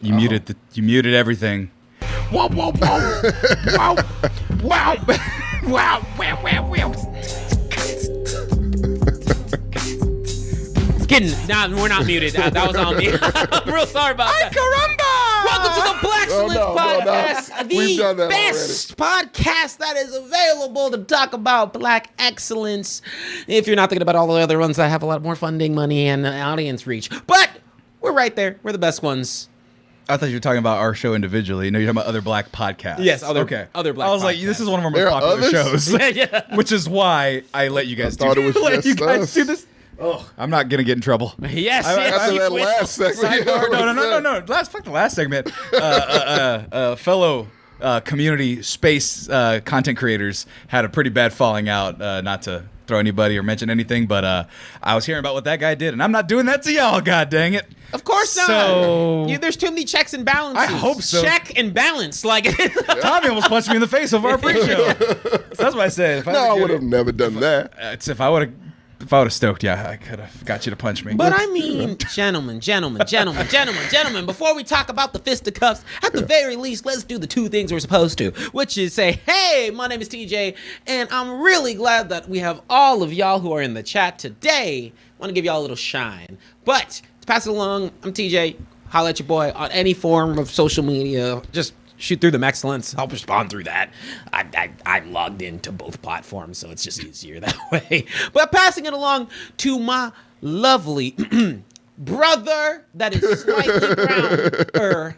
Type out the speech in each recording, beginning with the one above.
You muted everything. Whoa, whoa, whoa. Wow. Wow. Wow. Wow. Wow. Kidding. Nah, we're not muted. That was on me. I'm real sorry about that. Welcome to the Blaxcellence Podcast, the best podcast that is available to talk about black excellence. If you're not thinking about all the other ones that have a lot more funding, money, and audience reach. But we're right there. We're the best ones. I thought you were talking about our show individually. No, you're talking about other black podcasts. Yes, other black I was podcasts. Like, this is one of our most popular shows. Yeah. Which is why I let you guys do this. Oh, I'm not going to get in trouble. Yes. After that last segment. No. Fuck the last segment. Fellow community space content creators had a pretty bad falling out, not to throw anybody or mention anything, but I was hearing about what that guy did, and I'm not doing that to y'all, god dang it. Of course not. So, there's too many checks and balances. I hope so. Check and balance. Like Tommy almost punched me in the face over our pre-show. So that's what I said. I would have never done that. If I would have stoked, I could have got you to punch me. But I mean, gentlemen, before we talk about the fisticuffs, at the very least, let's do the two things we're supposed to, which is say, hey, my name is TJ, and I'm really glad that we have all of y'all who are in the chat today. I want to give y'all a little shine. But to pass it along, I'm TJ. Holla at your boy on any form of social media. Just shoot through them excellence. I'll respond through that. I'm logged into both platforms, so it's just easier that way. But passing it along to my lovely brother that is slightly browner.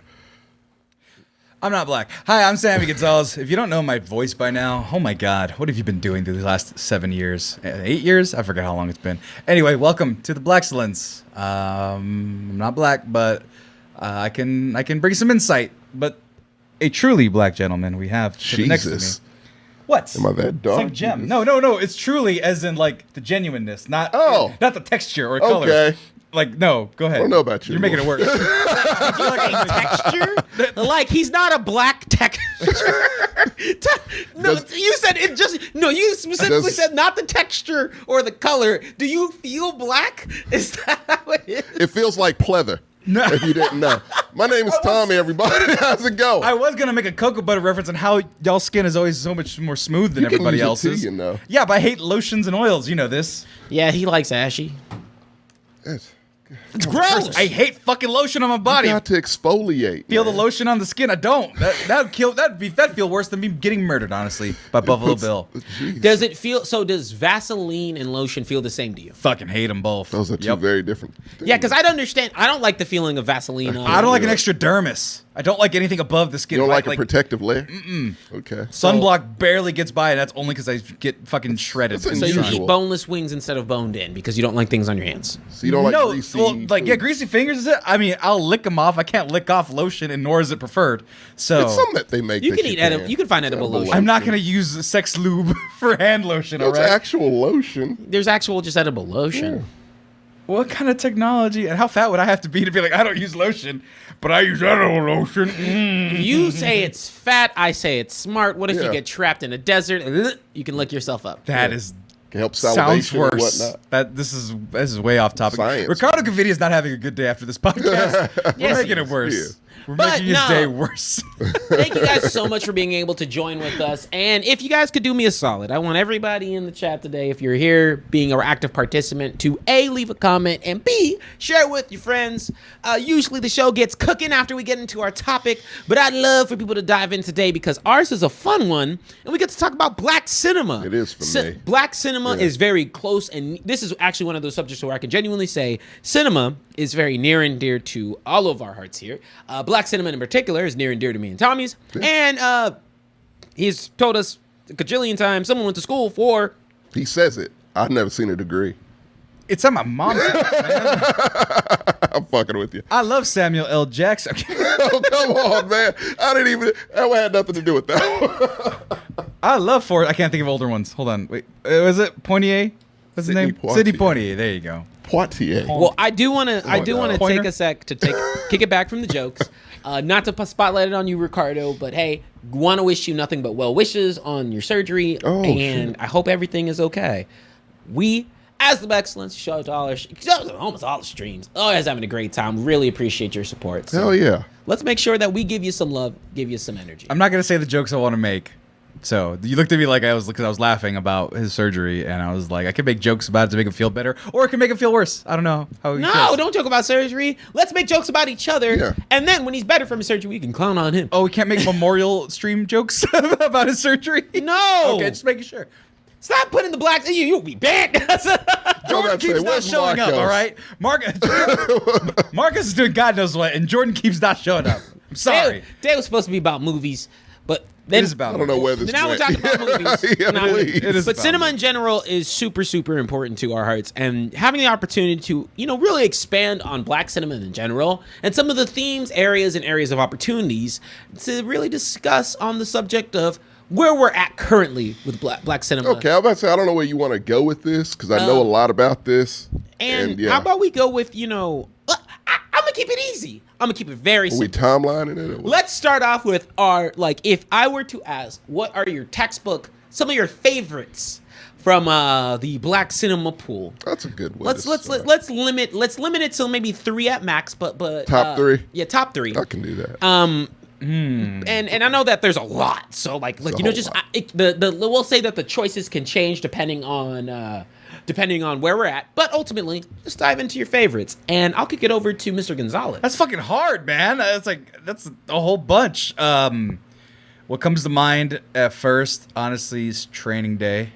I'm not black. Hi, I'm Sammy Gonzalez. If you don't know my voice by now, oh my God, what have you been doing through the last 7 years? 8 years? I forget how long it's been. Anyway, welcome to the Blaxcellence. I'm not black, but I can bring some insight. But a truly black gentleman we have next to me. What? Am I that dark? It's like gem. No. It's truly as in like the genuineness, not the texture or color. Okay. Like, no, go ahead. I don't know about you. You're making it worse. Like a texture? Like he's not a black texture. No, you said it just. No, you specifically said not the texture or the color. Do you feel black? Is that how it is? It feels like pleather. No. If you didn't know. My name is Tommy, everybody. How's it go? I was going to make a cocoa butter reference on how y'all's skin is always so much more smooth than everybody else's. You know. Yeah, but I hate lotions and oils. You know this. Yeah, he likes ashy. It's gross. I hate fucking lotion on my body. You got to exfoliate. Feel the lotion on the skin. I don't. That'd feel worse than me getting murdered, honestly, by Buffalo Bill. Geez. Does it feel so? Does Vaseline and lotion feel the same to you? Fucking hate them both. Those are two very different things. Yeah, because I don't understand. I don't like the feeling of Vaseline. I don't like an extra dermis. I don't like anything above the skin. You don't like a protective layer? Mm-mm. Okay. Sunblock barely gets by, and that's only because I get fucking shredded. So you eat boneless wings instead of boned in because you don't like things on your hands. So you don't like greasy food. Greasy fingers is it? I mean, I'll lick them off. I can't lick off lotion, and nor is it preferred. So it's something that they make. You can eat edible. You can find edible lotion. I'm not gonna use sex lube for hand lotion. It's actual lotion. There's actual just edible lotion. Yeah. What kind of technology and how fat would I have to be be like, I don't use lotion, but I use edible lotion? You say it's fat, I say it's smart. What if you get trapped in a desert? You can lick yourself up. That is can help salivation sounds worse. And whatnot. This is way off topic. Science. Ricardo Gavidia is not having a good day after this podcast. We're making it worse. Yeah. We're making his day worse. Thank you guys so much for being able to join with us. And if you guys could do me a solid, I want everybody in the chat today, if you're here being our active participant, to A, leave a comment, and B, share it with your friends. Usually the show gets cooking after we get into our topic, but I'd love for people to dive in today because ours is a fun one, and we get to talk about black cinema. It is for me. Black cinema is very close, and this is actually one of those subjects where I can genuinely say cinema is very near and dear to all of our hearts here. Black cinema in particular is near and dear to me and Tommy's. And he's told us a gajillion times someone went to school for. He says it. I've never seen a degree. It's on my mom's house, man. I'm fucking with you. I love Samuel L. Jackson. Oh, come on, man. That had nothing to do with that. I love Ford. I can't think of older ones. Hold on. Wait. Was it Poitier? What's his name? Sidney Poitier. There you go. Poitier. Well, I do want to take a sec to kick it back from the jokes. Not to spotlight it on you, Ricardo, but hey, want to wish you nothing but well wishes on your surgery, and I hope everything is okay. We as the Blaxcellence, show to almost all the streams. Always having a great time. Really appreciate your support. So Hell yeah. let's make sure that we give you some love, give you some energy. I'm not gonna say the jokes I want to make. So you looked at me like because I was laughing about his surgery, and I was like, I could make jokes about it to make him feel better, or it could make him feel worse. I don't know how. No, don't joke about surgery. Let's make jokes about each other, Yeah. and then when he's better from his surgery, we can clown on him. Oh, we can't make memorial stream jokes about his surgery. No. Okay, just making sure. Stop putting the black. You'll be banned. Jordan keeps not showing up. All right, Marcus is doing God knows what, and Jordan keeps not showing up. I'm sorry. Today was supposed to be about movies, but then It is about. I don't know where this now we're went. talking about movies. Yeah, Now- please. It is but about cinema movies. in general is super, super important to our hearts, and having the opportunity to, really expand on Black cinema in general and some of the themes, areas, and areas of opportunities to really discuss on the subject of where we're at currently with Black cinema. Okay, I was about to say, I don't know where you want to go with this because I know a lot about this. And yeah. how about we go with, I'm gonna keep it easy. I'm gonna keep it very Are we simple. timelining it? Or what? Let's start off with if I were to ask, what are your some of your favorites from the Black cinema pool? That's a good one. Let's limit it to maybe 3 at max, but Top 3? Yeah, top 3. I can do that. And I know that there's a lot, so like a whole lot. we'll say that the choices can change depending on where we're at, but ultimately just dive into your favorites, and I'll kick it over to Mr. Gonzalez. That's fucking hard, man. That's a whole bunch. What comes to mind at first, honestly, is Training Day.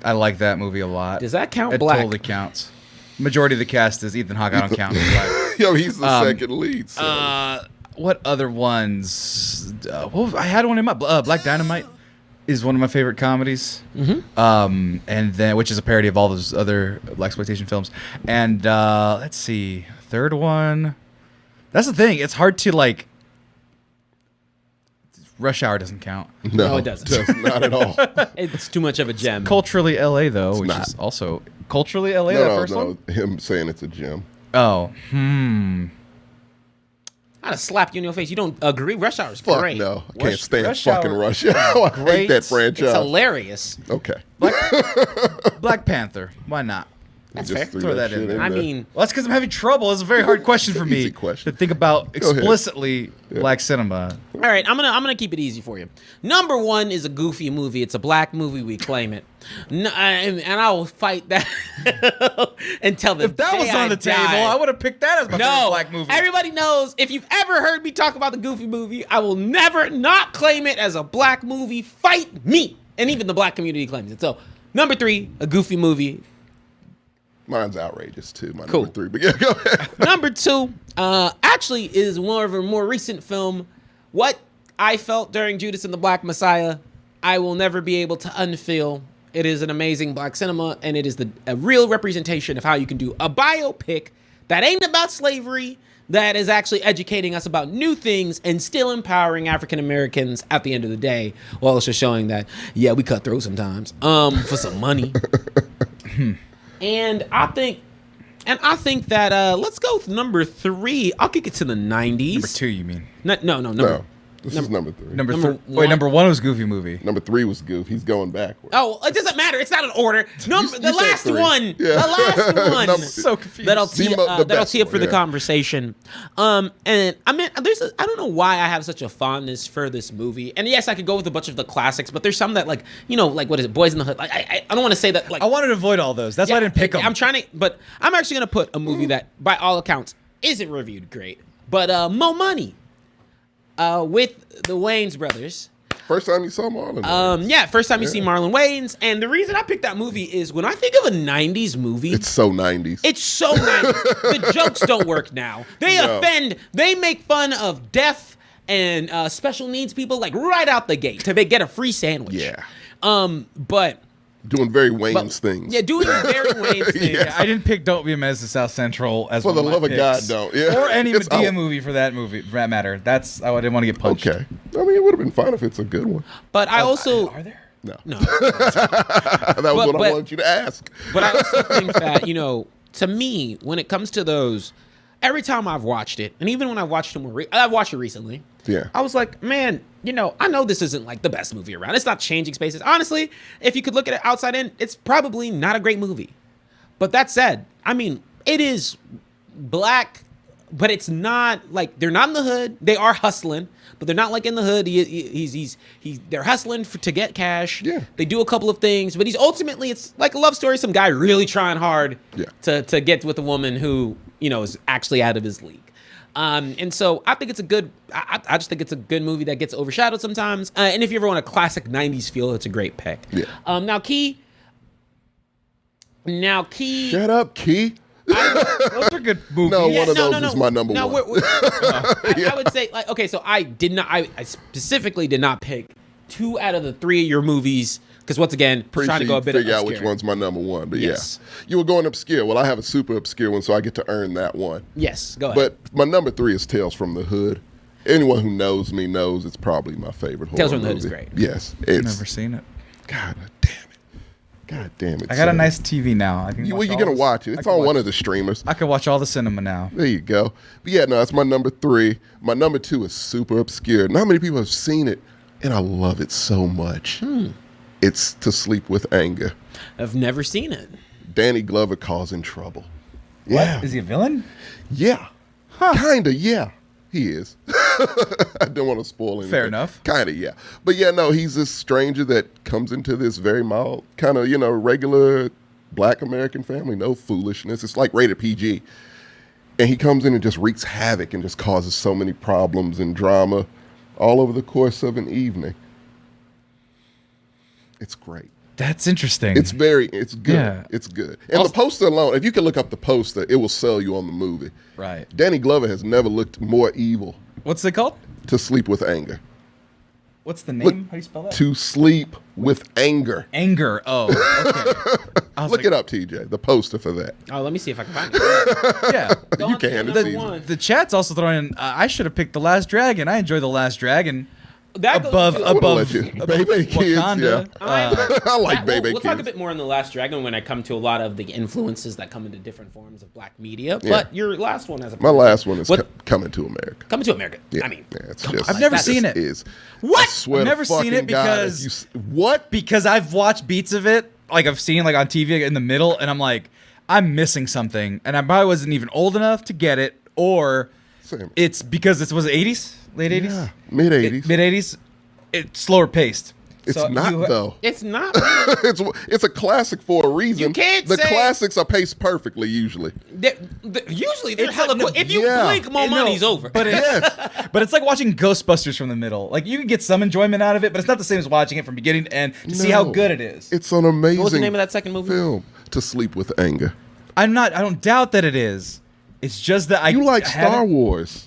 I like that movie a lot. Does that count? It Black totally counts. Majority of the cast is Ethan Hawke. I don't count him Black. Yo, he's the second lead. So. What other ones? I had one in my Black Dynamite is one of my favorite comedies. Mm-hmm. And then which is a parody of all those other blaxploitation films. And let's see, third one. That's the thing. It's hard to like. Rush Hour doesn't count. No, it doesn't. Not at all. It's too much of a gem. Culturally LA though, which not. is also culturally LA. No, that no, first no. one. Him saying it's a gem. Oh, I'd have slapped you in your face. You don't agree? Rush Hour is Fuck great. no. I can't stand Rush fucking Hour Rush Hour. I great. hate that It's franchise. hilarious. Okay. Black Panther. Why not? That's Just fair. threw Throw that shit in there. I there. mean, Well, that's because I'm having trouble. It's a very hard question for me Easy question. to think about Go ahead. explicitly Black cinema. all right, I'm gonna keep it easy for you. Number 1 is a goofy movie. It's a Black movie. We claim it, and I will fight that until the If that day was on the die. table, I would have picked that as my favorite No, Black movie. everybody knows. If you've ever heard me talk about the Goofy movie, I will never not claim it as a Black movie. Fight me, and even the Black community claims it. So, number 3, a Goofy movie. Mine's outrageous too. My Cool. number 3. But yeah, go ahead. Number 2, actually is more of a more recent film. What I felt during Judas and the Black Messiah, I will never be able to unfeel. It is an amazing Black cinema, and it is a real representation of how you can do a biopic that ain't about slavery, that is actually educating us about new things and still empowering African Americans at the end of the day, while also showing that, yeah, we cut throat sometimes for some money. And I think that let's go with number 3. I'll kick it to the 90s. Number 2, you mean? No. No. This is number 3. Number Number 3. one. Wait, number 1 was Goofy movie. Number 3 was Goof. He's going backward. Oh, it doesn't matter. It's not an order. You The said last 3. one. Yeah. The last one. Number- So confused. That'll The tee best up for one, the yeah. conversation. And I mean, I don't know why I have such a fondness for this movie. And yes, I could go with a bunch of the classics, but there's some that like what is it, Boys in the Hood? Like I don't want to say that like I wanted to avoid all those. That's why I didn't pick them. I'm trying to, but I'm actually gonna put a movie that, by all accounts, isn't reviewed great. But Mo Money, with the Wayans brothers. First time you saw Marlon. Yeah, first time you see Marlon Wayans, and the reason I picked that movie is when I think of a '90s movie, It's so 90s. it's so 90s. The jokes don't work now. They No. offend. They make fun of deaf and special needs people like right out the gate to get a free sandwich. Yeah. But Doing very Wayne's things. yeah, doing very Wayans things. Yeah. I didn't pick Don't Be a Menace to South Central as For one the of my love of God, picks. don't. Yeah. Or any It's Medea out. movie for that matter. I didn't want to get punched. Okay. I mean, it would have been fine if it's a good one. But I also Are there? No. no. That was what I but- wanted you to ask. But I also think that, to me, when it comes to those, every time I've watched it, and even when I've watched it I've watched it recently. Yeah. I was like, man, I know this isn't like the best movie around. It's not Changing Spaces. Honestly, if you could look at it outside in, it's probably not a great movie. But that said, I mean, it is black, but it's not like they're not in the hood. They are hustling, but they're not like in the hood. They're hustling to get cash. Yeah. They do a couple of things, but it's like a love story. Some guy really trying hard to get with a woman who, is actually out of his league. And so I think it's a good, I just think it's a good movie that gets overshadowed sometimes. And if you ever want a classic 90s feel, it's a great pick. Yeah. Now Key. Shut up, Key. Those are good movies. No, one of those is my number one. I would say, like, okay, so I specifically did not pick 2 out of the 3 of your movies because, once again, trying to go a bit figure obscure. out which one's my number one. But Yes. yeah, you were going obscure. Well, I have a super obscure one, so I get to earn that one. Yes, go ahead. But my number 3 is Tales from the Hood. Anyone who knows me knows it's probably my favorite horror Tales from the movie. Hood is great. Yes, I've never seen it. God damn it. God damn it. I got a Sam. nice TV now. I can You're watch going all to this- watch it. I It's can on watch- one of the streamers. I can watch all the cinema now. There you go. But yeah, no, that's my number 3. My number 2 is super obscure. Not many people have seen it, and I love it so much. It's To Sleep with Anger. I've never seen it. Danny Glover causing trouble. What? Yeah. Is he a villain? Yeah. Kinda, yeah. He is. I don't want to spoil anything. Fair enough. Kinda, yeah. But yeah, no, he's this stranger that comes into this very mild, kind of, regular black American family. No foolishness. It's like rated PG. And he comes in and just wreaks havoc and just causes so many problems and drama all over the course of an evening. It's great. That's interesting. It's good. Yeah. It's good. And the poster alone, if you can look up the poster, it will sell you on the movie. Right. Danny Glover has never looked more evil. What's it called? To Sleep with Anger. What's the name? Look, How do you spell that? To Sleep with Anger. Anger. Oh, okay. I was Look like, it up, TJ. The poster for that. Oh, let me see if I can find it. Yeah. Go You on to can. number It's easy. one. The chat's also throwing in, I should have picked The Last Dragon. I enjoy The Last Dragon. That goes above to- I would've above let you. Baby Kids, Wakanda. yeah. I like Baby We'll talk a Kids. bit more on The Last Dragon when I come to a lot of the influences that come into different forms of black media. Yeah. But your last one has a My last one is What? Coming to America. Coming to America. Yeah. I mean, Yeah, it's come just, on, I've never that's- seen it. Is. What? I swear I've to never seen it fucking God, because- what? Because I've watched beats of it, like I've seen like on TV in the middle, and I'm like, I'm missing something, and I probably wasn't even old enough to get it, or Same. it's because it was 80s, late 80s, Yeah, mid 80s. mid 80s. It's slower paced. It's So not you- though. It's not. It's a classic for a reason. You can't the say- classics are paced perfectly usually. Usually they're It's hella like- no, quick. If you yeah. blink, more No, money's over. But it's, but it's like watching Ghostbusters from the middle. Like you can get some enjoyment out of it, but it's not the same as watching it from beginning to end to see how No. good it is. It's an amazing. What's the name of that second movie? Film. To Sleep with Anger. I don't doubt that it is. It's just that You like haven't- Star Wars?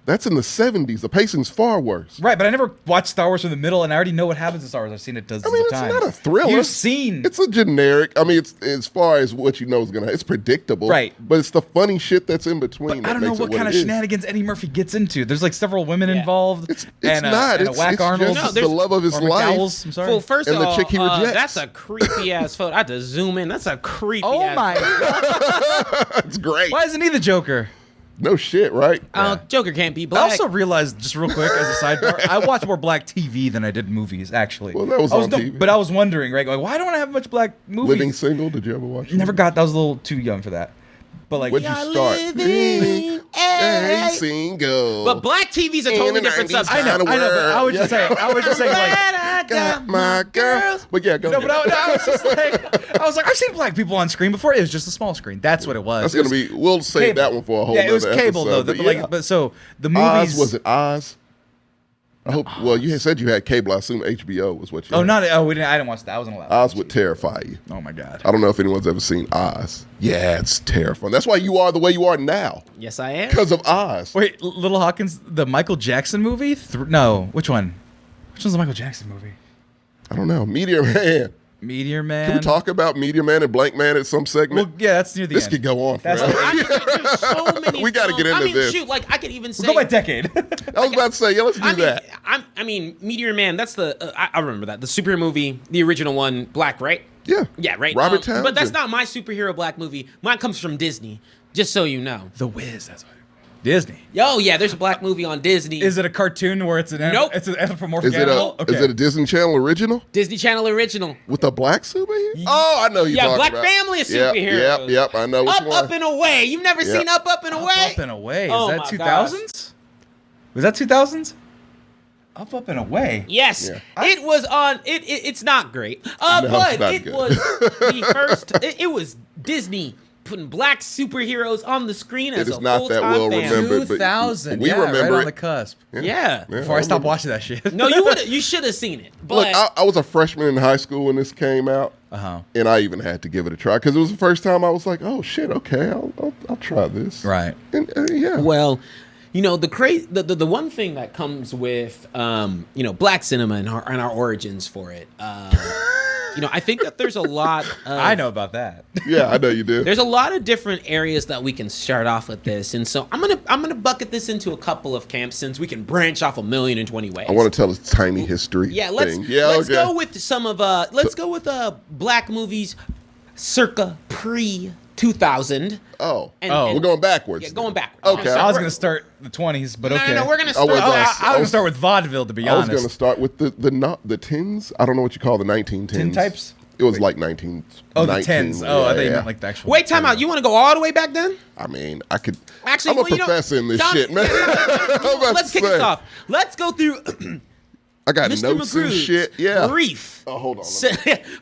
That's in the 70s. The pacing's far worse. Right, but I never watched Star Wars from the middle, and I already know what happens in Star Wars. I've seen it dozens I mean, of it's times. not a thriller. You've seen. It's a generic. I mean, it's as far as what you know is gonna. It's predictable, Right. But it's the funny shit that's in between. I don't know what kind of shenanigans Eddie Murphy gets into. There's like several women Yeah. involved. It's and, not. And It's a whack Arnold. just No, the love of his or life. McDowell's, I'm sorry. Well, first And of the all, chick he rejects. that's a creepy ass photo. I had to zoom in. That's a creepy. Oh ass my god! It's great. Why isn't he the Joker? No shit, right? Joker can't be I black. also realized, just real quick, as a sidebar, I watch more black TV than I did movies. Actually, Well, that was I on TV. But I was wondering, right? Like, why don't I have much black movies? Living Single. Did you ever watch? Never got. That was a little too young for that. But like, Where'd you start? living Hey, single. But black TV's a totally In the different 90s, subject. I know, kinda but I was just word. saying. I was just saying, like. Got my girl. But yeah, go No, ahead. but I was just like, I've seen black people on screen before. It was just a small screen. That's what it was. That's It was gonna be. We'll save cable. that one for a whole. Yeah, it was nother cable episode, though. but Like, yeah. but so the movies. Oz, was it Oz? I hope. Well, you had said you had cable. I assume HBO was what you. Oh, had. not. Oh, we didn't. I didn't watch that. I wasn't allowed. Oz would terrify you. Oh my god. I don't know if anyone's ever seen Oz. Yeah, it's terrifying. That's why you are the way you are now Yes, I am. because of Oz. Wait, Little Hawkins, the Michael Jackson movie? No, which one? Which one's the Michael Jackson movie? I don't know. Meteor Man. Meteor Man. Can we talk about Meteor Man and Blank Man at some segment? Well, yeah, that's near the this end. could go on That's forever. I mean, there's so many. We gotta films. get into I mean, this. shoot, like I could even say. Go by decade. I was about to say, yeah, let's do I mean, that. I mean, Meteor Man. That's the. I remember that the superhero movie, the original one, black, right? Yeah. Yeah, right. Robert Townsend. But that's not my superhero black movie. Mine comes from Disney. Just so you know. The Wiz. That's what. Disney. Oh yeah, there's a black movie on Disney. Is it a cartoon where it's an Nope. it's an anthropomorphic Is it animal? is it a Disney Channel original Disney Channel original. with a black superhero? Oh, I know you. Yeah, talking Black about. Family of Yep, superheroes. Yep. I know which Up, one. Up and Away. You've never seen Up, Up and Away? Up and Away. Oh Is my that 2000s? Was that 2000s? Up and Away. Yes, Yeah. it was on. It's not great, No, but it's not it good. was the first. It was Disney putting black superheroes on the screen as It is a not that full-time well fan. remembered. but 2000. we yeah, remember right on it. the cusp. Yeah. Before I stopped watching that shit. No, you should have seen it. But Look, I was a freshman in high school when this came out, and I even had to give it a try because it was the first time I was like, "Oh shit, okay, I'll try this." Right. And yeah. well, the one thing that comes with black cinema and our origins for it. I think that there's a lot. I know about that. Yeah, I know you do. There's a lot of different areas that we can start off with this, and so I'm gonna bucket this into a couple of camps since we can branch off 1,020 ways. I want to tell a tiny history. Yeah, let's thing. Yeah, let's okay. go with some of black movies circa pre-2000. Oh, And- we're going backwards. Yeah, going backwards. Okay. I was going to start the 20s, but okay. No, we're gonna I start. was I was I going to was- start with vaudeville, to be I was honest. going to start with the tins. I don't know what you call the 1910s. Tin types? It was like 19. Oh, the 19, tens. Oh, I yeah, thought you yeah. meant like the actual. Wait, time out. You want to go all the way back then? I mean, I could. Actually, I'm a well, you know, professor in this Tom- shit, man. I'm about Let's to kick this say. off. Let's go through I got Mr. notes and McGrew's shit. Yeah. brief. Oh, hold on.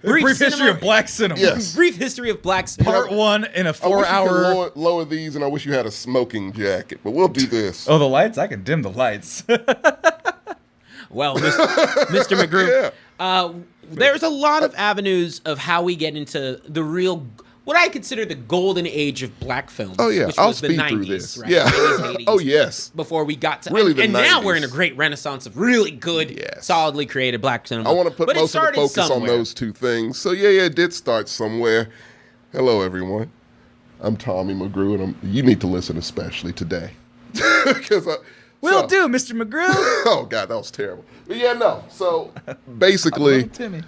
Brief history of black cinema. Yes. Brief history of black cinema. Part 1 in a I wish 4-hour. you could lower these, and I wish you had a smoking jacket. But we'll do this. Oh, the lights? I can dim the lights. Well, Mr. McGrew, Yeah. there's a lot of avenues of how we get into the real, what I consider the golden age of black films. Oh, yeah. which I'll was the speed 90s, through this. right? Yeah. 90s, 80s, Oh, yes. Before we got to Really, and the now 90s. we're in a great renaissance of really good, Yes. solidly created black cinema. I want to put But it most of the started focus on somewhere. those two things. So, yeah, it did start somewhere. Hello, everyone. I'm Tommy McGrew, and you need to listen especially today. Because Will do, Mr. McGrew. Oh, God, that was terrible. But, yeah, no. So, basically, Timmy.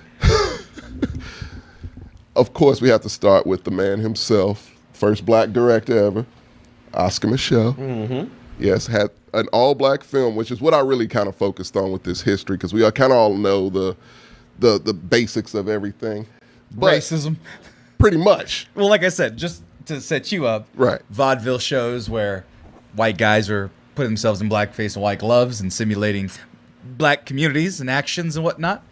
of course, we have to start with the man himself, first black director ever, Oscar Micheaux. Mm-hmm. Yes, had an all-black film, which is what I really kind of focused on with this history, because we kind of all know the basics of everything. But Racism. pretty much. Well, like I said, just to set you up, Right. vaudeville shows where white guys are putting themselves in blackface and white gloves and simulating black communities and actions and whatnot.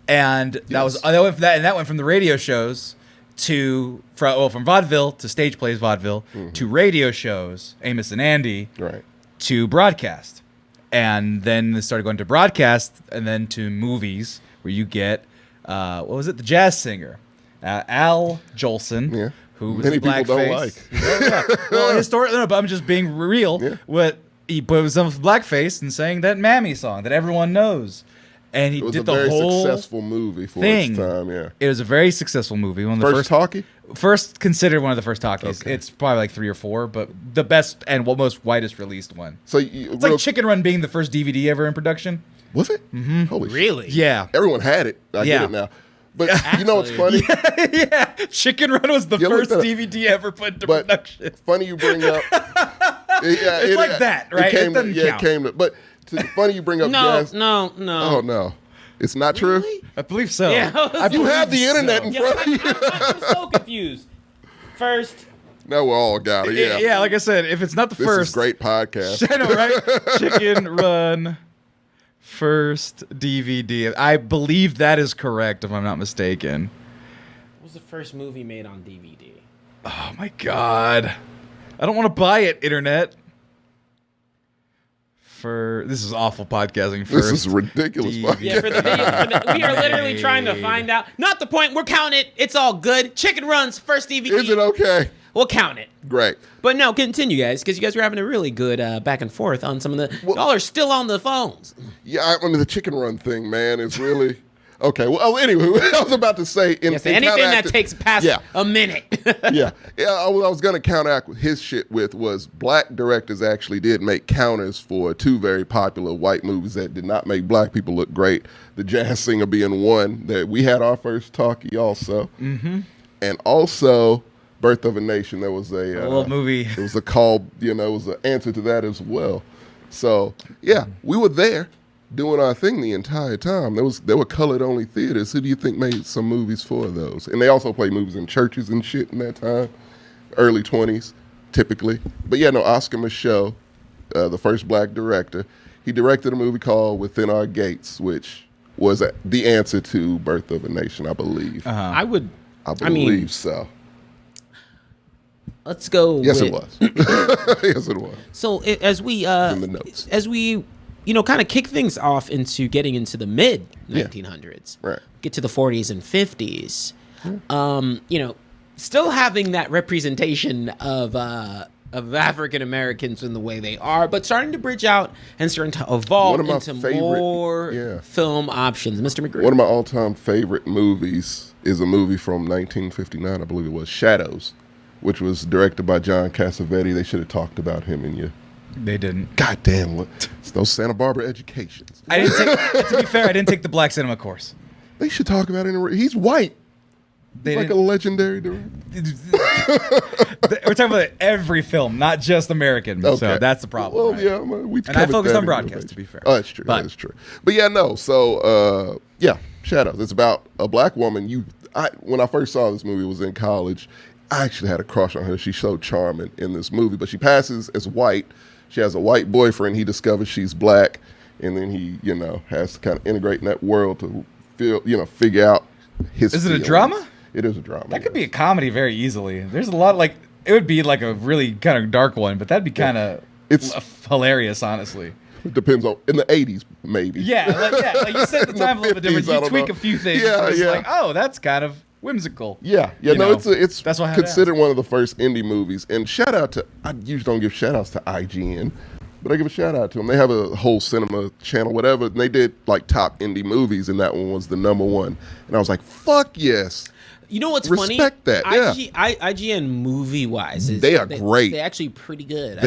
And that went from the radio shows from vaudeville to stage plays vaudeville to radio shows, Amos and Andy, Right. to broadcast. And then it started going to broadcast and then to movies where you get, what was it? The jazz singer, Al Jolson, Yeah. who was Many in blackface. people don't like. Yeah. Well, historically, no, but I'm just being real. Yeah. What he put some blackface and sang that Mammy song that everyone knows. And he It was did a the very whole successful movie for thing. its time, yeah. It was a very successful movie. One of the First talkie? First considered one of the first talkies. Okay. It's probably like 3 or 4, but the best and most widest released one. So It's like Chicken Run being the first DVD ever in production. Was it? Mm-hmm. Holy shit. Really? Yeah. Everyone had it. I Yeah. get it now. But you know what's funny? Yeah. Chicken Run was the Yeah, look first that up. DVD ever put into But production. funny you bring up. It's like that, right? It doesn't count. It came to. But funny you bring up jazz. No. Oh no, it's not true. I believe so. Yeah. You have the so. internet in front of you. I'm so confused. First, Now we all got it. Yeah. Yeah, like I said, if it's not the This first. is great podcast. I know, right? Chicken Run first DVD. I believe that is correct, if I'm not mistaken. what was the first movie made on DVD? Oh my god. I don't want to buy it, internet. This is awful podcasting. This First is ridiculous. DVD. podcast. Yeah, we are literally trying to find out. Not the point. We're counting it. It's all good. Chicken Run's first DVD. Is it okay? We'll count it. Great. But no, continue, guys, because you guys were having a really good back and forth on some of the. Y'all are still on the phones. Yeah, I mean the Chicken Run thing, man, is really okay. Well, anyway, I was about to say Yes, anything that takes past a minute. yeah. I was going to counteract with his shit was black directors actually did make counters for 2 very popular white movies that did not make black people look great. The Jazz Singer being one that we had our first talkie also. Mm-hmm. And also Birth of a Nation. There was a little movie. It was a call, it was an answer to that as well. So yeah, we were there doing our thing the entire time. There were colored only theaters. Who do you think made some movies for those? And they also played movies in churches and shit in that time, early 20s typically. But yeah, no, Oscar Micheaux, the first black director, he directed a movie called Within Our Gates, which was the answer to Birth of a Nation, I believe. I believe so. Let's go. Yes, it was. Yes, it was. So as we in the notes, kind of kick things off into getting into the mid 1900s, right? Get to the 40s and 50s. Still having that representation of African Americans in the way they are, but starting to bridge out and starting to evolve into more film options. Mr. McGree. One of my all-time favorite movies is a movie from 1959, I believe it was, Shadows, which was directed by John Cassavetes. They should have talked about him in your... They didn't. God damn, it's those Santa Barbara educations. To be fair, I didn't take the black cinema course. They should talk about it. He's white. He's like a legendary director. We're talking about every film, not just American. Okay. So that's the problem. Well, right? Yeah, and I focused on broadcast, to be fair. Oh, that's true. That is true. But yeah, no. So Shadows. It's about a black woman. When I first saw this movie, it was in college. I actually had a crush on her. She's so charming in this movie, but she passes as white. She has a white boyfriend. He discovers she's black, and then he, has to kind of integrate in that world to figure out his. Is it a drama? It is a drama. That could be a comedy very easily. There's a lot it would be like a really kind of dark one, but that'd be kind of hilarious, honestly. It depends on in the 80s maybe. Yeah, like you said, the time a little bit different. You tweak a few things. Yeah, yeah. Like, oh, that's kind of whimsical. Yeah. It's considered one of the first indie movies. And shout out to, I usually don't give shout outs to IGN, but I give a shout out to them. They have a whole cinema channel, whatever. And they did like top indie movies, and that one was the #1. And I was like, fuck yes. You know what's funny? Respect that, yeah. IGN movie-wise, they are great. They're actually pretty good.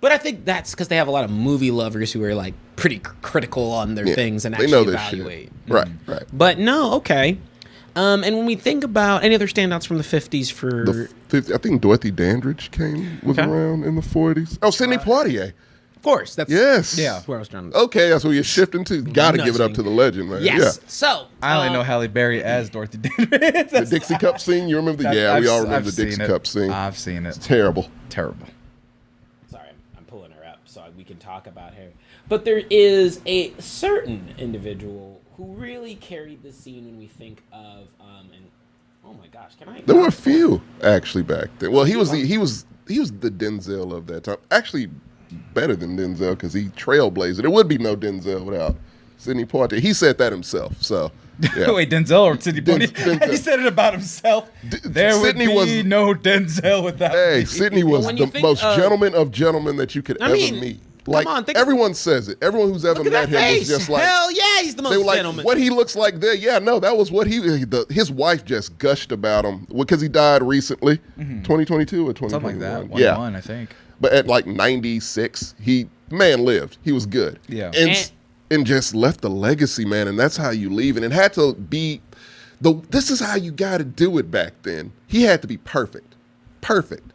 But I think that's because they have a lot of movie lovers who are like pretty critical on their things and actually evaluate. Right. But no, okay. And when we think about any other standouts from the 50s for... I think Dorothy Dandridge was around in the 40s. Oh, Sidney Poitier. Of course. That's where I was trying to... Okay, that's where you're shifting to. Got to give it up to the legend, man. Yes. Yeah. So... I only know Halle Berry as Dorothy Dandridge. The Dixie Cup scene? You remember we all remember the Dixie Cup scene. I've seen it. It's terrible. Terrible. Sorry, I'm pulling her up so we can talk about her. But there is a certain individual who really carried the scene when we think of... and oh my gosh, can I... There were a few, actually, back then. Well, he was the Denzel of that time. Actually... better than Denzel because he trailblazed it. There would be no Denzel without Sidney Poitier. He said that himself. So, yeah. Wait, Denzel or Sidney Poitier? He said it about himself. There would be no Denzel without. Hey, Sidney was the most gentleman of gentlemen that you could ever meet. Like everyone says it. Everyone who's ever met him was just like, hell yeah, he's the most gentleman. What he looks like there. Yeah, no, that was what his wife just gushed about him because he died recently, 2022 or 2021. Something like that. Yeah, I think. But at like 96, man lived. He was good. Yeah. And just left a legacy, man. And that's how you leave. And it had to be, this is how you got to do it back then. He had to be perfect. Perfect.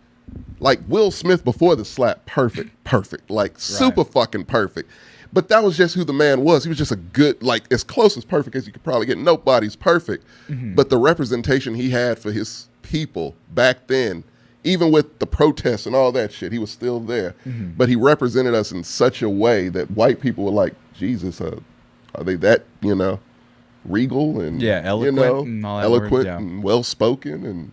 Like Will Smith before the slap, perfect. Like super fucking perfect. But that was just who the man was. He was just a good, like as close as perfect as you could probably get. Nobody's perfect. Mm-hmm. But the representation he had for his people back then, even with the protests and all that shit, he was still there. Mm-hmm. But he represented us in such a way that white people were like, Jesus, are they that, regal and eloquent and all that eloquent and well-spoken? And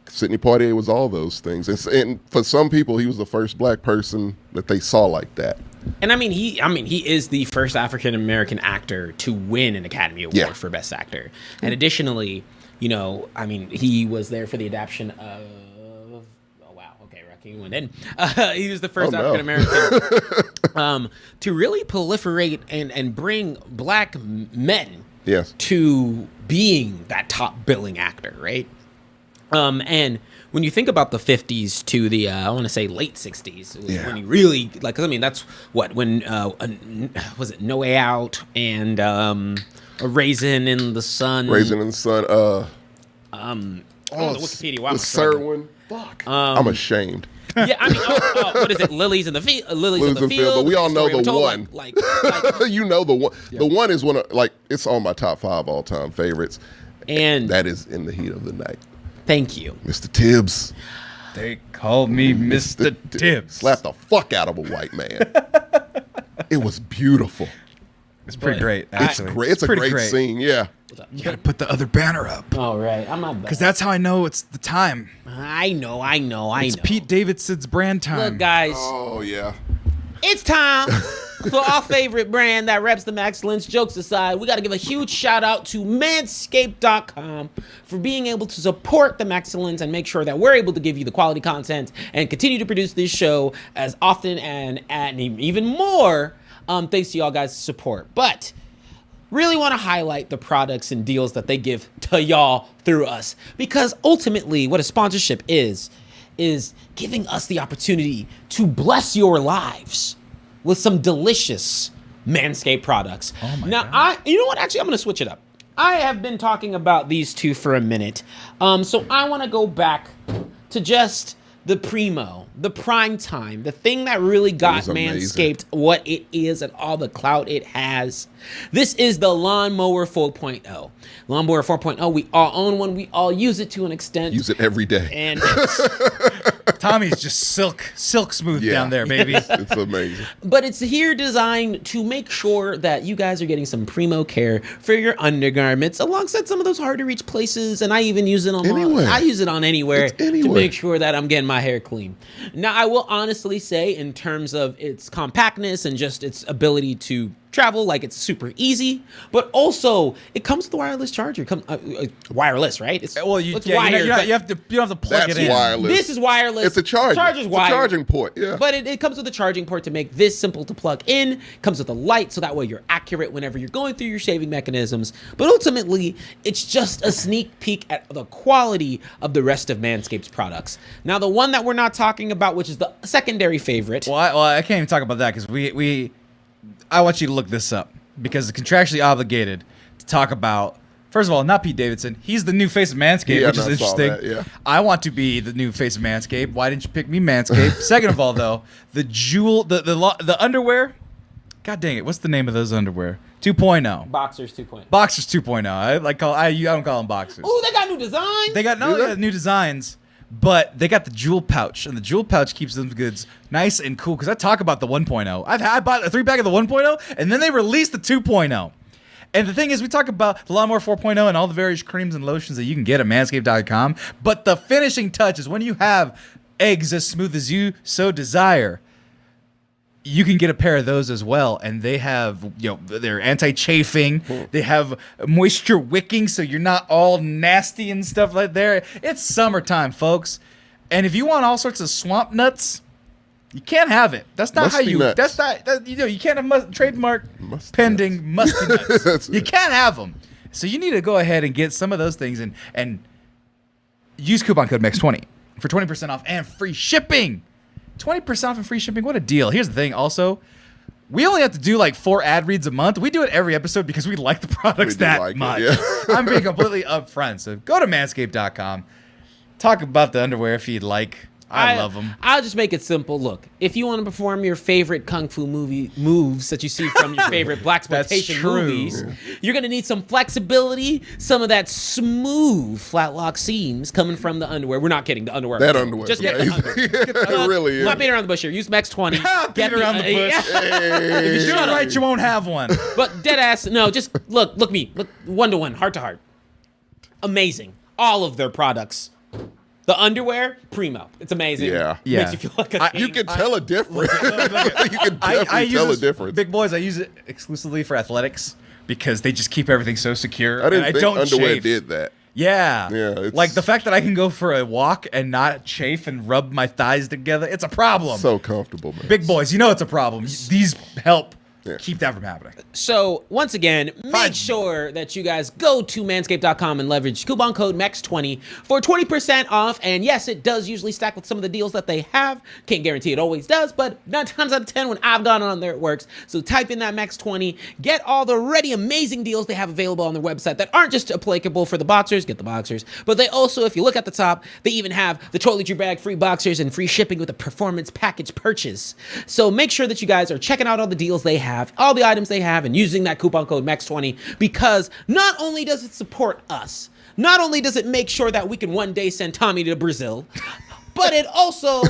Sidney Poitier was all those things. And for some people, he was the first black person that they saw like that. And he is the first African-American actor to win an Academy Award for Best Actor. And additionally, he was there for the adaptation of... He was the first African American to really proliferate and bring black men to being that top billing actor, right? And when you think about the 50s to the I want to say late 60s, when he really that's what when was it No Way Out and A Raisin in the Sun? Raisin in the Sun. on the Wikipedia. Wow, the Serwin. Fuck. I'm ashamed. Yeah, I mean, what is it? Lilies in the field. Lilies in the field. But we all know Story the Untold, one. Like, You know the one. Yeah. The one is one of, like, it's on my top 5 all-time favorites. and That is In the Heat of the Night. thank you. Mr. Tibbs. They called me Mr. Tibbs. Slapped the fuck out of a white man. It was beautiful. It's pretty But great, It's actually. great. It's a pretty great scene. Yeah. You gotta put the other banner up. All right, I'm not. Because that's how I know it's the time. I know. It's Pete Davidson's brand time. Look, guys, Oh, yeah. it's time for our favorite brand that reps the Blaxcellence. Jokes aside, we got to give a huge shout out to Manscaped.com for being able to support the Blaxcellence and make sure that we're able to give you the quality content and continue to produce this show as often and even more. Thanks to y'all guys' support. But really want to highlight the products and deals that they give to y'all through us, because ultimately what a sponsorship is giving us the opportunity to bless your lives with some delicious Manscaped products. Oh my now, God. you know what? Actually, I'm going to switch it up. I have been talking about these two for a minute. So I want to go back to just the primo, the prime time, the thing that really got It was amazing. Manscaped what it is and all the clout it has. This is the Lawnmower 4.0. Lawnmower 4.0, we all own one. We all use it to an extent. Use it every day. And Tommy's just silk smooth down there, baby. It's amazing. but it's here designed to make sure that you guys are getting some primo care for your undergarments alongside some of those hard to reach places. And I even use it on Anywhere. I use it on anywhere It's to anywhere. make sure that I'm getting my hair clean. Now, I will honestly say, in terms of its compactness and just its ability to travel, like, it's super easy, but also it comes with a wireless charger. Wireless, right? It's, Well, it's you wired, but don't have to plug That's it in. wireless. this is wireless. It's a charger. Charger's It's a wired. charging port. Yeah. But it comes with a charging port to make this simple to plug in. Comes with a light, so that way you're accurate whenever you're going through your shaving mechanisms. But ultimately, it's just a sneak peek at the quality of the rest of Manscaped's products. Now, the one that we're not talking about, which is the secondary favorite. Well, I can't even talk about that because I want you to look this up because it's contractually obligated to talk about. First of all, not Pete Davidson. He's the new face of Manscaped, Yeah, which is I saw interesting. that, yeah. I want to be the new face of Manscaped. Why didn't you pick me, Manscaped? Second of all, though, the underwear. God dang it! What's the name of those underwear? 2.0. Boxers 2.0. Boxers 2.0. I don't call them boxers. Ooh, they got new designs. They got new designs, but they got the jewel pouch, and the jewel pouch keeps them goods nice and cool. Because I talk about the 1.0. I bought a 3-pack of the 1.0, and then they released the 2.0. And the thing is, we talk about the Lawnmower 4.0 and all the various creams and lotions that you can get at Manscaped.com, but the finishing touch is when you have eggs as smooth as you so desire. You can get a pair of those as well, and they have, they're anti-chafing. They have moisture wicking, so you're not all nasty and stuff like that. It's summertime, folks, and if you want all sorts of swamp nuts, you can't have it. That's not Musty how you. nuts. That's not. You can't have trademark Musty pending musty nuts. That's You it. can't have them. So you need to go ahead and get some of those things and use coupon code MEX20 for 20% off and free shipping. 20% off and free shipping. What a deal. Here's the thing also. We only have to do like 4 ad reads a month. We do it every episode because we like the products We do that like it, much. yeah. I'm being completely upfront. So go to manscaped.com. Talk about the underwear if you'd like. I love them. I'll just make it simple. Look, if you want to perform your favorite kung fu movie moves that you see from your favorite blaxploitation true. movies, you're going to need some flexibility, some of that smooth flat lock seams coming from the underwear. We're not kidding. The underwear. That underwear. Just get the underwear. It really is. Not beating around the bush here. Use Max 20. Beat around the bush. If you do it right, you won't have one. But dead ass, no, just look me. Look, 1-to-1, heart to heart. Amazing. All of their products. The underwear, primo. It's amazing. Yeah. Makes you feel like a king. You can tell a difference. You can definitely tell a difference. Big boys, I use it exclusively for athletics because they just keep everything so secure. I didn't and think don't underwear chafe. did that. Yeah. Yeah, it's- Like the fact that I can go for a walk and not chafe and rub my thighs together, it's a problem. So comfortable, man. Big boys, you know it's a problem. These help keep that from happening. So, once again, make Fine. sure that you guys go to manscaped.com and leverage coupon code MEX20 for 20% off. And yes, it does usually stack with some of the deals that they have. Can't guarantee it always does, but 9 times out of 10 when I've gone on there, it works. So type in that MEX20, get all the already amazing deals they have available on their website that aren't just applicable for the boxers, get the boxers, but they also, if you look at the top, they even have the toiletry bag, free boxers, and free shipping with a performance package purchase. So make sure that you guys are checking out all the deals they have, all the items they have, and using that coupon code MEX20, because not only does it support us, not only does it make sure that we can one day send Tommy to Brazil, but it also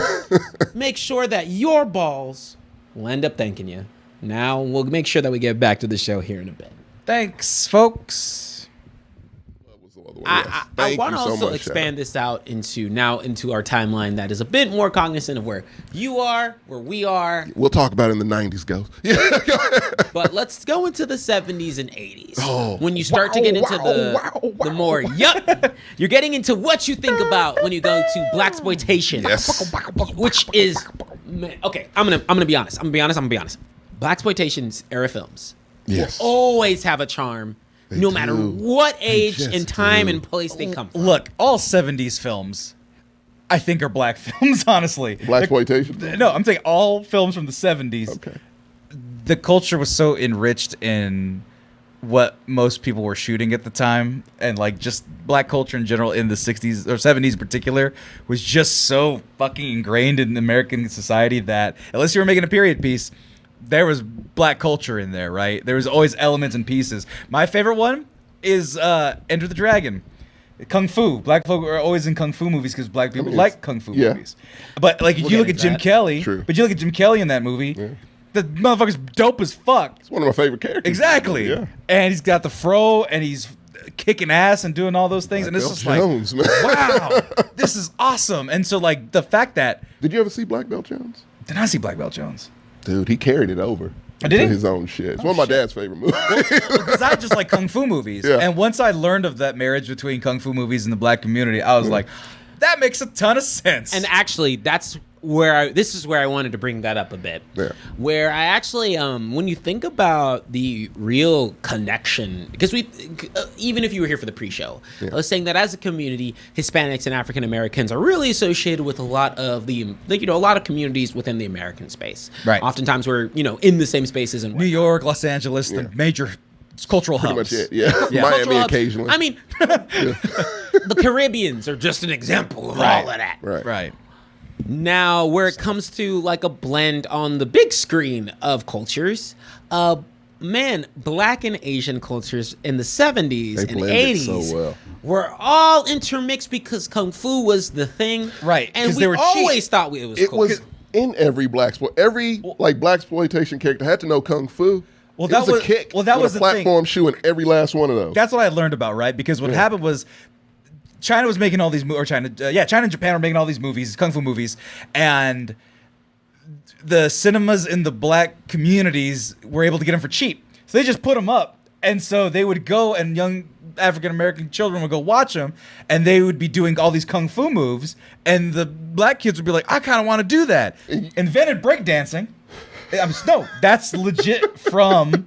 makes sure that your balls will end up thanking you. Now we'll make sure that we get back to the show here in a bit. Thanks, folks. I want to also expand this out into our timeline that is a bit more cognizant of where you are, where we are. We'll talk about it in the 90s, go. Yeah. But let's go into the 70s and 80s. Oh, when you start to get into the more, you're getting into what you think about when you go to blaxploitation. Yes. Which is, okay, I'm gonna be honest. I'm gonna be honest. Blaxploitation's era films will always have a charm. No matter what age and time and place they come from. Look, all 70s films, I think, are black films, honestly. Blaxploitation? No, I'm saying all films from the 70s. Okay. The culture was so enriched in what most people were shooting at the time, and like just black culture in general in the 60s or 70s in particular was just so fucking ingrained in American society that unless you were making a period piece, there was black culture in there, right? There was always elements and pieces. My favorite one is Enter the Dragon. Kung Fu. Black folk are always in Kung Fu movies because black people like Kung Fu movies. But like if you look at Jim Kelly, in that movie, the motherfucker's dope as fuck. It's one of my favorite characters. Exactly. Yeah. And he's got the fro and he's kicking ass and doing all those things. And it's just Jones, like, wow, this is awesome. And so like the fact that... Did you ever see Black Belt Jones? Did not see Black Belt Jones. Dude, he carried it over. Did he? His own shit. It's one of my dad's favorite movies. Because I just like Kung Fu movies. Yeah. And once I learned of that marriage between Kung Fu movies and the black community, I was like, that makes a ton of sense. And actually, this is where I wanted to bring that up a bit. Yeah. Where I actually, when you think about the real connection, because even if you were here for the pre-show, I was saying that as a community, Hispanics and African Americans are really associated with a lot of a lot of communities within the American space. Right. Oftentimes we're, in the same spaces in New York, Los Angeles, the major cultural hubs. Pretty much it, yeah. Miami occasionally. I mean, the Caribbeans are just an example of all of that. Right. Now, where it comes to like a blend on the big screen of cultures, black and Asian cultures in the 70s and 80s were all intermixed because Kung Fu was the thing. Right. And we always thought it was cool. It was in every blaxploitation character had to know Kung Fu. Well, that was a kick. Well, that was a platform shoe in every last one of those. That's what I learned about, right? Because what happened was China was making all these China and Japan were making all these movies, Kung Fu movies, and the cinemas in the black communities were able to get them for cheap. So they just put them up. And so they would go and young African-American children would go watch them, and they would be doing all these Kung Fu moves, and the black kids would be like, I kind of want to do that. Invented breakdancing. No, that's legit from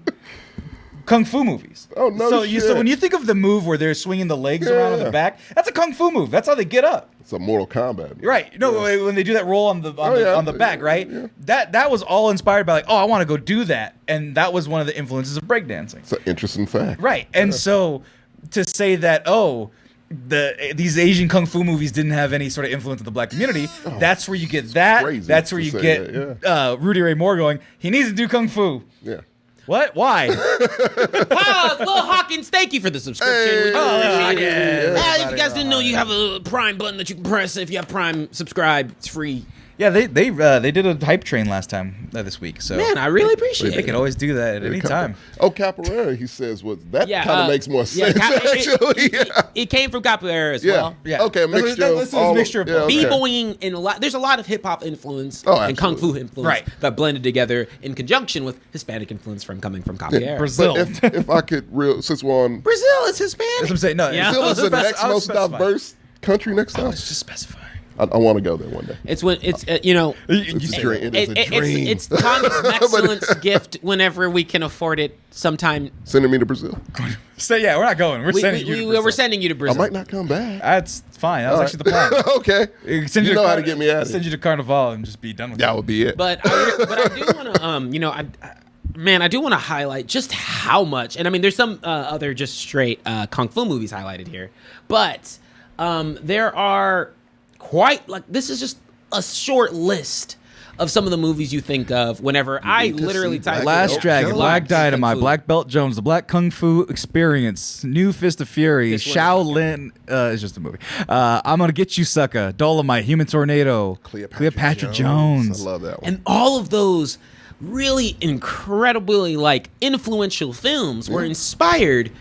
Kung Fu movies. Oh, no shit. So when you think of the move where they're swinging the legs around on the back, that's a Kung Fu move. That's how they get up. It's a Mortal Kombat move. Right. No, when they do that roll on the back, right? Yeah. That was all inspired by like, I want to go do that. And that was one of the influences of breakdancing. It's an interesting fact. Right. And so to say that, these Asian Kung Fu movies didn't have any sort of influence on the black community, that's where you get that. That's where you get Rudy Ray Moore going, he needs to do Kung Fu. Yeah. What? Why? Will Hawkins, thank you for the subscription. If you guys didn't know, you have a Prime button that you can press. If you have Prime, subscribe. It's free. Yeah, they did a hype train last time this week. So man, I really appreciate it. They can always do that at any time. Oh, Capoeira, he says, that kind of makes more sense. Actually, it came from Capoeira as well. Yeah. Okay, a mixture of b-boying and there's a lot of hip hop influence and kung fu influence that blended together in conjunction with Hispanic influence coming from Capoeira. Brazil. If I could since we're on Brazil is Hispanic. That's what I'm saying. No, Brazil is the next most diverse country next time. It's just specifying. I want to go there one day. It's when it's you know. It's a dream. It is a dream. It's Tommy's excellence gift whenever we can afford it. Sometime Sending me to Brazil. So yeah, we're not going. We're sending you. To Brazil. We're sending you to I Brazil. might not come back. That's fine. That was actually the plan. Okay. Send you know how to get me out of Send it. you to Carnival and just be done with it. That would be it. But I do want to I do want to highlight just how much, and I mean, there's some other just straight kung fu movies highlighted here, but there are quite this is just a short list of some of the movies you think of whenever I literally type Last Dragon, Black Dynamite, Black Belt Jones, The Black Kung Fu Experience, New Fist of Fury, Shaolin. It's just a movie. I'm Gonna Get You, Sucker, Dolomite, Human Tornado, Cleopatra Jones. I love that one. And all of those really incredibly influential films were inspired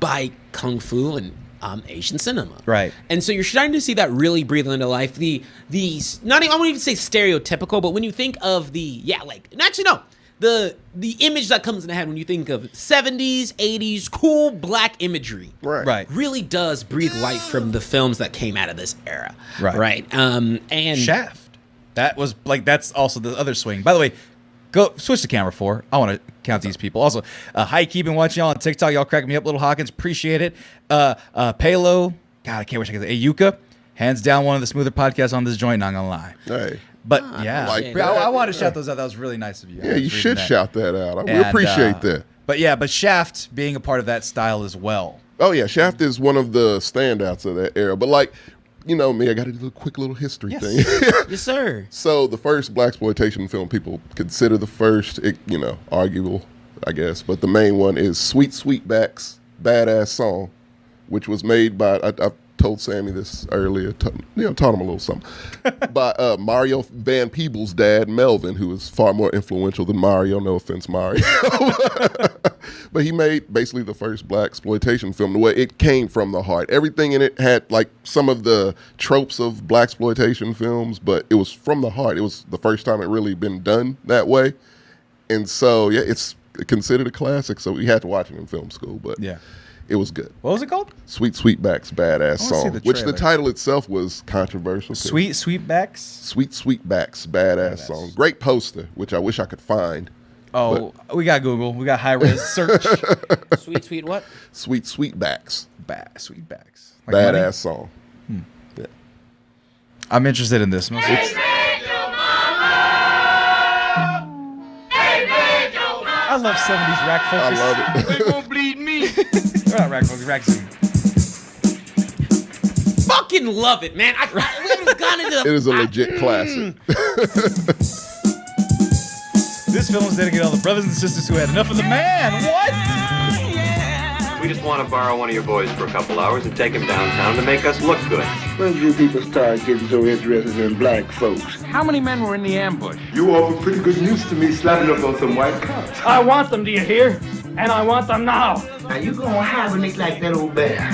by kung fu and Asian cinema. Right. And so you're starting to see that really breathe into life. These not even, I won't even say stereotypical, but when you think of the image that comes in the head when you think of 70s, 80s cool black imagery. Right. Really does breathe life from the films that came out of this era. Right. And Shaft. That was that's also the other swing. By the way, go switch to camera 4. I want to count these people. Also, hi, keeping watching y'all on TikTok. Y'all cracking me up, Little Hawkins. Appreciate it. Palo. God, I can't wish I could say. Ayuka. Hands down one of the smoother podcasts on this joint, not going to lie. Hey. But, I want to shout those out. That was really nice of you. Yeah, you should shout that out. We appreciate that. But Shaft being a part of that style as well. Oh, yeah. Shaft is one of the standouts of that era. But you know me, I got to do a quick little history thing. Yes, sir. So the first blaxploitation film people consider the first, arguable, I guess. But the main one is Sweet Sweetback's Badass Song, which was made by, I told Sammy this earlier, taught him a little something, by Mario Van Peebles' dad, Melvin, who is far more influential than Mario. No offense, Mario. But he made basically the first blaxploitation film the way it came from the heart. Everything in it had some of the tropes of blaxploitation films, but it was from the heart. It was the first time it really been done that way. And so, it's considered a classic, so we had to watch it in film school, but it was good. What was it called? Sweet Sweetback's Badass Song, which the trailer. title itself was controversial. Sweet Sweetback's Badass Song. Great poster, which I wish I could find. Oh, we got Google. We got high-res search. Sweet what? Sweetback's. Sweetbacks. Badass Song. Yeah. I'm interested in this. I love 70s rack focus. I love it. They won't bleed me. Not rack focus, rack scene. Fucking love it, man. We haven't gone into It is a legit classic. This film is dedicated to all the brothers and sisters who had enough of the man. What? We just want to borrow one of your boys for a couple hours and take him downtown to make us look good. When did you people start getting so interested in black folks? How many men were in the ambush? You offer pretty good news to me, slapping up on some white cops. I want them, do you hear? And I want them now. Now you gonna hibernate like that old bear.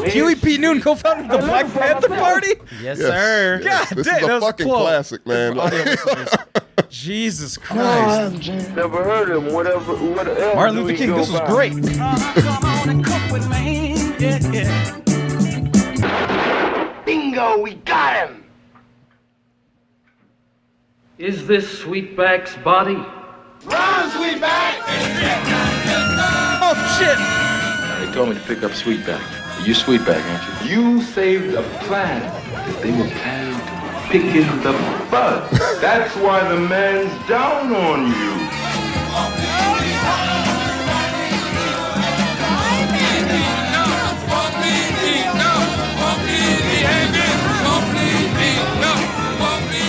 Huey P. Newton, co-founder of the Black Panther Party? Yes, sir. Yes. God This damn, is that a was fucking close. classic, man. Audio listeners. Jesus Christ. Never heard of him. What else Martin do Luther he King, go this was by? great. Bingo, we got him. Is this Sweetback's body? Run, Sweetback! Oh, shit. They told me to pick up Sweetback. You Sweetback, aren't you? You saved a plan. They were planning to pick in the bud. That's why the man's down on you.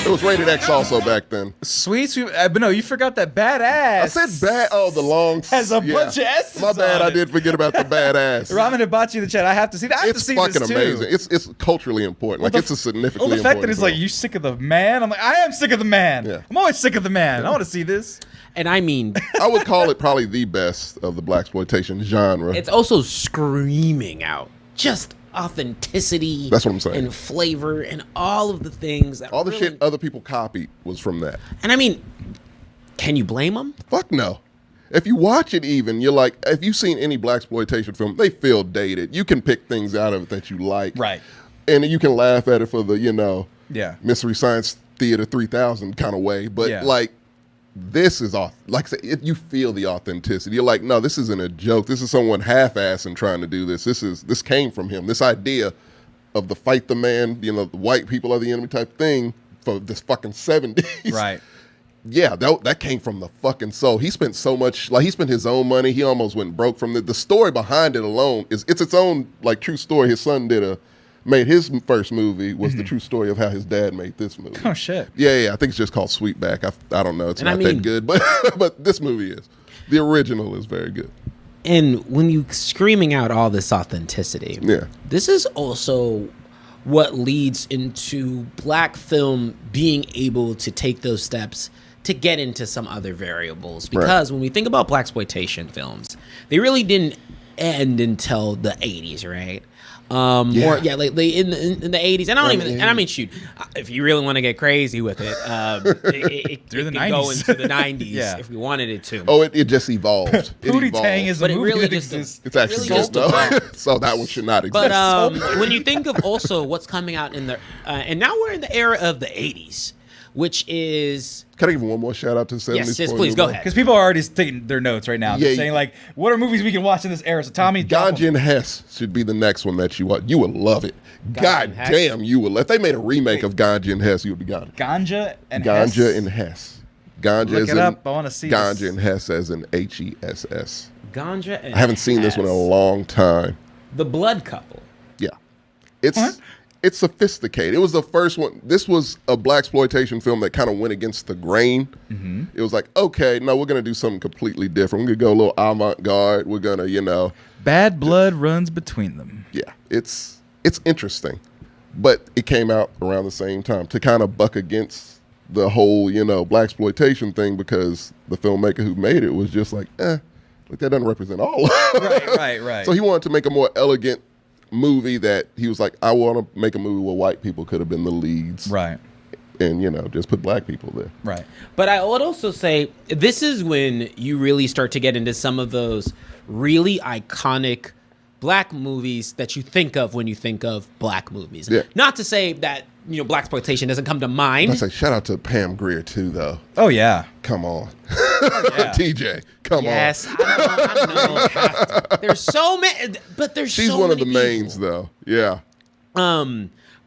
It was rated X also back then. Sweet. But no, you forgot that badass. I said bad. Oh, the long. Has a bunch of S's My bad. on I it. did forget about the badass. Ramen Hibachi in the chat. I have to see that. I have to It's see fucking this too. amazing. It's culturally important. It's a significantly Well, the fact that important it's like, film. you sick of the man? I'm like, I am sick of the man. Yeah. I'm always sick of the man. I want to see this. And I mean, I would call it probably the best of the blaxploitation genre. it's also screaming out just authenticity. That's what I'm saying. And flavor and all of the things that All the really- shit other people copied was from that. And I mean, can you blame them? Fuck no. If you watch it even, you're like, if you've seen any blaxploitation film, they feel dated. You can pick things out of it that you like. Right. And you can laugh at it for the, Yeah. Mystery Science Theater 3000 kind of way. But like, this is off. Like I said, you feel the authenticity. You're like, no, this isn't a joke. This is someone half-assing trying to do this. This came from him. This idea of the fight the man, the white people are the enemy type thing for this fucking 70s. Right. Yeah, that came from the fucking soul. He spent so much, like he spent his own money. He almost went broke from the story behind it alone. It's its own like true story. His son made his first movie was the true story of how his dad made this movie. Oh shit. Yeah. I think it's just called Sweetback. I don't know. It's not that good, but this movie is. The original is very good. And when you screaming out all this authenticity, this is also what leads into black film being able to take those steps to get into some other variables. Because when we think about blaxploitation films, they really didn't end until the 80s, right? Or like in the 80s, and I mean, shoot, if you really want to get crazy with it, it through the could 90s. go into the 90s if we wanted it to. Oh, it just evolved. Pootie Tang is a movie really that just exists. It's actually really just so that one should not exist. But when you think of also what's coming out in the and now we're in the era of the 80s, which is. Can I give one more shout out to the 70s? Yes, please go ahead. Because people are already taking their notes right now. They're saying like, what are movies we can watch in this era? So Tommy, Ganja and Hess should be the next one that you watch. You would love it. God damn, you would. If they made a remake of Ganja and Hess, you would be gone. Ganja and Hess. Ganja and Hess. Ganja Look is it up. I want to see Ganja this. and Hess as in Hess. Ganja and I haven't seen this one in a long time. The Blood Couple. Yeah, it's sophisticated. It was the first one. This was a blaxploitation film that kind of went against the grain. Mm-hmm. It was like, okay, no, we're gonna do something completely different. We're gonna go a little avant-garde. We're gonna, Bad blood runs between them. Yeah, it's interesting, but it came out around the same time to kind of buck against the whole, blaxploitation thing, because the filmmaker who made it was just like, that doesn't represent all. Right. So he wanted to make a more elegant movie that he was like, I want to make a movie where white people could have been the leads. Right. And, just put black people there. Right. But I would also say this is when you really start to get into some of those really iconic black movies that you think of when you think of black movies. Yeah. Not to say that, blaxploitation doesn't come to mind. I say shout out to Pam Grier too, though. Oh yeah. Come on. Yeah. TJ, come on. Yes, I know. There's so many, but there's She's so one of many the people. mains, though. Yeah.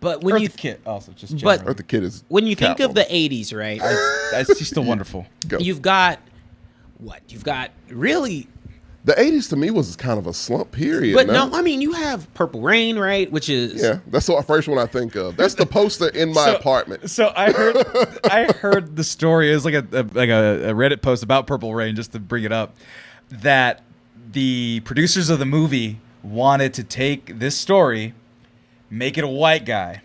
But when you Eartha Kitt also just But- generally. Eartha Kitt is when you think of Catwoman. the 80s, right? She's still wonderful. Go. You've got what? You've got really. The 80s to me was kind of a slump period. But no, I mean, you have Purple Rain, right? Which is Yeah, that's the first one I think of. That's the poster in my apartment. So I heard the story. It was like a Reddit post about Purple Rain, just to bring it up, that the producers of the movie wanted to take this story, make it a white guy,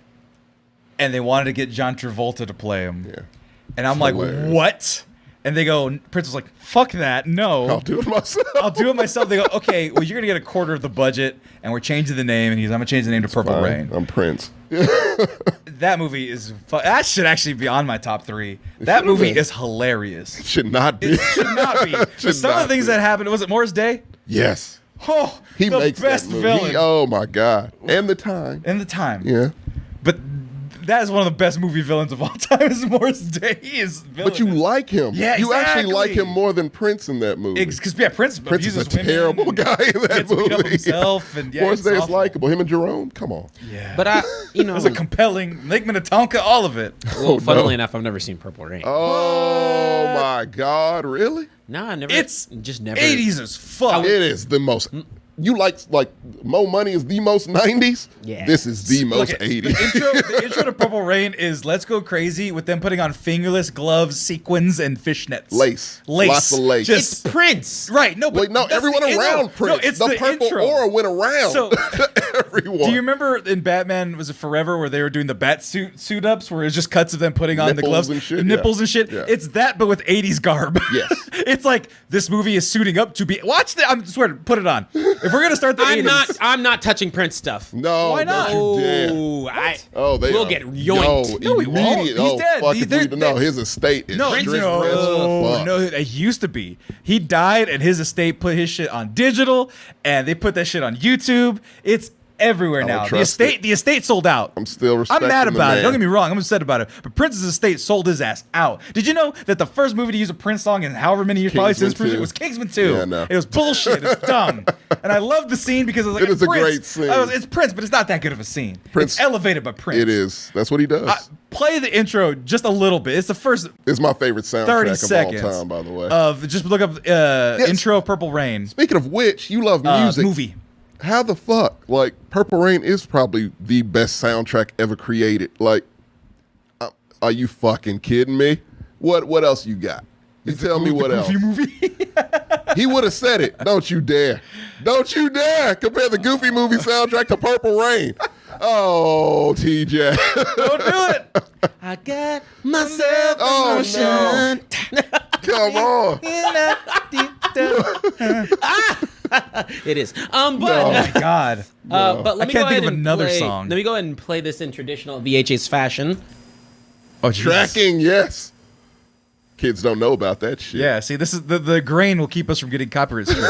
and they wanted to get John Travolta to play him. Yeah. And I'm like, hilarious. what? And they go, Prince was like, fuck that, no. I'll do it myself. I'll do it myself. They go, okay, well, you're going to get a quarter of the budget, and we're changing the name. And I'm going to change the name to Purple Fine. Rain. I'm Prince. That movie is that should actually be on my top 3. That movie been. is hilarious. Should not be. It should not be. But Should some of not the things be. that happened, was it Morris Day? Yes. Oh, He the makes best that movie. villain Oh my God. And the time. in the time. Yeah. But that is one of the best movie villains of all time. Is Morris Day? He is villainous. But you like him. Yeah, You actually like exactly. him more than Prince in that movie. Because Prince Prince is a abuses women terrible and guy in that gets movie. beat up himself, and yeah, Morris it's Day is awful. likable. Him and Jerome, come on. Yeah, But I, it's a compelling Lake Minnetonka, all of it. well, funnily enough, I've never seen Purple Rain. Oh my God, really? No, I never. It's just never. 80s as fuck. It is the most. You like Mo Money is the most 90s? Yeah. This is the most Look, 80s. The intro to Purple Rain is let's go crazy with them putting on fingerless gloves, sequins, and fishnets. Lace. Lots of lace. It's Prince. Right. No, but Wait, no, that's everyone the intro. around Prince. No, it's the purple intro. aura went around. So- everyone. Do you remember in Batman, was it Forever, where they were doing the bat suit ups, where it was just cuts of them putting on the Nipples gloves, and shit, the nipples yeah. and shit? Yeah. It's that, but with 80s garb. Yes. It's like this movie is suiting up to be. Watch the. I'm swear, put it on. If If we're gonna start the 80s, I'm not touching Prince stuff. No, Why not? don't you dare. We'll get yoinked. No, he won't. He's dead. Fuck He's if we dead. know his estate is No, strict no, as fuck. no, it used to be. He died, and his estate put his shit on digital, and they put that shit on YouTube. It's everywhere now. The estate sold out. I'm still respecting I'm mad the about it. man. Don't get me wrong. I'm upset about it. But Prince's estate sold his ass out. Did you know that the first movie to use a Prince song in however many years probably since Kingsman 2. was Kingsman 2? Yeah, no. It was bullshit. It's dumb. And I love the scene because I was like, It is a Prince. great scene. It's Prince, but it's not that good of a scene. Prince- It's elevated by Prince. It is. That's what he does. Play the intro just a little bit. It's the first It's my favorite 30 soundtrack seconds of all time, by the way. just look up intro of Purple Rain. Speaking of which, you love music. Movie. How the fuck? Like, Purple Rain is probably the best soundtrack ever created. Like, are you fucking kidding me? What else you got? You tell me what else. Goofy movie. He would have said it. Don't you dare. Don't you dare compare the Goofy movie soundtrack to Purple Rain. Oh, TJ. Don't do it. I got myself Oh, emotion. Come on. It is. Oh my god. But let I me can't go think ahead of and another play, song. Let me go ahead and play this in traditional VHS fashion. Oh, Jesus. Tracking, yes. Kids don't know about that shit. Yeah, see, this is the grain will keep us from getting copyright stricken.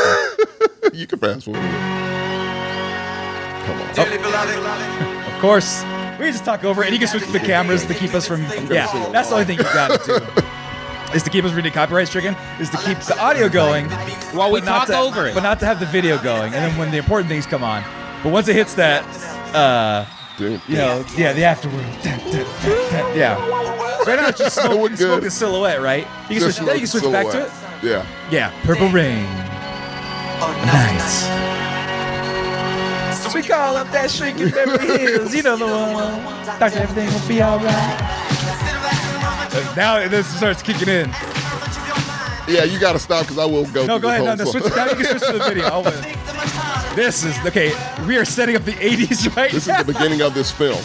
You can fast forward. Come on. Of course. We just talk over it, and you can switch to the cameras to keep us from. Yeah, that's the only thing you got to do. Is to keep us from getting copyright stricken. Is to keep the audio going While we but not talk over it. but not to have the video going. And then when the important things come on, but once it hits that, Dude. the afterward. Yeah. So right now it's just We're good. smoke and silhouette, right? You can Just switch. Then you can switch back to it. Yeah. Yeah, Purple Rain. Nice. We call up that shrinking Beverly Hills. You know the one. Doctor, everything will be alright. Now this starts kicking in. Yeah, you got to stop because I will go. No, through go ahead. this No, whole switch. song. Now you can switch to the video. This is okay. We are setting up the 80s right This now. is the beginning of this film.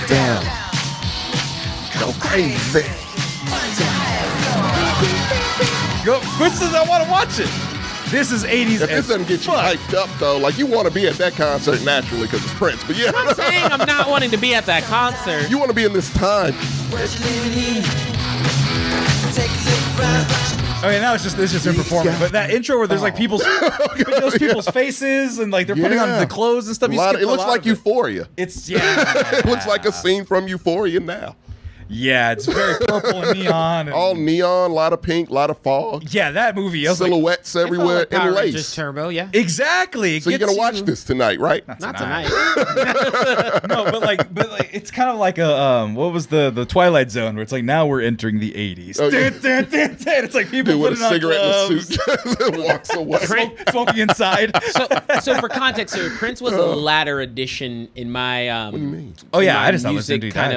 Damn. Go crazy. Go. Which is I want to watch it. This is 80s. If this doesn't get you hyped up, though, like you want to be at that concert naturally because it's Prince. But yeah, I'm saying I'm not wanting to be at that concert. you want to be in this time. Okay, now it's just him performing. But that intro where there's like people's faces and like they're putting on Yeah. the clothes and stuff. It looks like Euphoria. It's It looks like a scene from Euphoria now. Yeah, it's very purple and neon. And, All neon, a lot of pink, a lot of fog, yeah, that movie. I was like, silhouettes It felt everywhere, like Power and Rangers lace. Turbo, yeah. exactly. It So you're gets gonna watch you- this tonight, right? Not tonight. No, but like it's kind of like a what was the Twilight Zone where it's like now we're entering the 80s. Oh, yeah. It's like people Dude with a putting on cigarette gloves, in a suit and walks away. smoking inside. So for context here, Prince was a latter addition in my what do you mean? Oh, yeah, in my I just thought music listening to kind that.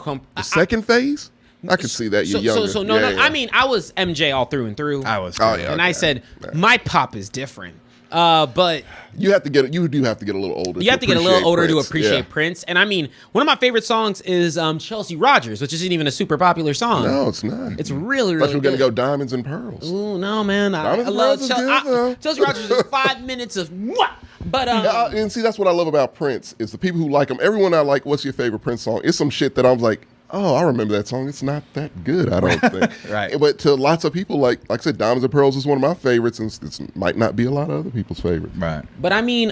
of The second phase? I could see that. You're younger. So no, Yeah, no. yeah. I mean, I was MJ all through and through. I was. Oh, yeah. And I okay. said Yeah. my pop is different. But You do have to get a little older. you have to get a little older to Prince. appreciate Yeah. Prince. And I mean, one of my favorite songs is Chelsea Rogers, which isn't even a super popular song. No, it's not. It's really, Thought really you were gonna good. go Diamonds and Pearls. Ooh, no, man. I Diamonds and love Pearls is good, though. Chelsea Rogers is 5 minutes of what? But And see, that's what I love about Prince is the people who like him. Everyone I like, what's your favorite Prince song? It's some shit that I was like, oh, I remember that song. It's not that good, I don't think. Right. But to lots of people, like I said, Diamonds and Pearls is one of my favorites, and it might not be a lot of other people's favorites. Right. But I mean,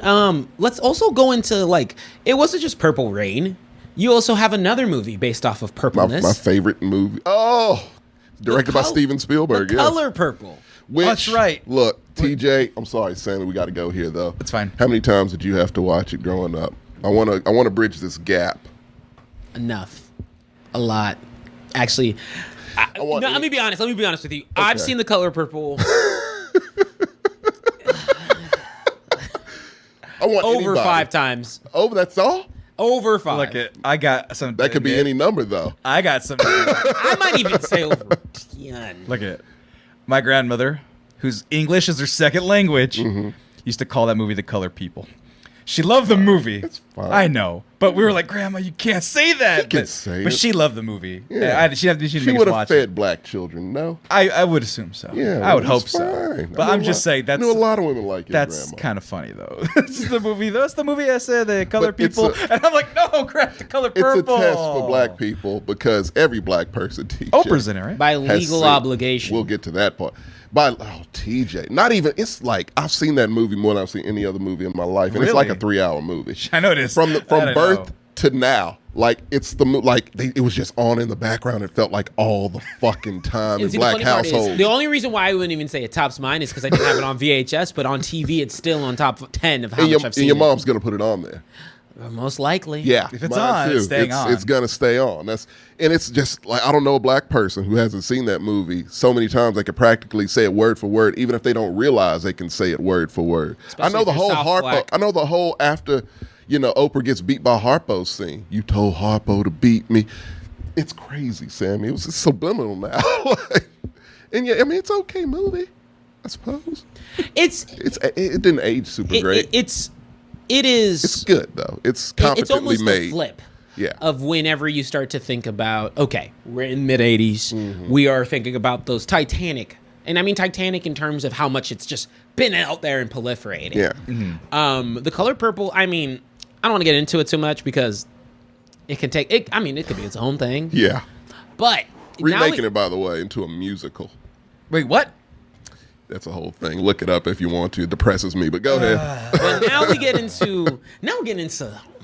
let's also go into like it wasn't just Purple Rain. You also have another movie based off of purpleness. My favorite movie. Oh, directed by Col- Steven Spielberg. The yes. Color Purple. Which, That's right. Look, TJ, I'm sorry, Sammy, we got to go here though. It's fine. How many times did you have to watch it growing up? I want to bridge this gap. Enough. A lot. Actually, let me be honest. Let me be honest with you. I've seen The Color Purple I want over anybody. 5 times. Over, that's all? Over 5. Look it. I got some. That could be any number though. I got some. I might even say over 10. Look at it. My grandmother, whose English is her second language, used to call that movie The Color People. She loved the movie, I know, but we were like, Grandma, you can't say that. She can say but it. she loved the movie. Yeah. She didn't She make us would have watch fed it. black children, no? I would assume so. Yeah, I would it's hope so. fine. But I'm just saying I that's knew a lot of women like your that's grandma. kind of funny though. That's the movie. That's the movie I said the color But it's people, and I'm like, no, crap, the color It's purple. a test for black people because every black person, TJ, Oprah's in it, right? By has legal seen- obligation. We'll get to that part. TJ, not even. It's like I've seen that movie more than I've seen any other movie in my life, and it's like a Really? 3-hour movie. I know it is. From I birth know. to now. Like it's it was just on in the background. It felt like all the fucking time in And see, black the funny part is, households. the only reason why I wouldn't even say it tops mine is because I didn't have it on VHS, but on TV it's still on top 10 of how and much I've seen your it. mom's gonna put it on there. Most likely. Yeah, If it's mine on, too. it's staying on. It's gonna stay on. And it's just like I don't know a black person who hasn't seen that movie so many times they could practically say it word for word, even if they don't realize they can say it word for word. Especially I know the if you're whole South Harpo. Black. I know the whole after Oprah gets beat by Harpo scene. You told Harpo to beat me. It's crazy, Sammy. It was just subliminal now. And yeah, I mean it's an okay movie, I suppose. It didn't age super great. It is. It's good though. It's competently It's almost made. the flip. Yeah. Of whenever you start to think about, okay, we're in mid 80s, Mm-hmm. we are thinking about those Titanic, and I mean Titanic in terms of how much it's just been out there and proliferating. Yeah. The color purple. I mean, I don't want to get into it too much because it can take. It could be its own thing. Yeah. But Remaking it, by the way, into a musical. Wait, what? That's a whole thing. Look it up if you want to. It depresses me, but go ahead. But now we get into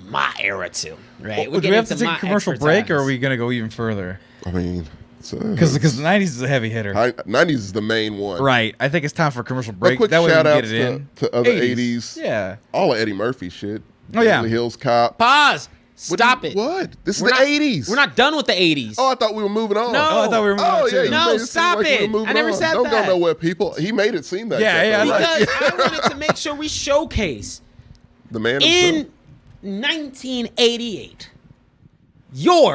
my era too, right? Do we have to take a commercial break, or are we gonna go even further? I mean, Because the '90s is a heavy hitter, 90s is the main one. right? I think it's time for a commercial A break. quick That way we shout can out get it in. to other 80s. Yeah. All of Eddie Murphy shit. Oh, yeah. Beverly Hills Cop. Pause. What Stop do you- it. What? This is We're the not- 80s. We're not done with the 80s. Oh, I thought we were moving on. No. Oh, I thought we were moving Oh, on yeah, too. you No, made it seem stop like we it. were moving I never on. said Don't that. go nowhere, people. He made it seem that. Yeah, way, yeah, though. right. Because I wanted to make sure we showcase The man in himself. 1988,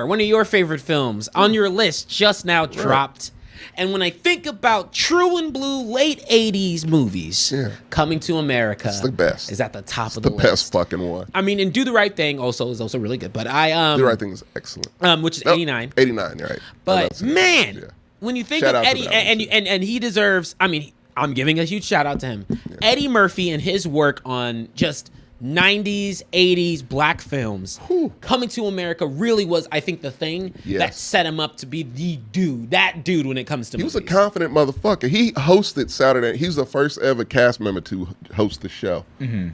one of your favorite films on your list just now dropped. And when I think about true and blue late 80s movies coming to America, It's the best. is at the top of The the best list. fucking one. I mean, and Do the Right Thing also is also really good. But The Right Thing is excellent. which is Oh, 89. 89, you're right. But man, Yeah. when you think Shout of out to Eddie, that one, and he deserves. I mean, I'm giving a huge shout out to him. Eddie Murphy and his work on just 90s, 80s black films coming to America really was, I think, the thing that set him up to be that dude when it comes to He movies. was a confident motherfucker. He hosted Saturday. He was the first ever cast member to host the show.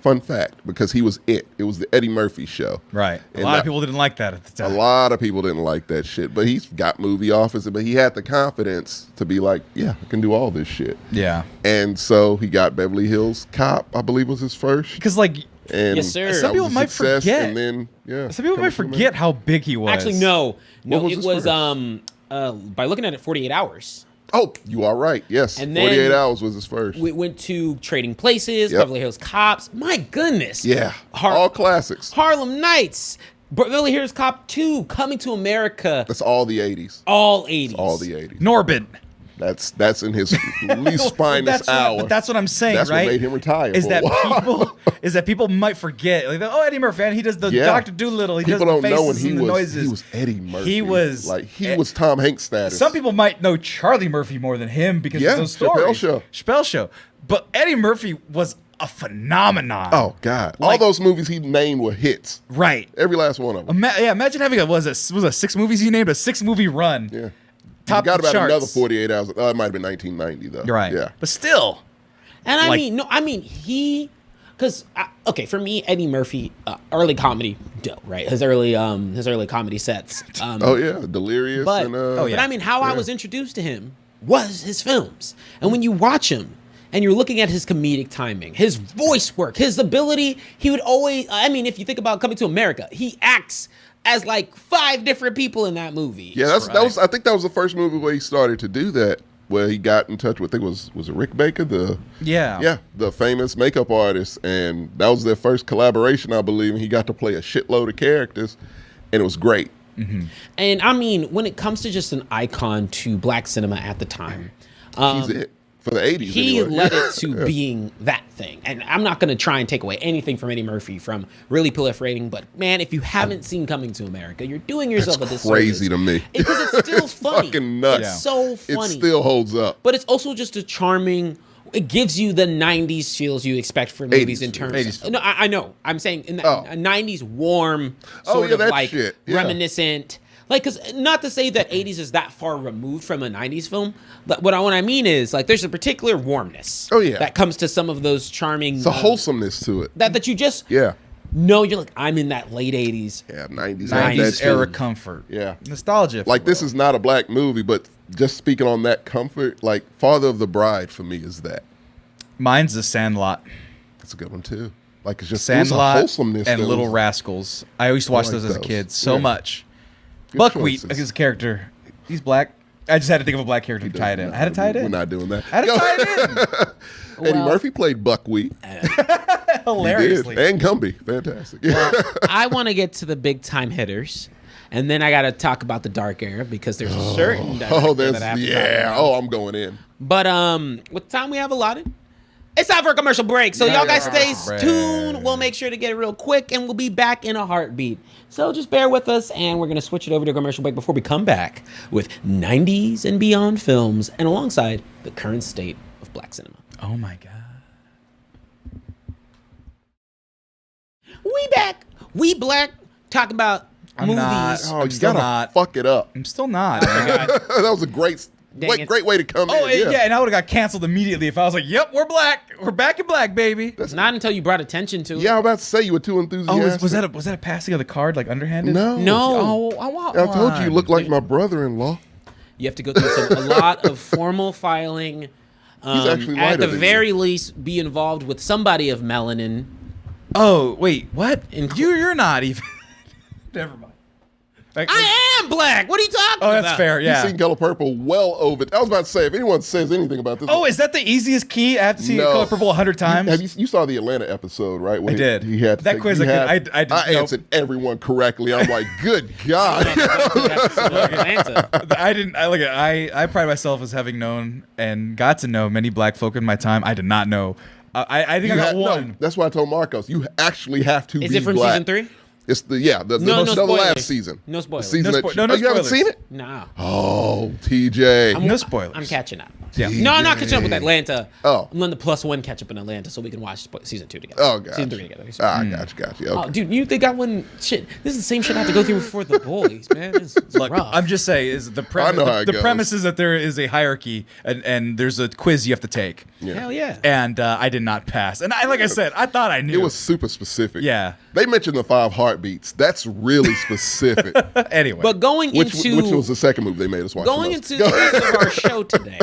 Fun fact, because he was it. It was the Eddie Murphy show. Right. A And lot of people didn't like that at the A time. lot of people didn't like that shit, but he's got movie offers. But he had the confidence to be like, yeah, I can do all this shit. Yeah. And so he got Beverly Hills Cop, I believe was his first. Because like And Yes, sir. that Some people was a might success, forget. And then, yeah. some people might forget how big he was. Actually, no, What was it his was first? by looking at it, 48 Hours. Oh, you are right. Yes. And then 48 Hours was his first. We went to Trading Places, Yep. Beverly Hills Cops. My goodness. Yeah. All classics. Harlem Nights, Beverly Hills Cop 2, Coming to America. That's all the 80s. All 80s. All the 80s. Norbit. That's in his least spineless hour. But that's what I'm saying, That's right? what made him retire. Is for that a while. people might forget? Like, oh, Eddie Murphy, and he does the Dr. Doolittle. He People does the don't know when faces he and the was. noises. He was Eddie Murphy. He was he was Tom Hanks status. Some people might know Charlie Murphy more than him because Yeah, of those Chappelle stories. Show. Chappelle Show. But Eddie Murphy was a phenomenon. Oh God! Like- All those movies he named were hits. right. Every last one of them. Imagine having was it 6 movies he named, a 6-movie run. Yeah. Top you got the about charts. another 48 hours. It might have been 1990 though. You're right. Yeah. But still. And I Like- mean, he, because okay, for me, Eddie Murphy, early comedy, dope, right? His early comedy sets. Oh yeah, Delirious. but and, but I mean, how I was introduced to him was his films, and when you watch him and you're looking at his comedic timing, his voice work, his ability, he would always. I mean, if you think about Coming to America, he acts as like 5 different people in that movie. Yeah, that was. I think that was the first movie where he started to do that. Where he got in touch with, I think was it Rick Baker, the famous makeup artist, and that was their first collaboration, I believe. And he got to play a shitload of characters, and it was great. And I mean, when it comes to just an icon to black cinema at the time, He's it For the 80s, he anyway. led it to being that thing. And I'm not going to try and take away anything from Eddie Murphy from really proliferating, but man, if you haven't seen Coming to America, you're doing yourself a disservice. Crazy to me. Because it's still funny. Fucking nuts. It's so funny. It still holds up. But it's also just a charming. It gives you the 90s feels you expect from movies 80s in terms 80s. of. No, I know. I'm saying in the 90s warm, sort of that like shit. Yeah. reminiscent. Like, because not to say that 80s is that far removed from a 90s film, but what I mean is, like, there's a particular warmness that comes to some of those charming. It's a wholesomeness to it. That you just know you're like, I'm in that late 80s. Yeah, 90s. 90s era comfort. Yeah. Nostalgia. Like, this is not a black movie, but just speaking on that comfort, like, Father of the Bride for me is that. Mine's The Sandlot. That's a good one, too. Like, it's just Sandlot there's a wholesomeness. and Little Rascals. I used to watch those as a kid so much. Good Buckwheat choices. is a character. He's black. I just had to think of a black character to tie it in. I had to tie it in. We're not doing that. I had to tie it in. Eddie Murphy played Buckwheat. Hilariously. He did. And Gumby. Fantastic. Well, I want to get to the big time hitters. And then I got to talk about the dark era because there's a certain that I have to talk about. Oh, I'm going in. But what time we have allotted? It's time for a commercial break. So y'all guys stay tuned. We'll make sure to get it real quick, and we'll be back in a heartbeat. So just bear with us, and we're going to switch it over to a commercial break before we come back with 90s and beyond films, and alongside the current state of black cinema. Oh, my God. We back. We black. Talk about movies. Oh, I'm you still gotta not. fuck it up. I'm still not. That was a great way to come in. Yeah, and I would have got canceled immediately if I was like, yep, we're black. We're back in black, baby. That's not until you brought attention to it. Yeah, I was about to say you were too enthusiastic. Oh, was that a passing of the card, like underhanded? No. Oh, I want one. I told you look like my brother-in-law. You have to go through a lot of formal filing. Actually at the than very least, be involved with somebody of melanin. Oh, wait, what? You're not even. Never mind. Like, I am black. What are you talking about? Oh, that's fair. Yeah. You've seen Color Purple well over. I was about to say, if anyone says anything about this. Oh, is that the easiest key? I have to see Color Purple 100 times. You saw the Atlanta episode, right? I did. He had to that quiz. I answered everyone correctly. I'm like, good God. Atlanta. I didn't. I pride myself as having known and got to know many black folk in my time. I did not know. I think I got one. No, that's why I told Marcos. You actually have to be black. Is it from season 3? It's the last season. No spoilers. The season No you spoilers. haven't seen it? No. Oh, TJ. No spoilers. I'm catching up. Yeah. No, I'm not catching up with Atlanta. Oh. I'm letting the +1 catch up in Atlanta so we can watch season 2 together. Oh, gotcha. Season 3 together. Gotcha. Okay. Oh, dude, you think I wouldn't? Shit, this is the same shit I have to go through before the boys, man. It's Look, rough. I'm just saying, is the premise. I know how it the goes. premise is that there is a hierarchy and there's a quiz you have to take. Hell yeah. And I did not pass. And like I said, I thought I knew. It was super specific. Yeah. They mentioned the 5 heartbeats. That's really specific. Anyway. But going which into was the second movie they made us watch. going into the rest of our show today.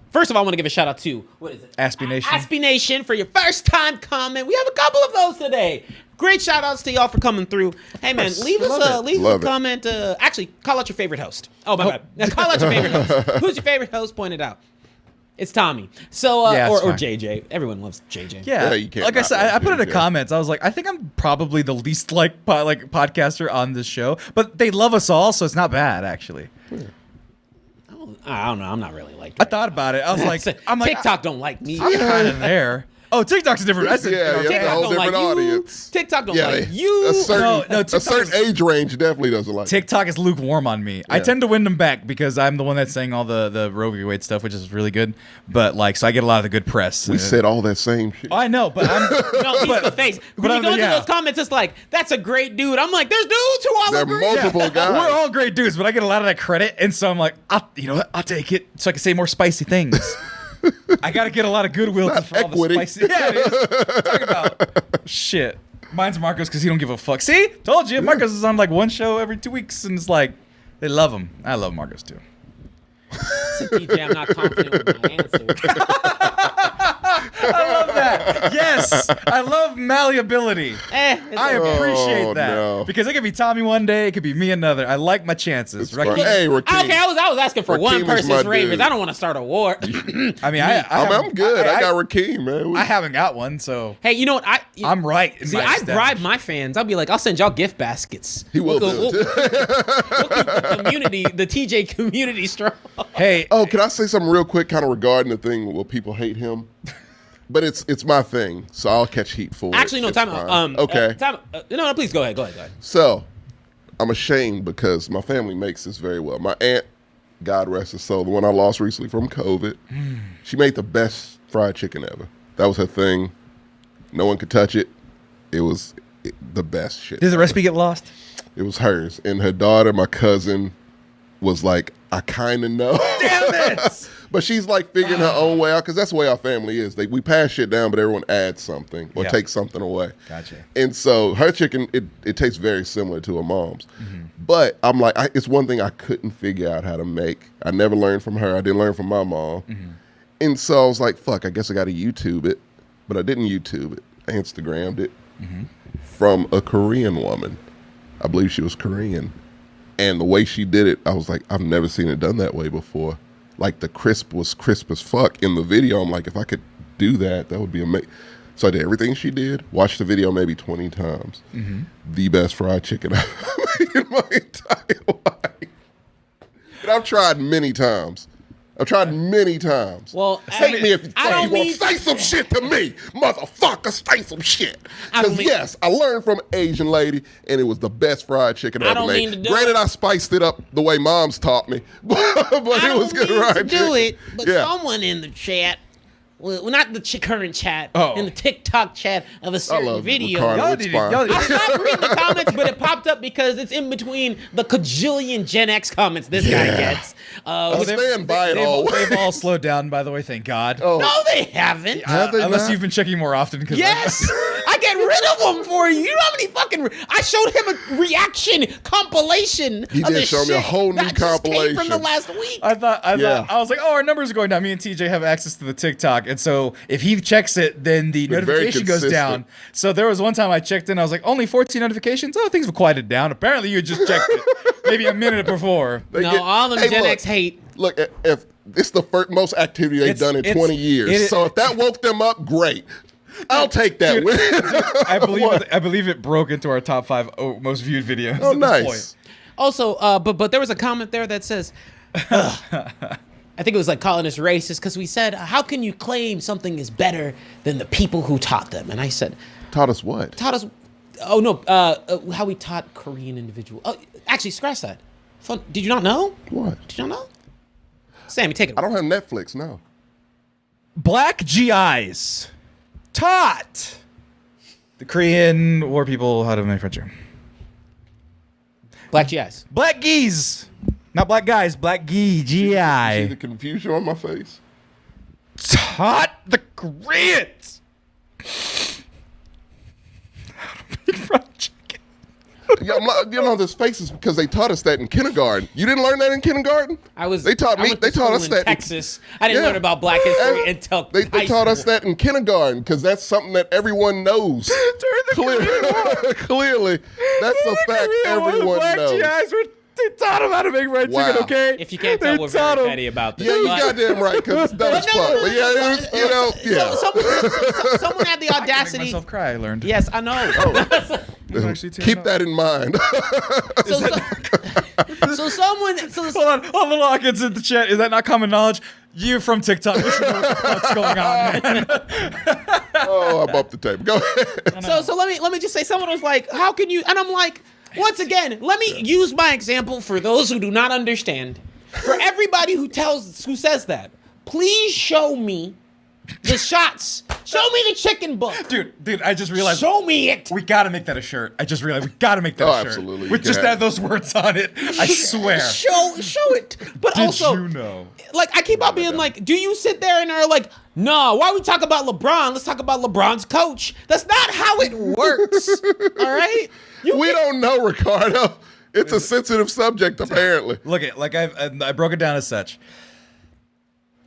First of all, I want to give a shout out to what is it? Aspie Nation. Aspie Nation for your first time comment. We have a couple of those today. Great shout outs to y'all for coming through. Hey man, leave us a comment. Actually, call out your favorite host. Oh my bad. Now, call out your favorite host. Who's your favorite host? Point it out. It's Tommy. So Yeah, or fine. JJ. Everyone loves JJ. Yeah, you can't like I not said, I love put in the JJ. comments. I was like, I think I'm probably the least podcaster on this show, but they love us all, so it's not bad actually. I don't know. I'm not really like I that. thought about it. I was like, TikTok don't like me. I'm kind of there. Oh, TikTok's different. I said, Yeah, you know, yeah. TikTok a whole don't like different you. audience. TikTok don't Yeah, like you. a certain, No, a TikTok certain is- age range definitely doesn't like it. TikTok is lukewarm on me. I tend to win them back because I'm the one that's saying all the Roe v. Wade stuff, which is really good. But so I get a lot of the good press. We said all that same shit. I know, but I'm. No, he's the face. When you go into those comments, it's like, that's a great dude. I'm like, there's dudes who all There are agree. multiple guys. We're all great dudes, but I get a lot of that credit, and so I'm like, you know what? I'll take it so I can say more spicy things. I got to get a lot of goodwill Not for all the equity. spicy. Yeah, it is. Talk about shit. Mine's Marcos because he don't give a fuck. See, told you, Marcos is on like one show every 2 weeks, and it's like they love him. I love Marcos too. DJ, I'm not confident with my answer. I love that. that. Yes, I love malleability. I appreciate that no. because it could be Tommy one day, it could be me another. I like my chances. Fine. Rakeem, Hey, Rakeem. Okay, I was asking for Rakeem one is my person's ravers. dude. I don't want to start a war. I mean, I'm good. I got Rakeem, man. I haven't got one, so Hey, you know what? I'm right. In See, my I step. bribe my fans. I'll be like, I'll send y'all gift baskets. He will do We'll it. keep the community, the TJ community strong. Hey, Oh, can I say something real quick, kind of regarding the thing where people hate him? But it's my thing, so I'll catch heat for it. Actually, no, It's time fine. out. Okay. No, please go ahead. So, I'm ashamed because my family makes this very well. My aunt, God rest her soul, the one I lost recently from COVID, she made the best fried chicken ever. That was her thing. No one could touch it. It was the best shit. did the recipe get lost? It was hers. And her daughter, my cousin, was like, I kind of know. Damn it! But she's like figuring her own way out because that's the way our family is. We pass shit down, but everyone adds something or Yeah. takes something away. Gotcha. And so her chicken, it tastes very similar to her mom's. But I'm like, it's one thing I couldn't figure out how to make. I never learned from her. I didn't learn from my mom. And so I was like, fuck, I guess I got to YouTube it. But I didn't YouTube it. I Instagrammed it from a Korean woman. I believe she was Korean. And the way she did it, I was like, I've never seen it done that way before. Like the crisp was crisp as fuck in the video. I'm like, if I could do that, that would be amazing. So I did everything she did, watched the video maybe 20 times. The best fried chicken I've made in my entire life. And I've tried many times. Well, Say me if you I don't want mean- to say some shit to me, motherfucker. Say some shit. I don't Because mean- yes, I learned from an Asian lady, and it was the best fried chicken I ever don't made. mean to do Granted, it. I spiced it up the way mom's taught me, but I it was don't good mean fried to chicken. do it, but Yeah. someone in the chat, well, not the current chat, Oh. in the TikTok chat of a certain love video. Ricardo. Y'all It's need fine. to- I stopped reading the comments, but it popped up because it's in between the cajillion Gen X comments this guy gets. I stand by it all. They've all slowed down, by the way. Thank God. Oh, No, they haven't. Have they Unless not? you've been checking more often. Cause Yes, I get rid of them for you. You know how many fucking? I showed him a reaction compilation. He of did the show me a shit whole new that just came from the compilation. last week. I was like, oh, our numbers are going down. Me and TJ have access to the TikTok, and so if he checks it, then the Been very notification goes down. consistent. So there was one time I checked in, I was like, only 14 notifications. Oh, things have quieted down. Apparently, you had just checked it maybe a minute before. They No, get- all them Hey, Gen look, X hate. Look, if it's the most activity they've done in 20 years, so if that woke them up, great. I'll take that. Dude, I believe it broke into our top 5 most viewed videos. Oh, at this nice. point. Also, but there was a comment there that says, ugh. I think it was like calling us racist because we said, how can you claim something is better than the people who taught them? And I said, Taught us what? taught us. Oh no, how we taught Korean individual. Oh, actually, scratch that. Fun. Did you not know? What? Did you not know? Sammy, take it. I don't have Netflix, no. Black GIs taught the Korean war people how to manufacture. Black GIs. Black geese. Not black guys, black See GI. the confusion on my face? Taught the Koreans how to make fried chicken. Yeah, there's faces because they taught us that in kindergarten. You didn't learn that in kindergarten? They taught me. went to They taught school us in that. Texas. I didn't Yeah. learn about Black history And until they high taught us school. that in kindergarten because that's something that everyone knows. Clearly, that's a fact everyone black knows. GIs they taught them how to make fried Wow. chicken, okay? If you can't tell, They we're taught very 'em. petty about this. Yeah, you but- goddamn right because that was no, fuck. But yeah, it was, you know, yeah. Someone had the I can make audacity. myself cry, I learned. Yes, I know. Actually, Keep that in mind. So someone. Hold on, all the lockets in the chat. Is that not common knowledge? You from TikTok. You should know what the fuck's going on, man. Oh, I'm up the table. Go ahead. So let me just say, someone was like, "How can you?" And I'm like, once again, let me use my example for those who do not understand. For everybody who says that, please show me the shots. Show me the chicken book. Dude, I just realized. Show me it. We gotta make that a shirt. I just realized we gotta make that Oh, a shirt. absolutely. With You just can add those words on it. I swear. Show it. But Did also, you know? like, I keep on being like, do you sit there and are like, no, why we talk about LeBron? Let's talk about LeBron's coach. That's not how it works. All right? We don't know, Ricardo. It's a sensitive subject, apparently. Look at I broke it down as such.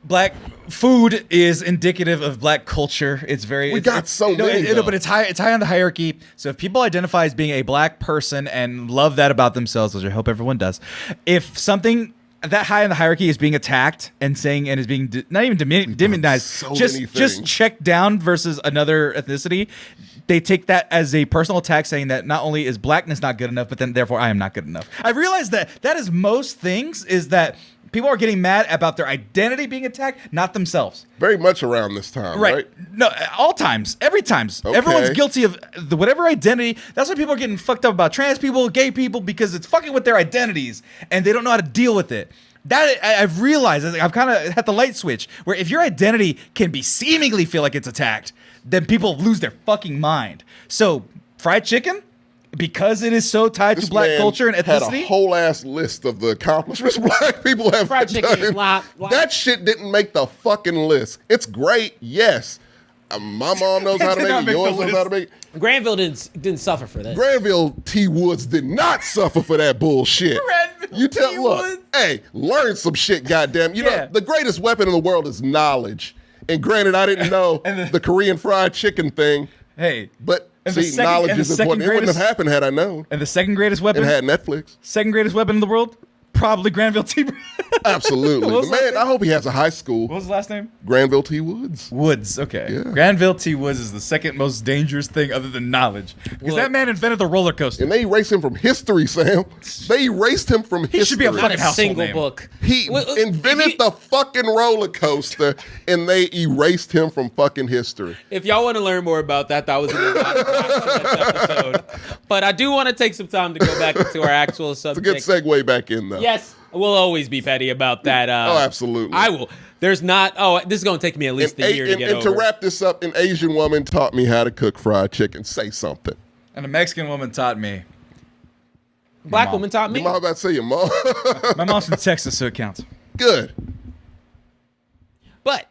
Black food is indicative of Black culture. It's very. We got so many, though. but it's high. It's high on the hierarchy. So if people identify as being a Black person and love that about themselves, which I hope everyone does, if something that high in the hierarchy is being attacked and saying and is being not even demonized, so just many just things. checked down versus another ethnicity, they take that as a personal attack, saying that not only is Blackness not good enough, but then therefore I am not good enough. I've realized that is most things is that people are getting mad about their identity being attacked, not themselves. Very much around this time, right? No, all times, every times. Okay. Everyone's guilty of whatever identity. That's why people are getting fucked up about trans people, gay people, because it's fucking with their identities and they don't know how to deal with it. That I've realized, I've kind of had the light switch where if your identity can be seemingly feel like it's attacked, then people lose their fucking mind. So fried chicken, because it is so tied This to Black man culture and had ethnicity. a whole ass list of the accomplishments Black people have Fried chicken is done. lot. That shit didn't make the fucking list. It's great, yes. My mom knows how to Did not make it. make the Yours knows how to list. make it. Granville didn't suffer for this. Granville T. Woods did not suffer for that bullshit. Granville You tell T. look, Woods. hey, learn some shit, goddamn. You Yeah. know, the greatest weapon in the world is knowledge. And granted, I didn't know the Korean fried chicken thing, Hey, but And the see, second- knowledge and the is second important. It wouldn't have greatest- happened had I known. and the second greatest weapon, It had Netflix. second greatest weapon in the world, probably Granville T. Absolutely. What was The man, that I hope he has a high school. What was his last name? Granville T. Woods. Woods. Okay. Yeah. Granville T. Woods is the second most dangerous thing other than knowledge. Because Look. that man invented the roller coaster. And they erased him from history, Sam. They erased him from history. He should be a Not fucking a household single name. book. He invented the fucking roller coaster, and they erased him from fucking history. If y'all want to learn more about that, that was in the last episode. But I do want to take some time to go back into our actual It's a subject. good segue back in, though. Yes, we'll always be petty about that. Oh, absolutely. I will. There's not. Oh, this is going to take me at least a year to get and over. to wrap this up, an Asian woman taught me how to cook fried chicken. Say something. And a Mexican woman taught me. Black mom. woman taught me. Your mom about to say your mom. My mom's from Texas, so it counts. Good. But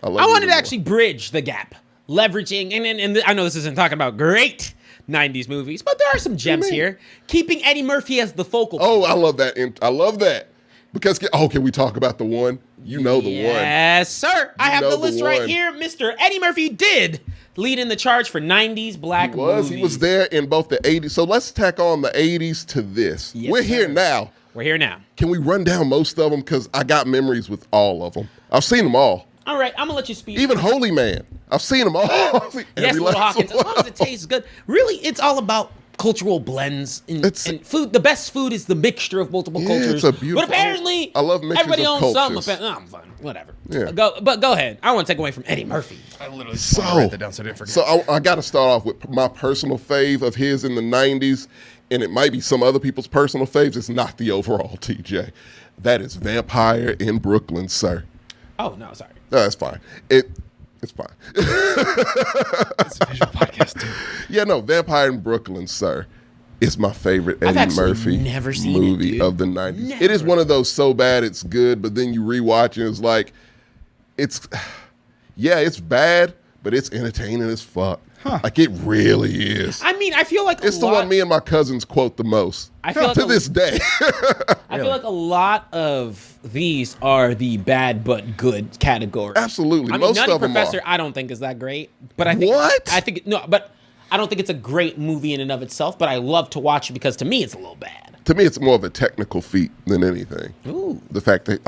love I you wanted to more. actually bridge the gap, leveraging, and I know this isn't talking about great 90s movies, but there are some gems mean? here. Keeping Eddie Murphy as the focal point. Oh, I love that. I love that. Because, can we talk about the one? You know the one. Yes, sir. I have know the the list right one. here. Mr. Eddie Murphy did lead in the charge for 90s black movies. He was there in both the 80s. So let's tack on the 80s to this. Yes, We're here sir. now. We're here now. Can we run down most of them? Because I got memories with all of them. I've seen them all. All right, I'm going to let you speak. Even Holy Man. I've seen them all. I've seen Yes, every Little last Hawkins. As one. long as it tastes good. Really, it's all about cultural blends and food. The best food is the mixture of multiple Yeah, cultures. it's a beautiful- But apparently, I love mixtures everybody of owns some. cultures. I'm fine. Whatever. Yeah. Go ahead. I want to take away from Eddie Murphy. I literally So, write that down so I didn't forget. so I got to start off with my personal fave of his in the 90s, and it might be some other people's personal faves. It's not the overall TJ. That is Vampire in Brooklyn, sir. Oh no, sorry. No, that's fine. It's fine. It's a visual podcast, dude. Yeah, no, Vampire in Brooklyn, sir, is my favorite I've Eddie actually Murphy never seen it, movie dude. of the 90s. Never. It is one of those so bad it's good, but then you rewatch and it's like, it's bad, but it's entertaining as fuck. Like it really is. I mean, I feel like It's the one me and my cousins quote the most. I feel like to this day. I feel like a lot of these are the bad but good category. Absolutely. I mean, Most Nutty of them Professor, are. I don't think is that great, but I think What? but I don't think it's a great movie in and of itself. But I love to watch it because to me it's a little bad. To me, it's more of a technical feat than anything. Ooh. The fact that,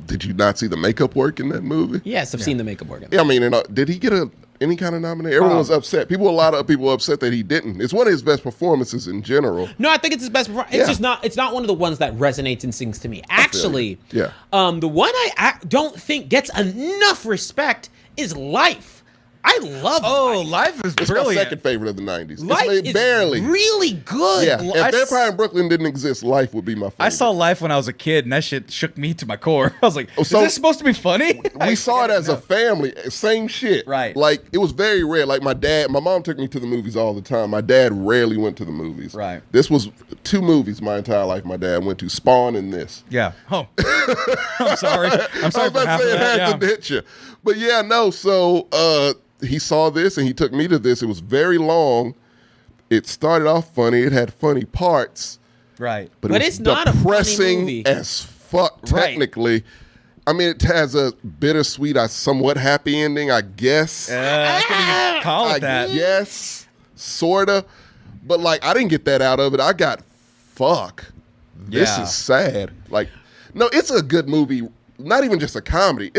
did you not see the makeup work in that movie? Yes, I've seen the makeup work. Yeah, I mean, did he get any kind of nomination? Everyone was upset. A lot of people were upset that he didn't. It's one of his best performances in general. No, I think it's his best performance. It's Yeah. just not. It's not one of the ones that resonates and sings to me. Actually, Yeah. The one I don't think gets enough respect is Life. I love. Life is It's my brilliant. second favorite of the 90s. Life It's is barely. really good. Yeah, Well, if Vampire in Brooklyn didn't exist, Life would be my favorite. I saw Life when I was a kid, and that shit shook me to my core. I was like, so- is this supposed to be funny? We saw it as a family, same shit. Right. Like, it was very rare. Like, my mom took me to the movies all the time. My dad rarely went to the movies. Right. This was 2 movies my entire life my dad went to, Spawn and this. Yeah. Oh. I'm sorry. I'm I was sorry for about half to say of it that. had to hit you. But yeah, no, so he saw this and he took me to this. It was very long. It started off funny. It had funny parts. Right. But But it it's was not a funny depressing movie. as fuck, Right. technically. I mean, it has a bittersweet, somewhat happy ending, I guess. That's what you call it that. Yes, sorta. But like, I didn't get that out of it. I got, fuck. This Yeah. is sad. Like, no, it's a good movie. Not even just a comedy.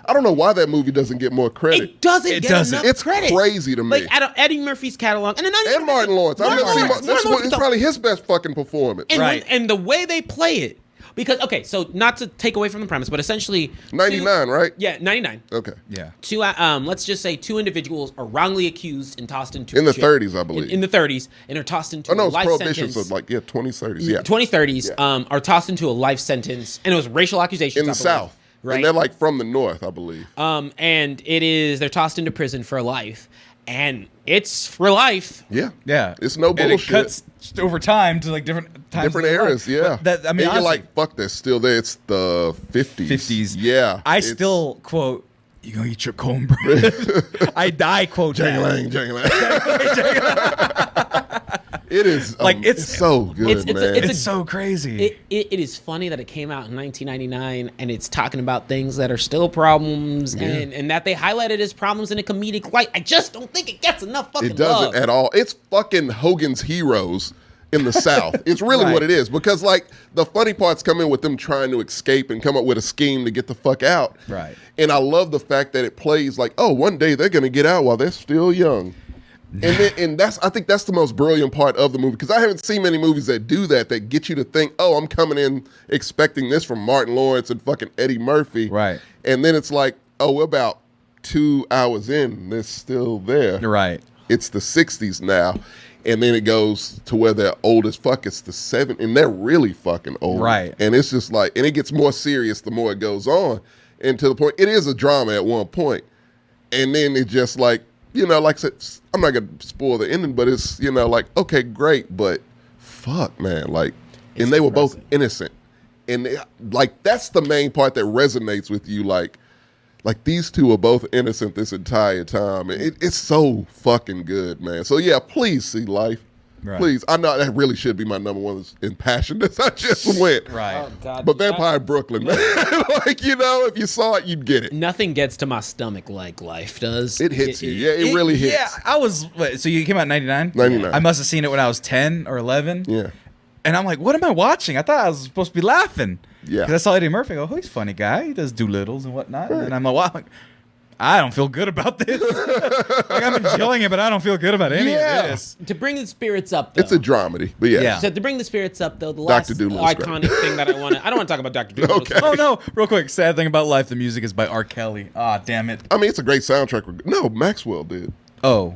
I don't know why that movie doesn't get more credit. It doesn't get enough It's credit. crazy to me. Like, out of Eddie Murphy's catalog. And Martin Lawrence. I've never seen Martin this one. Lawrence It's probably his best fucking performance. And, Right. and the way they play it. Because, okay, so not to take away from the premise, but essentially... 99, right? Yeah, 99. Okay. Yeah. Two, let's just say two individuals are wrongly accused and tossed into In the jail. 30s, I believe. In the 30s, and are tossed into Oh, no, a it's life prohibition, sentence. so like, 20s, 30s, yeah. 2030s, Yeah. are tossed into a life sentence, and it was racial accusations. In the I believe, South. right? And they're like from the North, I believe. And they're tossed into prison for life, and it's for life. Yeah. Yeah. It's no And it bullshit. cuts over time to like different times. Different of their eras, life. yeah. But that, I mean, and you're honestly, like, fuck, they're still there. It's the 50s. 50s. Yeah. I it's- still quote, "You gonna eat your cornbread?" I quote that. Jang-a-lang, jang-a-lang. It is Like, it's so good, man. It's so crazy. It is funny that it came out in 1999 and it's talking about things that are still problems and that they highlighted as problems in a comedic light. I just don't think it gets enough fucking It doesn't love. at all. It's fucking Hogan's Heroes in the South. It's really Right. what it is. Because like the funny parts come in with them trying to escape and come up with a scheme to get the fuck out. Right. And I love the fact that it plays like, oh, one day they're gonna get out while they're still young. And I think that's the most brilliant part of the movie, because I haven't seen many movies that do that get you to think, oh, I'm coming in expecting this from Martin Lawrence and fucking Eddie Murphy. Right. And then it's like, oh, we're about 2 hours in, they're still there. Right. It's the 60s now. And then it goes to where they're old as fuck. It's the 70s, and they're really fucking old. Right. And it's just like, and it gets more serious the more it goes on. And to the point, it is a drama at one point. And then it just like, you know, like I said, I'm not going to spoil the ending, but it's, you know, like, okay, great, but fuck, man. Like, and they were both innocent. And they, like, that's the main part that resonates with you. Like these two are both innocent this entire time. And it's so fucking good, man. So yeah, please see Life. Right. Please. I know that really should be my number one in passion. I just went. Right. Oh, God. But Vampire Brooklyn, man. Like, you know, if you saw it, you'd get it. Nothing gets to my stomach like Life does. It hits you. Yeah, it really hits. Yeah, I was. Wait, so you came out in 99? 99. I must have seen it when I was 10 or 11. Yeah. And I'm like, what am I watching? I thought I was supposed to be laughing. Yeah. Because I saw Eddie Murphy. I go, oh, he's a funny guy. He does Doolittles and whatnot. And I'm like, wow. I don't feel good about this. Like, I'm enjoying it, but I don't feel good about any of this. To bring the spirits up, though. It's a dramedy, but yeah. Yeah. So to bring the spirits up, though, the Dr. last Doolittle's iconic thing that I don't want to talk about Dr. Doolittle. Okay. Oh, no. Real quick. Sad thing about Life. The music is by R. Kelly. Ah, damn it. I mean, it's a great soundtrack. No, Maxwell did. Oh.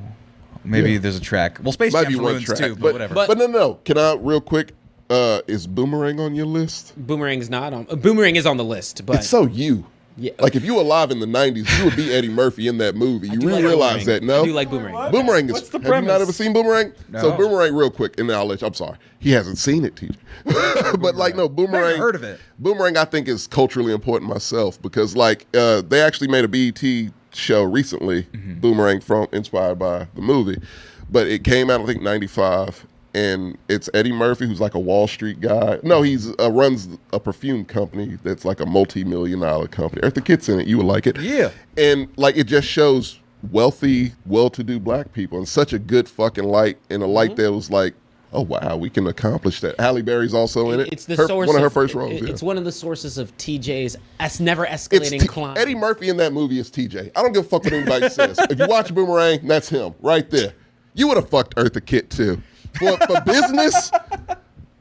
Maybe Yeah. there's a track. Well, Space Might Jam's be one ruins track. too, but whatever. But no. Can I, real quick, is Boomerang on your list? Boomerang is not on. Boomerang is on the list, but It's so you. Yeah. Like, if you were alive in the 90s, you would be Eddie Murphy in that movie. You do really like realize Boomerang. that, no? I do like Boomerang. Boomerang is. What's the have you not premise? ever seen Boomerang? No. So Boomerang, real quick, and then I'll let you. I'm sorry, he hasn't seen it, teacher. But like, no, Boomerang. Never heard of it. Boomerang, I think, is culturally important myself because, like, they actually made a BET show recently, Boomerang, inspired by the movie, but it came out I think '95. And it's Eddie Murphy, who's like a Wall Street guy. No, he's runs a perfume company that's like a multi-million-dollar company. Eartha Kitt's in it. You would like it. Yeah. And like it just shows wealthy, well-to-do black people in such a good fucking light, in a light that was like, oh wow, we can accomplish that. Halle Berry's also in it. It's the Her- source one of her first roles. It's yeah. one of the sources of TJ's never It's escalating climb. Eddie Murphy in that movie is TJ. I don't give a fuck what anybody says. If you watch Boomerang, that's him right there. You would have fucked Eartha Kitt too. For business,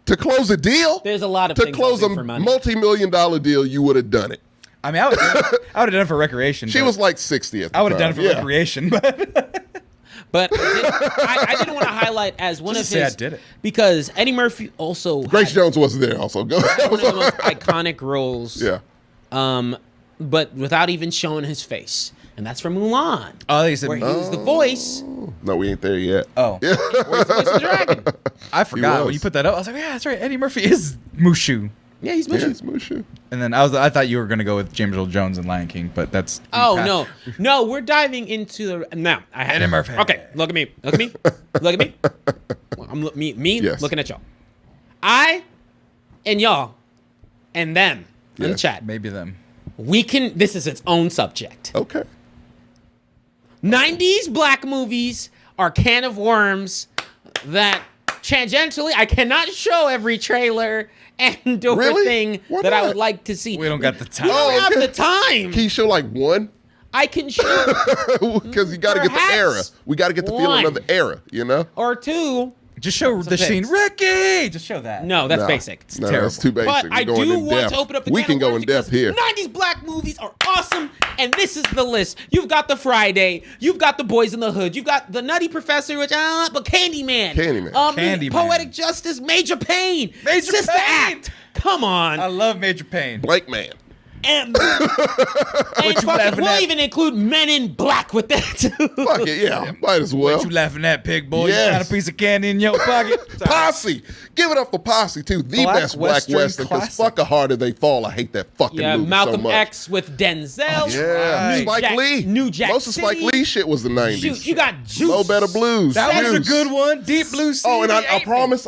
to close a deal, There's a lot of to things close I'll a do for money. multi-million-dollar deal, you would have done it. I mean, I would have done it for recreation. She but was like 60 at the I would have done it time. for Yeah. recreation, but But I didn't want to highlight as one Just of say his I did it. because Eddie Murphy also Grace had Jones wasn't there also. Go ahead. one of the most iconic roles. Yeah. But without even showing his face, and that's from Mulan, oh, they said, where he was the voice. No, we ain't there yet. oh, Where he's the voice of the dragon. I forgot was. when you put that up. I was like, yeah, that's right. Eddie Murphy is Mushu. Yeah, he's Yeah, Mushu. it's Mushu. And then I thought you were gonna go with James Earl Jones and Lion King, but that's Oh no, we're diving into the now. I had Eddie Murphy. Okay, look at me. Look at me. Look at me. I'm me Yes. looking at y'all. I and y'all and them in the Yes. chat. maybe them. This is its own subject. Okay. 90s black movies are a can of worms that tangentially I cannot show every trailer and do Really? a thing Why that I not? would like to see. We don't got the time. We don't have okay. the time. Can you show like one? I can show Because you got to get the Perhaps era. We got to get the feeling of one. the era, you know? or two. Just show the a scene. fix. Ricky! Just show that. No, that's Nah. basic. No, terrible. that's too basic. But We're I going do in want depth. to open up the We can can of go worms in depth because here. 90s black movies are awesome, and this is the list. You've got The Friday, you've got The Boys in the Hood, you've got The Nutty Professor, which but Candyman. Candyman. Candyman. Poetic Justice, Major Pain. Major Sister Pain. Act. Come on. I love Major Pain. Blake Man. And you laughing we'll at? even include Men in Black with that too. Fuck it, yeah. Might as well. What you laughing at, pig boy? Yes. You got a piece of candy in your pocket? Posse. Give it up for Posse, too. The Black best black Western western. Because classic. fuck a harder they fall. I hate that fucking Yeah, movie Malcolm so much. X with Denzel. Yeah. Right. Spike Jack- Lee. New Jack Most of Spike City. Lee shit was the 90s. Shoot, you got Juice. Low Better Blues. That was a Juice. good one. Deep Blue Sea. Oh, and I promise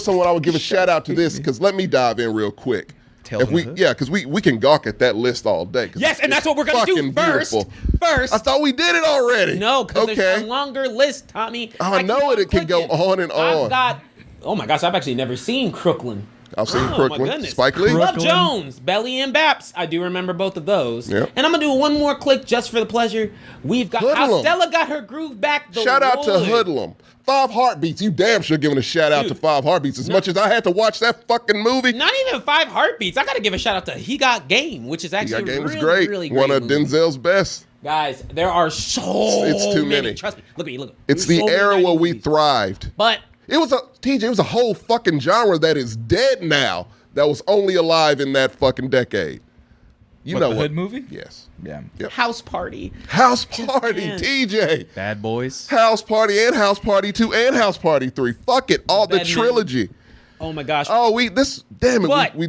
someone I would give a shout out to this because let me dive in real quick. Tales If in we, the Hood? yeah, because we can gawk at that list all day. 'cause Yes, and it's that's what we're gonna do fucking first. beautiful. First. I thought we did it already. No, because there's okay. a longer list, Tommy. I know it. It can go on and on. I've got. Oh my gosh, I've actually never seen Crooklyn. I've seen Oh, my Crooklyn. goodness. Spike Lee. Love Crooklyn. Jones, Belly and Baps. I do remember both of those. Yep. And I'm gonna do one more click just for the pleasure. We've got how Hoodlum. Stella got her groove back. The Shout out to Wood. Hoodlum. 5 Heartbeats. You damn sure giving a shout out Dude. to 5 Heartbeats. As much as I had to watch that fucking movie. Not even 5 Heartbeats. I gotta give a shout out to He Got Game, which is actually That game was really, great. really great One of movie. Denzel's best. Guys, there are so It's too many. Trust me. Look at me. Look. It's There's the so many era where we movies. thrived. But It was a whole fucking genre that is dead now that was only alive in that fucking decade. You What, know the what? Hood movie? Yes. Yeah. Yep. House Party. House Party, man. TJ. Bad Boys. House Party and House Party 2 and House Party 3. Fuck it. All the Bad Men. trilogy. Oh my gosh. Oh, damn it. But we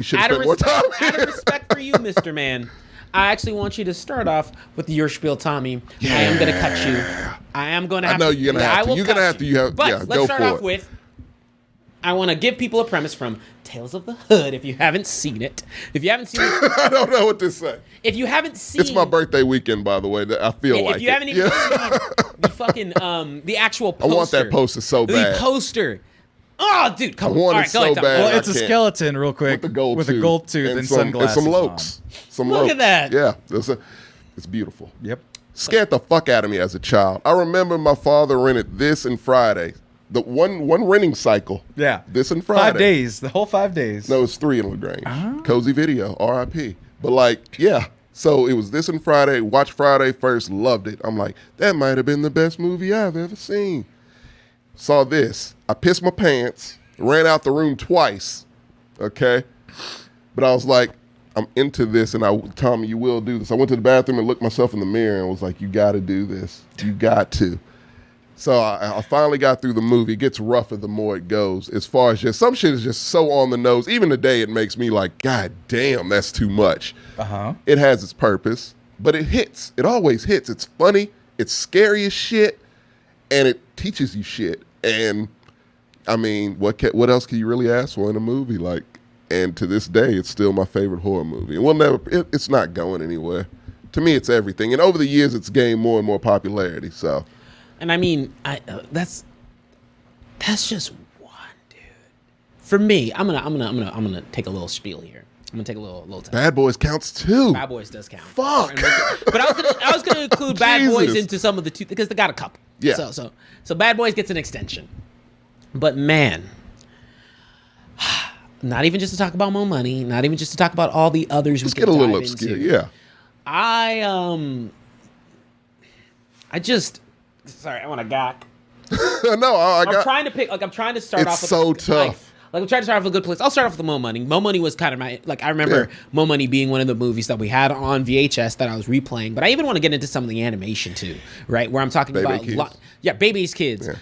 should out have of spent more time. respect, out of respect for you, Mr. Man, I actually want you to start off with your spiel, Tommy. I am going to cut you. I am going to have I know to. you're gonna have I to. will You're gonna cut have to. You have- But yeah, let's go start for off it. with, I want to give people a premise from Tales of the Hood if you haven't seen it. If you haven't seen it, I don't know what to say. if you haven't seen It's my birthday weekend, by the way. I feel if like you haven't even Yeah. seen the fucking the actual I poster. want that poster so bad. The poster. Oh, dude, come I on. want All it right, go so ahead, Tom. bad. Well, I it's a can't. skeleton, real quick. With the gold with tooth. a gold tooth and some, sunglasses. and some lokes. Some Look lokes. at that. Yeah. It's beautiful. On. Yep. Scared the fuck out of me as a child. I remember my father rented this and Friday. The one renting cycle. Yeah. This and Friday. 5 days. The whole 5 days. No, it's 3 in LaGrange. Cozy Video, RIP. But like, yeah. So it was this and Friday. Watched Friday first, loved it. I'm like, that might have been the best movie I've ever seen. Saw this. I pissed my pants, ran out the room twice. Okay? But I was like, I'm into this, and Tommy, you will do this. I went to the bathroom and looked myself in the mirror and was like, you got to do this. You got to. So I finally got through the movie. It gets rougher the more it goes. As far as just, some shit is just so on the nose. Even today, it makes me like, God damn, that's too much. Uh-huh. It has its purpose, but it hits. It always hits. It's funny. It's scary as shit, and it teaches you shit. And I mean, what else can you really ask for in a movie? Like, and to this day, it's still my favorite horror movie. And it's not going anywhere. To me, it's everything. And over the years, it's gained more and more popularity. So. And I mean, that's just one, dude. For me, I'm gonna take a little spiel here. I'm gonna take a little time. Bad Boys counts too. Bad Boys does count. Fuck. But I was gonna include Bad Boys Jesus. into some of the two because they got a couple. Yeah. So Bad Boys gets an extension. But man, not even just to talk about Mo Money, not even just to talk about all the others. Let's we get a can little dive obscure. into. Yeah. Sorry, I want to gawk. No, I I'm got. trying to pick. Like I'm trying to start It's off. With so tough. Like I'm trying to start off with a good place. I'll start off with the Mo Money. Mo Money was kind of my I remember Yeah. Mo Money being one of the movies that we had on VHS that I was replaying. But I even want to get into some of the animation too, right? Where I'm talking Baby about Kids. Baby's Kids. Yeah.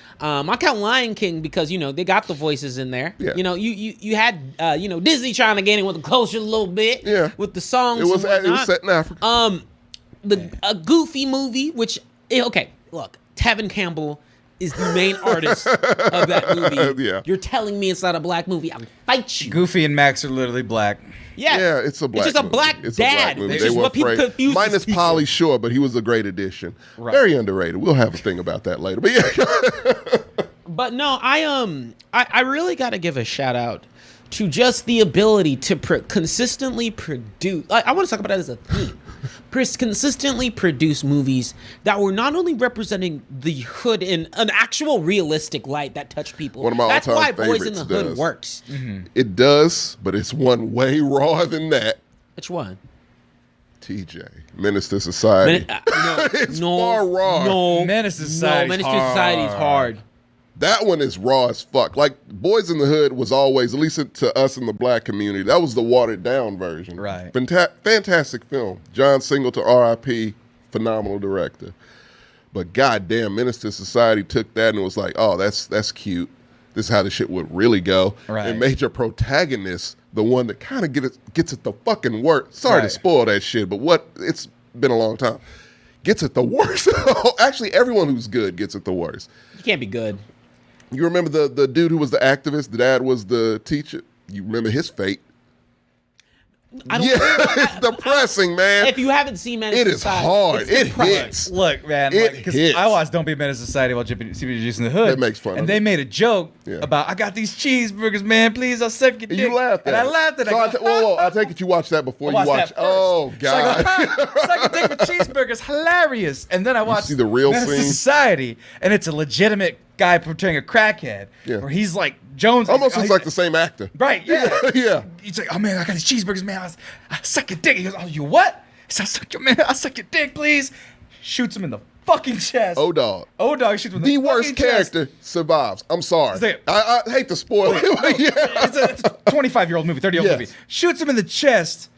I count Lion King because they got the voices in there. Yeah. You had Disney trying to get in with the culture a little bit. Yeah. With the songs. It was and whatnot. set in Africa. A Goofy movie, which look, Tevin Campbell is the main artist of that movie. Yeah. You're telling me it's not a black movie? I'll fight you. Goofy and Max are literally black. Yeah, it's a black. It's just a movie. black It's dad, a black movie. which They is were what people afraid. confuse Minus people. Pauly Shore, but he was a great addition. Right. Very underrated. We'll have a thing about that later. But yeah. But no, I really got to give a shout out to just the ability to consistently produce. I want to talk about that as a theme. Consistently produce movies that were not only representing the hood in an actual realistic light that touched people. One of my That's all-time why Boys in the favorites Hood does. works. It does, but it's one way rawer than that. Which one? TJ, Menace to Society. It's far raw. No, Menace to Society's Menace to Society is hard. That one is raw as fuck. Like, Boys in the Hood was always, at least to us in the black community, that was the watered down version. Right. Fantastic film. John Singleton, R.I.P., phenomenal director. But goddamn, Menace to Society took that and was like, oh, that's cute. This is how the shit would really go. Right. And made your protagonist the one that kind of gets it the fucking worst. Sorry to spoil that shit, but it's been a long time. Gets it the worst. Actually, everyone who's good gets it the worst. You can't be good. You remember the dude who was the activist? The dad was the teacher. You remember his fate? I don't It's depressing, man. If you haven't seen Menace It to is Society, hard. it's It depressing. hits. Look, man, It because hits. I watched Don't Be a Menace to Society while CBG's in the Hood. That makes fun And of they it. made a joke Yeah. about, I got these cheeseburgers, man. Please, I'll suck your dick. You laughed at And I it. laughed at it. So whoa, I take it you watched that before I you watched watched. that first. Oh So I go, God. "Ha, suck your dick for cheeseburgers, hilarious." And then I watched see the real Menace to scene? Society, and it's a legitimate guy portraying a crackhead, Yeah. where he's like Jones. Almost oh, looks like the same actor. Right, yeah. Yeah. He's like, oh man, I got these cheeseburgers, man. I suck your dick. He goes, oh, you what? He says, I suck your dick, please. Shoots him in the fucking chest. Oh dog. Oh dog shoots him in The the worst fucking chest. character survives. I'm sorry. Is it- I hate to spoil it. Yeah. It's a 25-year-old movie, 30-year-old Yes. movie. Shoots him in the chest.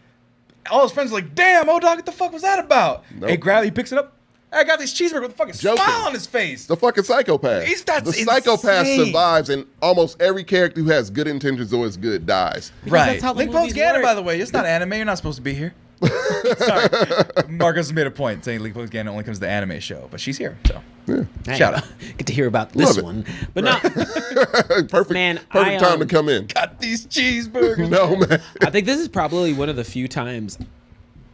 All his friends are like, damn, oh dog, what the fuck was that about? Nope. He picks it up. I got these cheeseburgers with a fucking Joking. smile on his face. The fucking psychopath. That's the psychopath insane. survives, and almost every character who has good intentions or is good dies. Right. that's how the Link movies Post Gannon, work. by the way. It's not anime. You're not supposed to be here. Sorry. Marcos made a point saying Link Post Gannon only comes to the anime show, but she's here. So Hey, shout out. Get to hear about this Love it. one. But no, Perfect. Man, perfect time to come in. Got these cheeseburgers. No man. I think this is probably one of the few times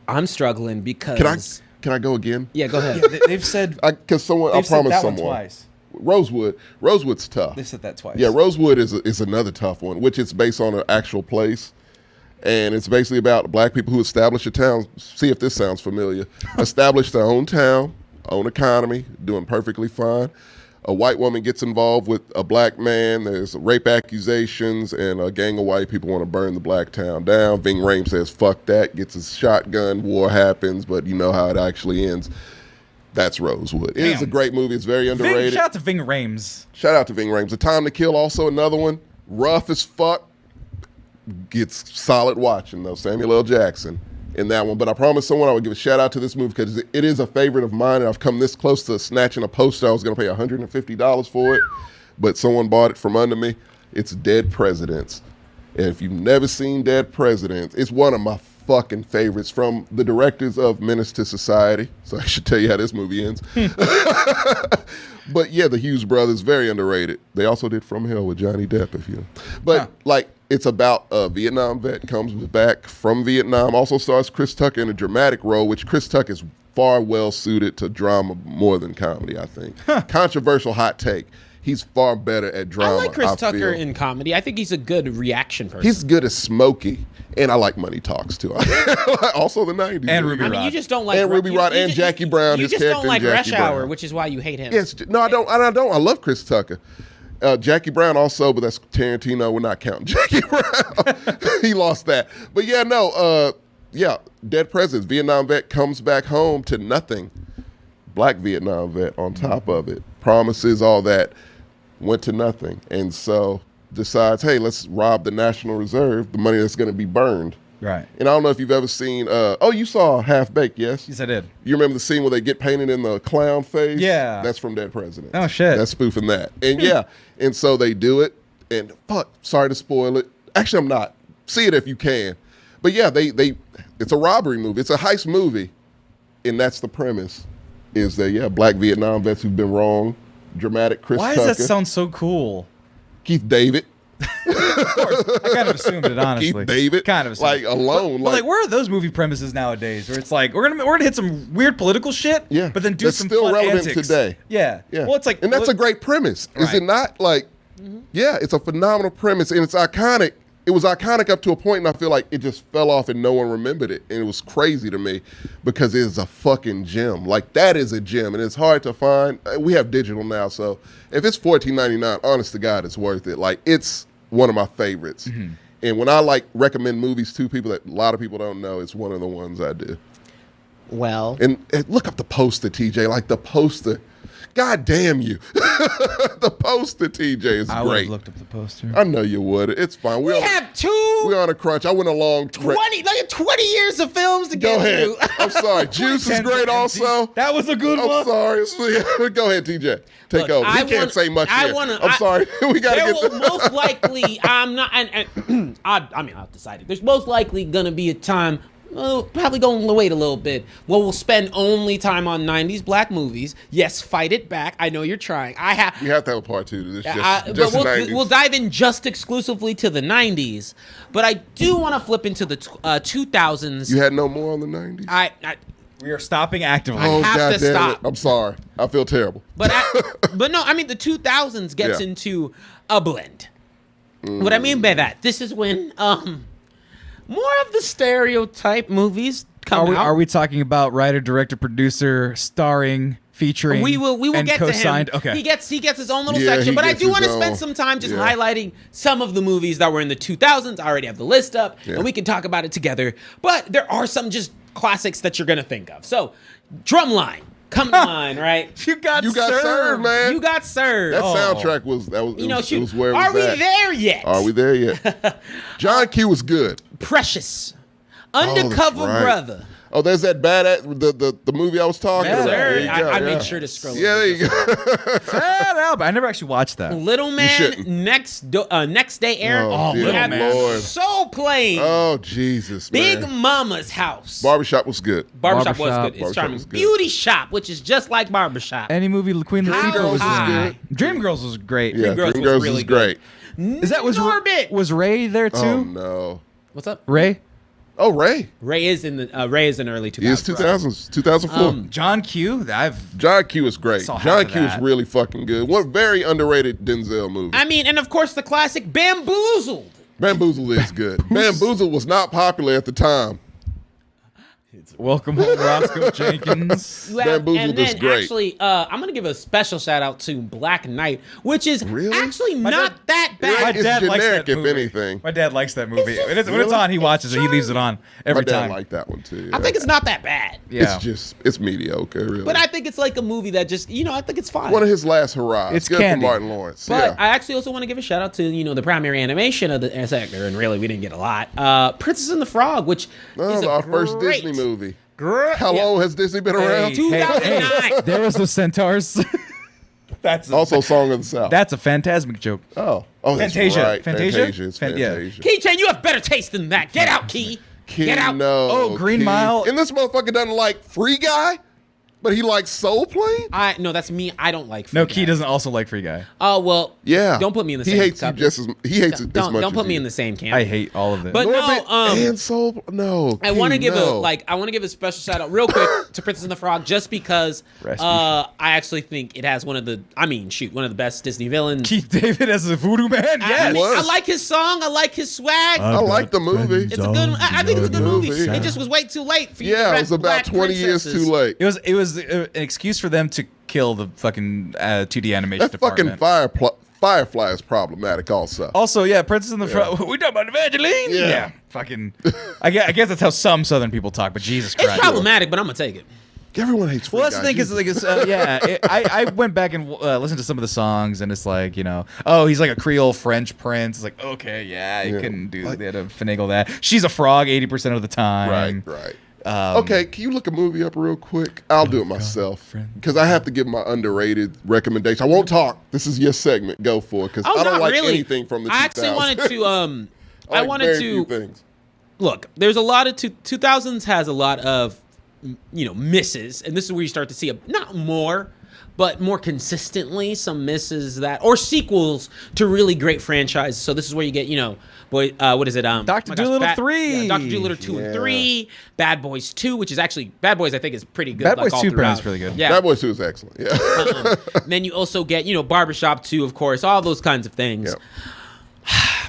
I'm struggling because. Can I go again? Yeah, go ahead. They've said. Because someone, I They've said promised that one someone. twice. Rosewood's tough. They said that twice. Yeah, Rosewood is another tough one, which is based on an actual place. And it's basically about black people who establish a town. See if this sounds familiar. Establish their own town, own economy, doing perfectly fine. A white woman gets involved with a black man. There's rape accusations, and a gang of white people want to burn the black town down. Ving Rhames says, fuck that, gets his shotgun, war happens, but you know how it actually ends. That's Rosewood. It is a Damn. great movie. It's very underrated. Shout out to Ving Rhames. Shout out to Ving Rhames. The Time to Kill, also another one. Rough as fuck. Gets solid watching, though. Samuel L. Jackson in that one. But I promised someone I would give a shout out to this movie because it is a favorite of mine, and I've come this close to snatching a poster. I was going to pay $150 for it, but someone bought it from under me. It's Dead Presidents. And if you've never seen Dead Presidents, it's one of my fucking favorites from the directors of Menace to Society. So I should tell you how this movie ends. But yeah, the Hughes brothers, very underrated. They also did From Hell with Johnny Depp, if you know. But like, it's about a Vietnam vet comes back from Vietnam. Also stars Chris Tucker in a dramatic role, which Chris Tucker is far well suited to drama more than comedy, I think. Controversial hot take. He's far better at drama. I like Chris Tucker feel. in comedy. I think he's a good reaction person. He's good as Smokey, and I like Money Talks too. Also the 90s. And Ruby I mean, Rod. you just don't like And Ruby Rod and Jackie Brown, You his just character don't like in Jackie Rush Hour, Brown. which is why you hate him. Yes, no, I don't. I love Chris Tucker. Jackie Brown also, but that's Tarantino. We're not counting Jackie Brown. He lost that. But yeah, no. Dead Presidents. Vietnam vet comes back home to nothing. Black Vietnam vet on top of it. Promises, all that. Went to nothing. And so decides, hey, let's rob the National Reserve, the money that's going to be burned. Right. And I don't know if you've ever seen, you saw Half Baked, yes? Yes, I did. You remember the scene where they get painted in the clown face? Yeah. That's from Dead Presidents. Oh, shit. That's spoofing that. And yeah, and so they do it. And fuck, sorry to spoil it. Actually, I'm not. See it if you can. But yeah, it's a robbery movie. It's a heist movie. And that's the premise, is that, black Vietnam vets who've been wrong. Dramatic Chris Why Tucker. does that sound so cool? Keith David. Of course. I kind of assumed it, honestly. Keith David, Kind of assumed. like alone. But like, where are those movie premises nowadays? Where it's like we're gonna hit some weird political shit, yeah, but then do that's some still fun relevant antics. today. Yeah, Yeah. Well, it's like, and that's a great premise, is Right. it not? Like, yeah, it's a phenomenal premise, and it's iconic. It was iconic up to a point, and I feel like it just fell off, and no one remembered it, and it was crazy to me because it is a fucking gem. Like, that is a gem, and it's hard to find. We have digital now, so if it's $14.99, honest to God, it's worth it. Like, it's one of my favorites, and when I like recommend movies to people that a lot of people don't know, it's one of the ones I do. Well, And look up the poster, TJ. Like, the poster. God damn you. The poster, TJ, is I would have great. looked up the poster. I know you would. It's fine. we have We're on a crunch. I went a long 20 years of films to Go get ahead. through. I'm sorry. Juice is great also. That was a good I'm one. sorry. Go ahead, TJ. Take Look, over. I He can't want- say much I here. wanna- I'm sorry. We got to There get will most likely, I'm not, and I've decided. There's most likely going to be a time, probably going to wait a little bit, where we'll spend only time on 90s black movies. Yes, fight it back. I know you're trying. We have to have a part two to this. But Just the 90s. we'll dive in just exclusively to the 90s. But I do want to flip into the 2000s. You had no more on the 90s? We are stopping actively. I have God to damn stop. it. I'm sorry. I feel terrible. But no, I mean the 2000s gets Yeah. into a blend. What I mean by that, this is when more of the stereotype movies come out. Are we talking about writer, director, producer, starring, featuring? We will and get to him. co-signed? Okay. He gets his own little Yeah, section, he but I gets do his want to own. spend some time just Yeah. highlighting some of the movies that were in the 2000s. I already have the list up, Yeah. and we can talk about it together. But there are some just classics that you're gonna think of. So, Drumline, come to mind, right? You got served, man. You got served. That soundtrack was it was where it was are we at. there yet? Are we there yet? John Q was good. Precious, that's Undercover right. Brother. Oh, there's that the movie I was talking Yeah, about. Sir, There you go, I yeah. made sure to scroll. Yeah, there you go. Fat Albert. I never actually watched that. Little Man, shouldn't. Next Day Air. Oh, We dear had Lord. Soul Plane. Oh, Jesus, Big man. Mama's House. Barbershop was good. Barbershop was Barbershop. good. It's Barbershop charming. was good. Beauty Shop, which is just like Barbershop. Any movie Queen How Latifah was high? Dreamgirls was great. Yeah, Dreamgirls Dreamgirls was really was great. Is that was Norbit. Ray there too? Oh, no. What's up? Ray? Oh, Ray. Ray is in the early 2000s. He is 2000s, 2004. John Q? John Q is great. Saw half John of Q is that. really fucking good. One very underrated Denzel movie. I mean, and of course the classic Bamboozled. Bamboozle is good. Bamboozle was not popular at the time. Welcome home, Roscoe Jenkins. Bamboozled and then is great. actually, I'm gonna give a special shout out to Black Knight, which is Really? actually My not that My bad. It's dad likes generic, that if movie. anything. My dad likes that movie. When it's Really? on, he watches it. He leaves it on every My dad time. liked that one too. I think it's not that bad. Yeah. It's mediocre, really. But I think it's like a movie that just, I think it's fine. one of his last hurrahs. It's good candy. for Martin Lawrence. But yeah. I actually also want to give a shout out to, the primary animation of the sector, and really we didn't get a lot. Princess and the Frog, which is our first great- Disney movie. Great. How long has Disney been around? 2009. There was the centaurs. That's Also, Song of the South. That's a Phantasmic joke. oh, that's Fantasia. right. Fantasia? It's Yeah. Fantasia. Keychain, you have better taste than that. Get out, Key. Key, Get out. no. Oh, Green Key. Mile. And this motherfucker doesn't like Free Guy, but he likes Soul Plane? No, that's me. I don't like No, Free Key Guy. doesn't also like Free Guy. Oh, well. Yeah. Don't put me in the he same hates cup. you just as he hates it as much Don't put as me you. in the same camp. I hate all of it. But Norbit no, and Soul. No. I want to Key, give no. I want to give a special shout out real quick to Princess and the Frog, just because Rest in I actually think it has one of the best Disney villains. Keith David as a voodoo man? Yes. was. I like his song. I like his swag. I like the movie. It's a good. I think it's a good movie. movie. It just was way too late for you. to Yeah, it rap was about black 20 years princesses. too late. It was an excuse for them to kill the fucking 2D animation That fucking department. Firefly is problematic also. Also, yeah, Princess in the Frog. We talking about Evangeline? Yeah. Fucking. I guess that's how some Southern people talk, but Jesus Christ. It's problematic, but I'm gonna take it. Everyone hates Free Well, that's the Guy. thing is, like, I went back and listened to some of the songs, and it's like, oh, he's like a Creole French prince. It's like, okay, yeah, you Yeah. couldn't do they had to finagle that. She's a frog 80% of the time. Right. Um, Okay, can you look a movie up real quick? I'll do it myself because I have to give my underrated recommendation. I won't talk. This is your segment. Go for it because Oh, I don't not like really. anything from the 2000s. I actually wanted to. I like wanted very to few things. look. There's a lot of 2000s has a lot of misses, and this is where you start to see not more, but more consistently some misses that, or sequels to really great franchises. So this is where you get, what is it? Dr. Dolittle 3. Yeah, Dr. Dolittle 2 and 3. Bad Boys 2, which is actually, Bad Boys I think is pretty good. Bad like, Boys all 2 throughout. is really good. Yeah. Bad Boys 2 is excellent. Yeah. Then you also get, Barbershop 2, of course, all those kinds of things. Yep.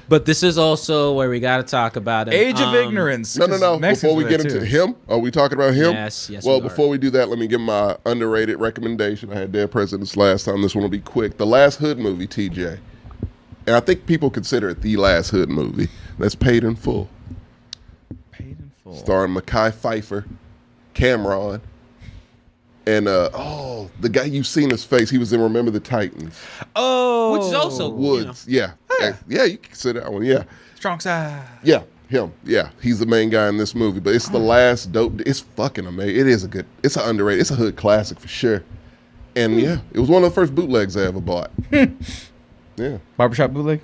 But this is also where we got to talk about it. Age of Ignorance. No. 'cause Mexicans Before we were get there, into too. him, are we talking about him? Yes, Well, we are. before we do that, let me give my underrated recommendation. I had Dead Presidents last time. This one will be quick. The last Hood movie, TJ. And I think people consider it the last Hood movie. That's Paid in Full. Paid in Full. Starring Mekhi Phifer, Cameron, and the guy, you've seen his face. He was in Remember the Titans. Oh. Which is also Woods. Yeah. Yeah, you can consider that one. Yeah. Strong side. Yeah, him. Yeah, he's the main guy in this movie. But it's the last dope. It's fucking amazing. It is it's an underrated. It's a hood classic for sure. And yeah, it was one of the first bootlegs I ever bought. Yeah. Barbershop bootleg?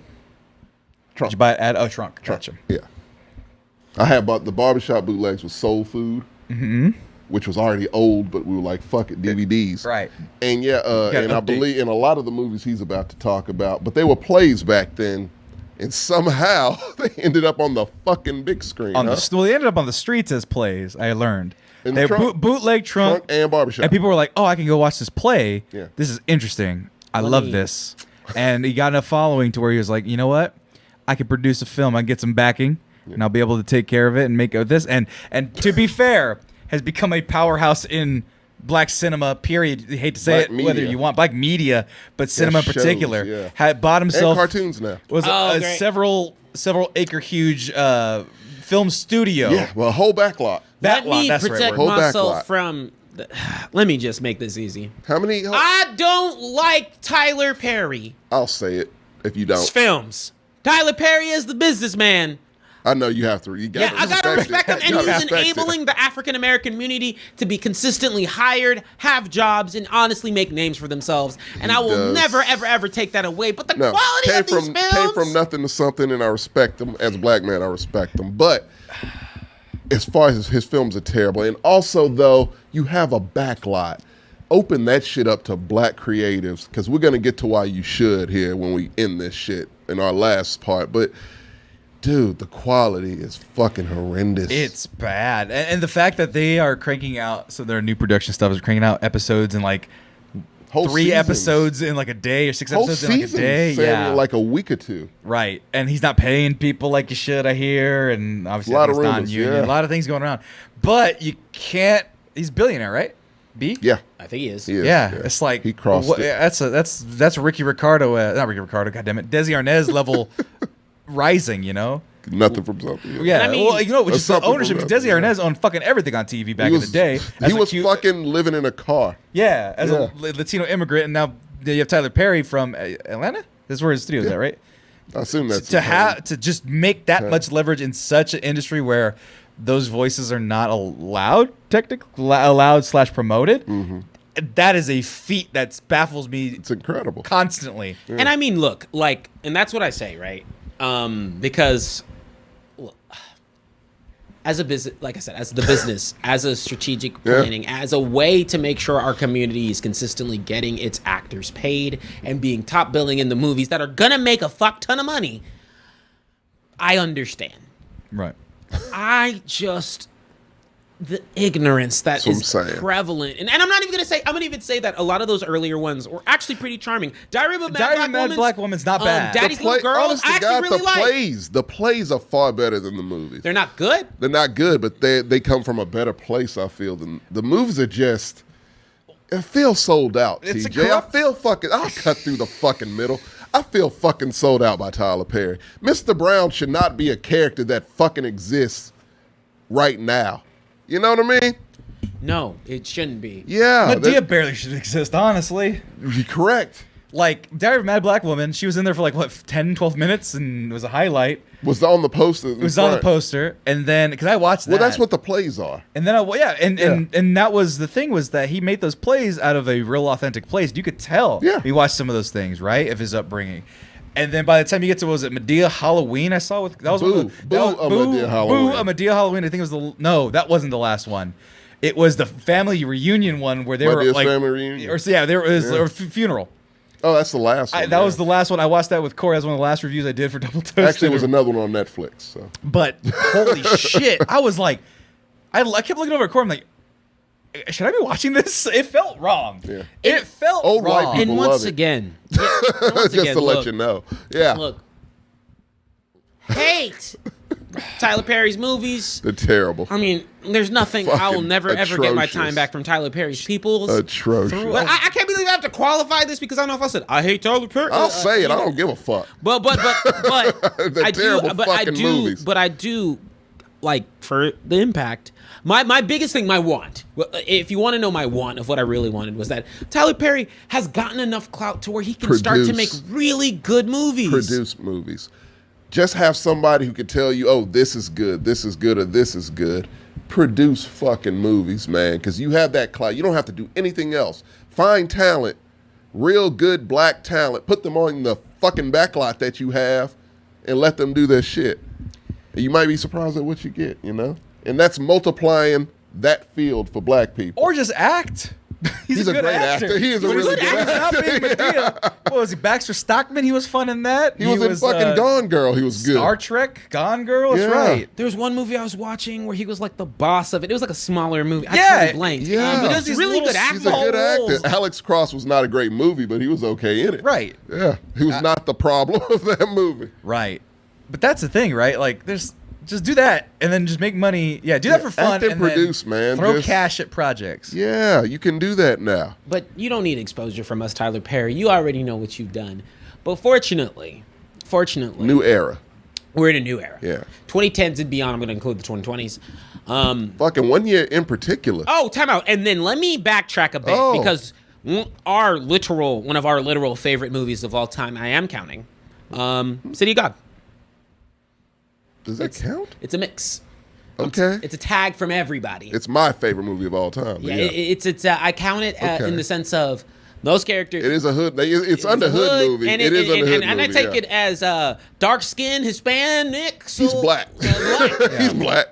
Trunk. Did you buy it at Trunk? Gotcha. Yeah. I had bought the barbershop bootlegs with Soul Food, which was already old, but we were like, fuck it, DVDs. Right. And yeah, gotta and I update. believe in a lot of the movies he's about to talk about, but they were plays back then. And somehow they ended up on the fucking big screen. Well, they ended up on the streets as plays, I learned. In They the trunk. bootleg Trunk, and barbershop. and people were like, oh, I can go watch this play. Yeah. This is interesting. I love this. And he got enough following to where he was like, you know what? I can produce a film. I can get some backing, and I'll be able to take care of it and make this. And to be fair, has become a powerhouse in black cinema, period. You hate to say Black it, whether media. you want black media, but cinema in shows, particular. yeah. Had bought and himself cartoons now. was a great. several acre huge film studio. Yeah, well, a whole backlot. Let me that's the right protect word. Whole myself backlot. from... Let me just make this easy. How many? I don't like Tyler Perry. I'll say it if you don't. Films. Tyler Perry is the businessman. I know you have to. You Yeah, I gotta respect him, it. and You gotta he's respect it. enabling the African American community to be consistently hired, have jobs, and honestly make names for themselves. And I will does. never, ever, ever take that away. But the No, quality of these films, came from nothing to something, and I respect him as a black man. I respect him, but as far as his films are terrible, and also though you have a backlot, open that shit up to black creatives because we're gonna get to why you should here when we end this shit in our last part, but. Dude, the quality is fucking horrendous. It's bad. And the fact that they are cranking out, so their new production stuff is cranking out episodes in like Whole 3 seasons. episodes in like a day or 6 Whole episodes in like a seasons, day. saying Yeah. like a week or two. Right. And he's not paying people like you should, I hear. And obviously A lot it's of rumors, non-union. yeah. A lot of things going around. But you can't, he's a billionaire, right? B? Yeah. I think he is. He is, Yeah, it's like he crossed it. yeah, that's Ricky Ricardo, not Ricky Ricardo, goddammit, Desi Arnaz level rising, you know? Nothing from something. Yeah, I mean- well, you know, which Or is the something ownership. from Desi nothing, Arnaz owned fucking everything on TV back He was, in the day. He was fucking living in a car. Yeah, as Yeah. a Latino immigrant, and now you have Tyler Perry from Atlanta. This is where his studio is at, right? I assume that's To just make that much leverage in such an industry where those voices are not allowed, technically allowed / promoted. Mm-hmm. That is a feat that baffles me It's incredible. constantly. And I mean, look, like, and that's what I say, right? Because look, as a business, like I said, as the business, as a strategic planning, as a way to make sure our community is consistently getting its actors paid and being top billing in the movies that are gonna make a fuck ton of money, I understand. Right. I just the ignorance that That's what is I'm saying. prevalent, and I'm not even gonna say. I'm gonna even say that a lot of those earlier ones were actually pretty charming. Diary of a Mad Black Woman's not bad. Daddy's Little Girls, honest to I actually God, really like. the plays are far better than the movies. They're not good. They're not good, but they come from a better place, I feel, than the movies are just. It feels sold out, It's a TJ. I corrupt- feel fucking. I'll cut through the fucking middle. I feel fucking sold out by Tyler Perry. Mr. Brown should not be a character that fucking exists right now. You know what I mean? No, it shouldn't be. Yeah. Medea barely should exist, honestly. You're correct. Like, Diary of a Mad Black Woman, she was in there for like, what, 10, 12 minutes, and it was a highlight. Was on the poster. It was on the poster, and then, because I watched that. Well, that's what the plays are. And then, and that was the thing, was that he made those plays out of a real authentic place. You could tell. Yeah. He watched some of those things, right, of his upbringing. And then by the time you get to, was it Medea Halloween I saw? That was Boo. one of the, Boo, a Medea Halloween. Boo, a Medea Halloween. I think it was no, that wasn't the last one. It was the family reunion one where they My were Dearest like, Family Reunion. or there was or funeral. Oh, that's the last one. That was the last one. I watched that with Corey. That was one of the last reviews I did for Double Toast. Actually, it was another one on Netflix. So. But holy shit, I was like, I kept looking over at Corey. I'm like, should I be watching this? It felt wrong. Yeah. It felt Old white wrong. people And love once it. again, Just to let you know. Yeah. Look, hate Tyler Perry's movies. They're terrible. I mean, there's nothing. I will Fucking never ever get my atrocious. time back from Tyler Perry's peoples. Atrocious. But I can't believe I have to qualify this because I don't know if I said I hate Tyler Perry. I'll say it. I don't give a fuck. But They're I do. terrible But I fucking do. movies. But I do like for the impact. My biggest thing, my want. If you want to know my want of what I really wanted was that Tyler Perry has gotten enough clout to where he can start to make really good movies. Produce movies. Just have somebody who can tell you, oh, this is good, or this is good. Produce fucking movies, man, because you have that clout. You don't have to do anything else. Find talent, real good black talent, put them on the fucking backlot that you have, and let them do their shit. And you might be surprised at what you get, you know? And that's multiplying that field for black people. Or just act. He's a a good great actor. actor. He is a When he's really good not actor. being Medea. What was he? Baxter Stockman? He was fun in that. He was in fucking Gone Girl. He was good. Star Trek, Gone Girl. That's Yeah. right. There was one movie I was watching where he was like the boss of it. It was like a smaller movie. I Yeah, totally blanked. yeah. But He it does was these really little good acting. He's a good roles. actor. Alex Cross was not a great movie, but he was okay in it. Right. Yeah. He was not the problem of that movie. Right. But that's the thing, right? Like, just do that and then just make money. Yeah, do that for fun. act and then produce, man. Throw Just- cash at projects. Yeah, you can do that now. But you don't need exposure from us, Tyler Perry. You already know what you've done. But fortunately, New era. we're in a new era. Yeah. 2010s and beyond. I'm going to include the 2020s. Fucking 1 year in particular. Oh, time out. And then let me backtrack a bit Oh. because one of our literal favorite movies of all time, I am counting, City of God. Does that count? It's a mix. Okay. It's a tag from everybody. It's my favorite movie of all time. but yeah, Yeah, it's I count it Okay. in the sense of those characters. it is a hood. It's under hood movie. And it is under hood and movie. I take yeah. it as dark skin, Hispanic. So, He's black. He's black.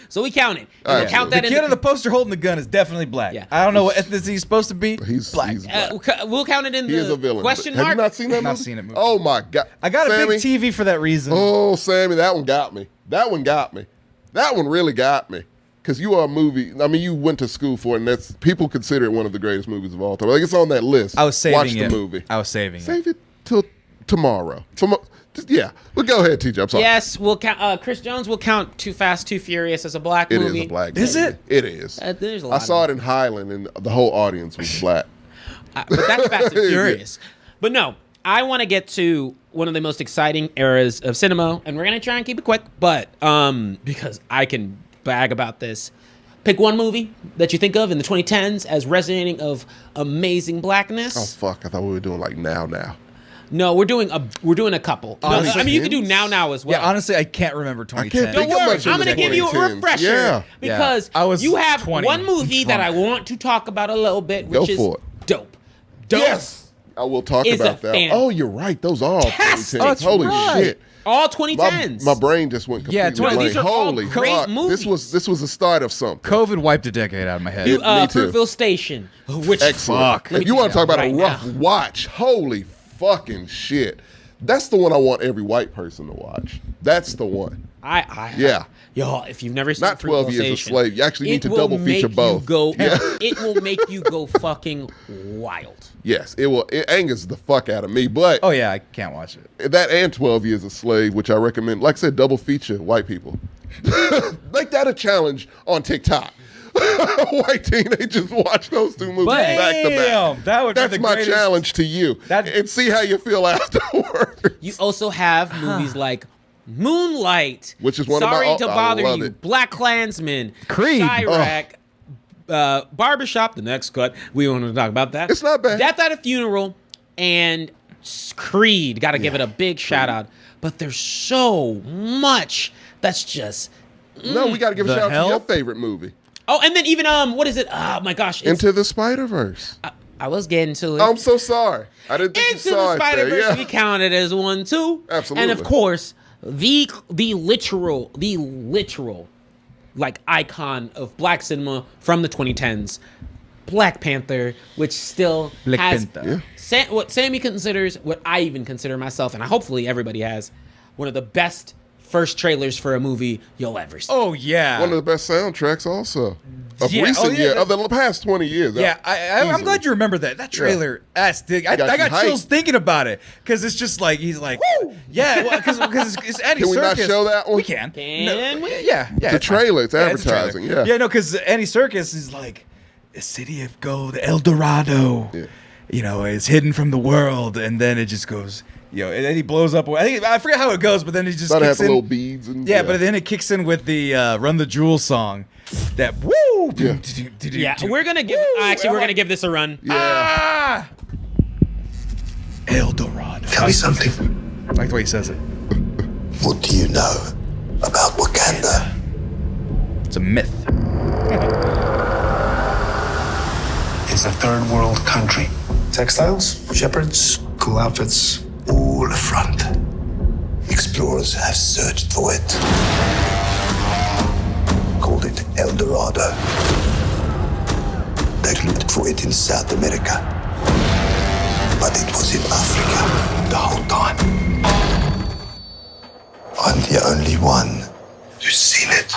So we count it. All right, We'll count The that in kid on the poster holding the gun is definitely black. Yeah. I don't know what ethnicity he's supposed to be. He's black. he's black. we'll count it in He is the a villain. question Have mark. you not seen that movie? Not seen it movie. Oh my god! I got Sammy? a big TV for that reason. Oh, Sammy, that one got me. That one got me. That one really got me. Because you are a movie. I mean, you went to school for it, and that's people consider it one of the greatest movies of all time. Like it's on that list. I was saving Watch it. the movie. I was saving it. Save it till tomorrow. Yeah. Well, go ahead, TJ. I'm sorry. Yes, we'll count. Chris Jones will count Too Fast, Too Furious as a black It movie. is a black. Is movie. it? It is. There's a I lot. saw it in Highland, and the whole audience was black. But that's Fast and Furious. But no, I want to get to one of the most exciting eras of cinema, and we're gonna try and keep it quick. But because I can brag about this, pick one movie that you think of in the 2010s as resonating of amazing blackness. Oh fuck! I thought we were doing like now. No, we're doing a couple. No, Honestly, I mean, you can do now as well. Yeah, honestly, I can't remember 2010. can't Don't think of worry, much I'm in going to the give you a 2010s. refresher Yeah. because I was you have 20 one movie that I drunk. want to talk about a little bit, Go which is for it. Dope. Dope. Yes, I will talk Is about a that. fan- Oh, you're right. Those are all Fantastic. 2010s. That's Holy right. shit! All 2010s. My brain just went completely Yeah, blank. these are all Holy great fuck! movies. This was the start of something. COVID wiped a decade out of my head. me too. Fruitville Station, which Excellent. Fuck. If you want to talk about Right a rough now. watch, holy fucking shit! That's the one I want every white person to watch. That's the one. Yeah. Y'all, if you've never seen Not 12 Fruitville Years a Station, Slave. You actually need it to will double feature make you both. Go, Yeah. It will make you go fucking wild. Yes, it will. It angers the fuck out of me. But Oh yeah, I can't watch it. that and 12 Years a Slave, which I recommend. Like I said, double feature white people. Make that a challenge on TikTok. White teenagers watch those two movies But- back to back. Damn, that would be That's the my greatest- challenge to you. And see how you feel afterwards. You also have movies like Moonlight, Which is one of my- Sorry to I Bother love You, it. Black Klansman, Creed. Chirac, Barbershop, the next cut. We want to talk about that. It's not bad. Death at a Funeral and Creed. Got to give it a big shout out. But there's so much that's just. No, we got to give a The shout out to your Help? favorite movie. Oh, and then even what is it? Oh my gosh, it's, Into the Spider-Verse. I was getting to it. I'm so sorry. I didn't think Into you saw the it there. Spider-Verse, we Yeah. counted as one too. Absolutely. And of course, the literal like icon of black cinema from the 2010s, Black Panther, which still Black has Panther. what Sammy considers, what I even consider myself, and hopefully everybody has, one of the best first trailers for a movie you'll ever see. Oh yeah, One of the best soundtracks also of Yeah, recent yeah, years, of the past 20 years. yeah. I'm Easily. glad you remember that. That trailer, I Got got you chills hyped. thinking about it because it's just like he's like, yeah, because it's Andy Can we not Serkis. show that one? We can. Can we? Yeah, It's a fine. trailer. It's Yeah, a advertising. trailer. Yeah. no, because Andy Serkis is like, the city of gold, El Dorado. Yeah. You know, it's hidden from the world, and then it just goes, and then he blows up. I forget how it goes, but then he just Thought it had kicks the in. little beads and Yeah, but then it kicks in with the Run the Jewels song. That woo. Yeah. Yeah, we're gonna give. We're gonna give this a run. Ah! El Dorado. Tell me something. I like the way he says it. What do you know about Wakanda? It's a myth. It's a third world country. Textiles, shepherds, cool outfits, all a front. Explorers have searched for it. Called it El Dorado. They looked for it in South America. But it was in Africa the whole time. I'm the only one who's seen it.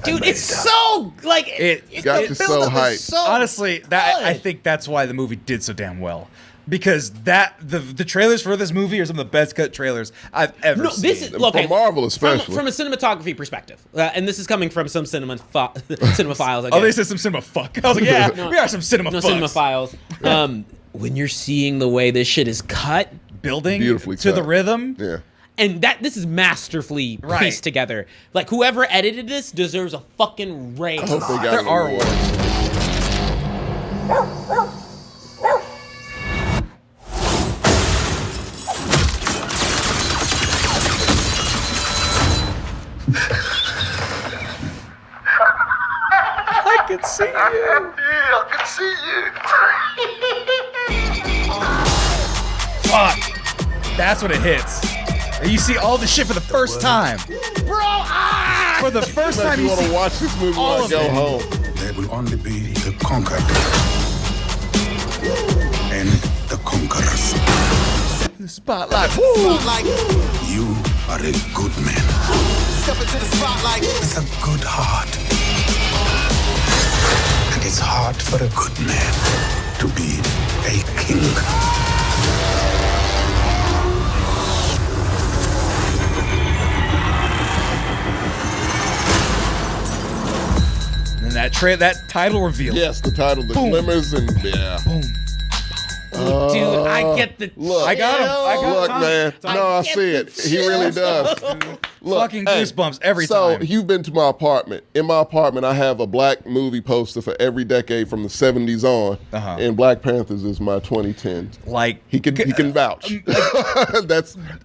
Dude, it's so like It got you the so buildup is hyped. so Honestly, that good. I think that's why the movie did so damn well. Because the trailers for this movie are some of the best cut trailers I've ever No, seen. this is okay, From Marvel especially. from a cinematography perspective, and this is coming from some cinemaphiles. Oh, they said some cinema fuck. I was like, yeah, we are some cinema no fucks. cinemaphiles. When you're seeing the way this shit is cut, Building Beautifully to cut. the rhythm. Yeah. and this is masterfully Right. pieced together. Like whoever edited this deserves a fucking raise. I hope they got There an are award. I can see you. I can see you. Fuck. That's what it hits. And you see all the shit for the first time. Bro, For the first time You you want see to watch this movie all when I of go it. home. There will only be the conquered and the conquerors. the spotlight. You are a good man. Step into the spotlight with a good heart. And it's hard for a good man to be a king. And that title reveal. Yes, the title, The Boom. Glimmers, and yeah. Boom. dude, I get the Look, I got him. I got Look, Tom. man. Tom. No, I get see it. the He really does. Look, Fucking goosebumps every so time. you've been to my apartment. In my apartment, I have a black movie poster for every decade from the 70s on, Uh-huh. and Black Panthers is my 2010. Like He can vouch.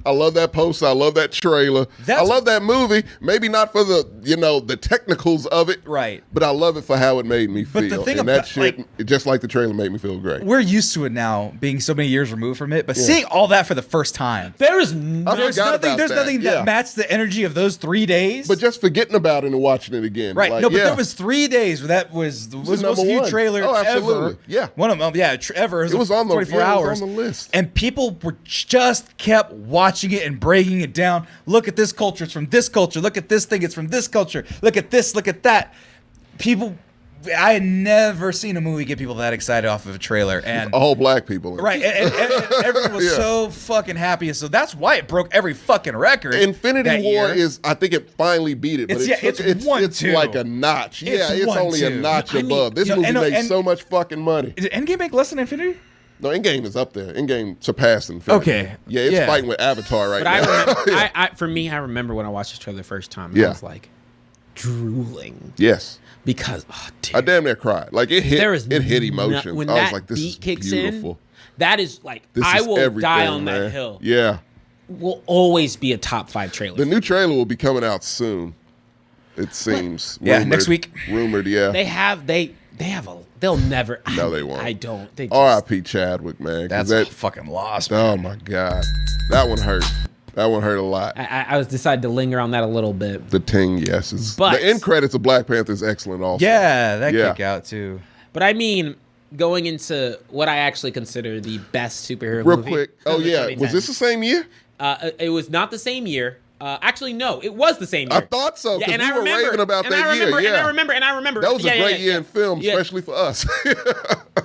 I love that poster. I love that trailer. I love that movie. Maybe not for the technicals of it, Right. But I love it for how it made me But the feel. thing and about- that shit, like- just like the trailer, made me feel great. we're used to it now, being so many years removed from it. But seeing all that for the first time, there is I there's forgot nothing. about There's that. nothing Yeah. that matched the energy of those 3 days. But just forgetting about it and watching it again. right, Like, no, but yeah. there was 3 days where that was the most number viewed one. trailer Oh, absolutely. ever. Yeah. One of them, ever. It was on the 24 yeah, it was hours on the list. and people were just kept watching it and breaking it down. Look at this culture; it's from this culture. Look at this thing; it's from this culture. Look at this; look at that. People, I had never seen a movie get people that excited off of a trailer, and all black people. right, and everyone was Yeah. so fucking happy. So that's why it broke every fucking record. Infinity that War year. is, I think it finally beat it, but It's one, like two. a notch. It's Yeah, it's one, only a two. notch I mean, above. This you know, movie and- made and- so much fucking money. Did Endgame make less than Infinity? No, Endgame is up there. Endgame surpassed Infinity. Okay. Yeah, it's Yeah. fighting with Avatar right But I now. remember, for me, I remember when I watched this trailer the first time. Yeah. I was like drooling Yes. because, oh, dude, I damn near cried. Like it hit. there is It hit no- emotion. when I was that like, this beat is kicks beautiful. in. That is like This I is will everything, die on man. that hill. Yeah. Will always be a top 5 trailer. The new trailer will be coming out soon. It seems. Yeah, next week. Rumored, yeah. They'll never. No, they won't. I don't. They just, R.I.P. Chadwick, man. 'cause That's that, a fucking loss. oh my God, that one hurt. That one hurt a lot. I was decided to linger on that a little bit. The ting, yes. But the end credits of Black Panther is excellent also. Yeah, that kick out too. But I mean, going into what I actually consider the best superhero Real movie. quick. Oh, yeah. Was this the same year? It was not the same year. Actually, no, it was the same year. I thought so, because we were raving about that year. And I remember. That was a great year in film, especially for us.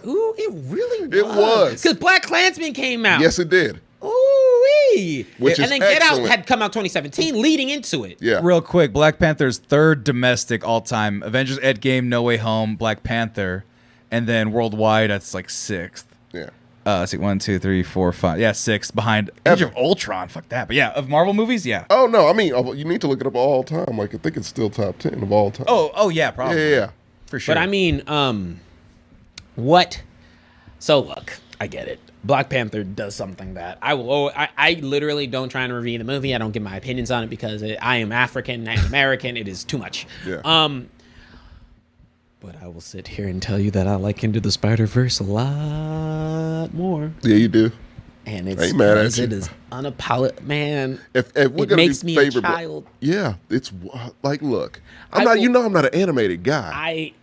Ooh, it really was. It was. Because BlacKkKlansman came out. Yes, it did. Ooh-wee. Which and is then Get Out excellent. had come out 2017, leading into it. Yeah. Real quick, Black Panther's third domestic all-time. Avengers Endgame, No Way Home, Black Panther, and then worldwide, that's like sixth. Yeah. Let's see, 1, 2, 3, 4, 5. Yeah, sixth behind Age of Ultron. Fuck that. But yeah, of Marvel movies, yeah. Oh, no. I mean, you need to look it up all time. Like, I think it's still top 10 of all time. Oh yeah, probably. Yeah. For sure. But I mean, what? So look, I get it. Black Panther does something that I literally don't try and review the movie. I don't give my opinions on it because I am African and American. It is too much. Yeah. But I will sit here and tell you that I like Into the Spider-Verse a lot more. Yeah, you do. And it's Ain't mad at because you. it is unapologetic. Man, If we're it gonna makes do me favorite, a child. Yeah, it's like, look, I'm not an animated guy.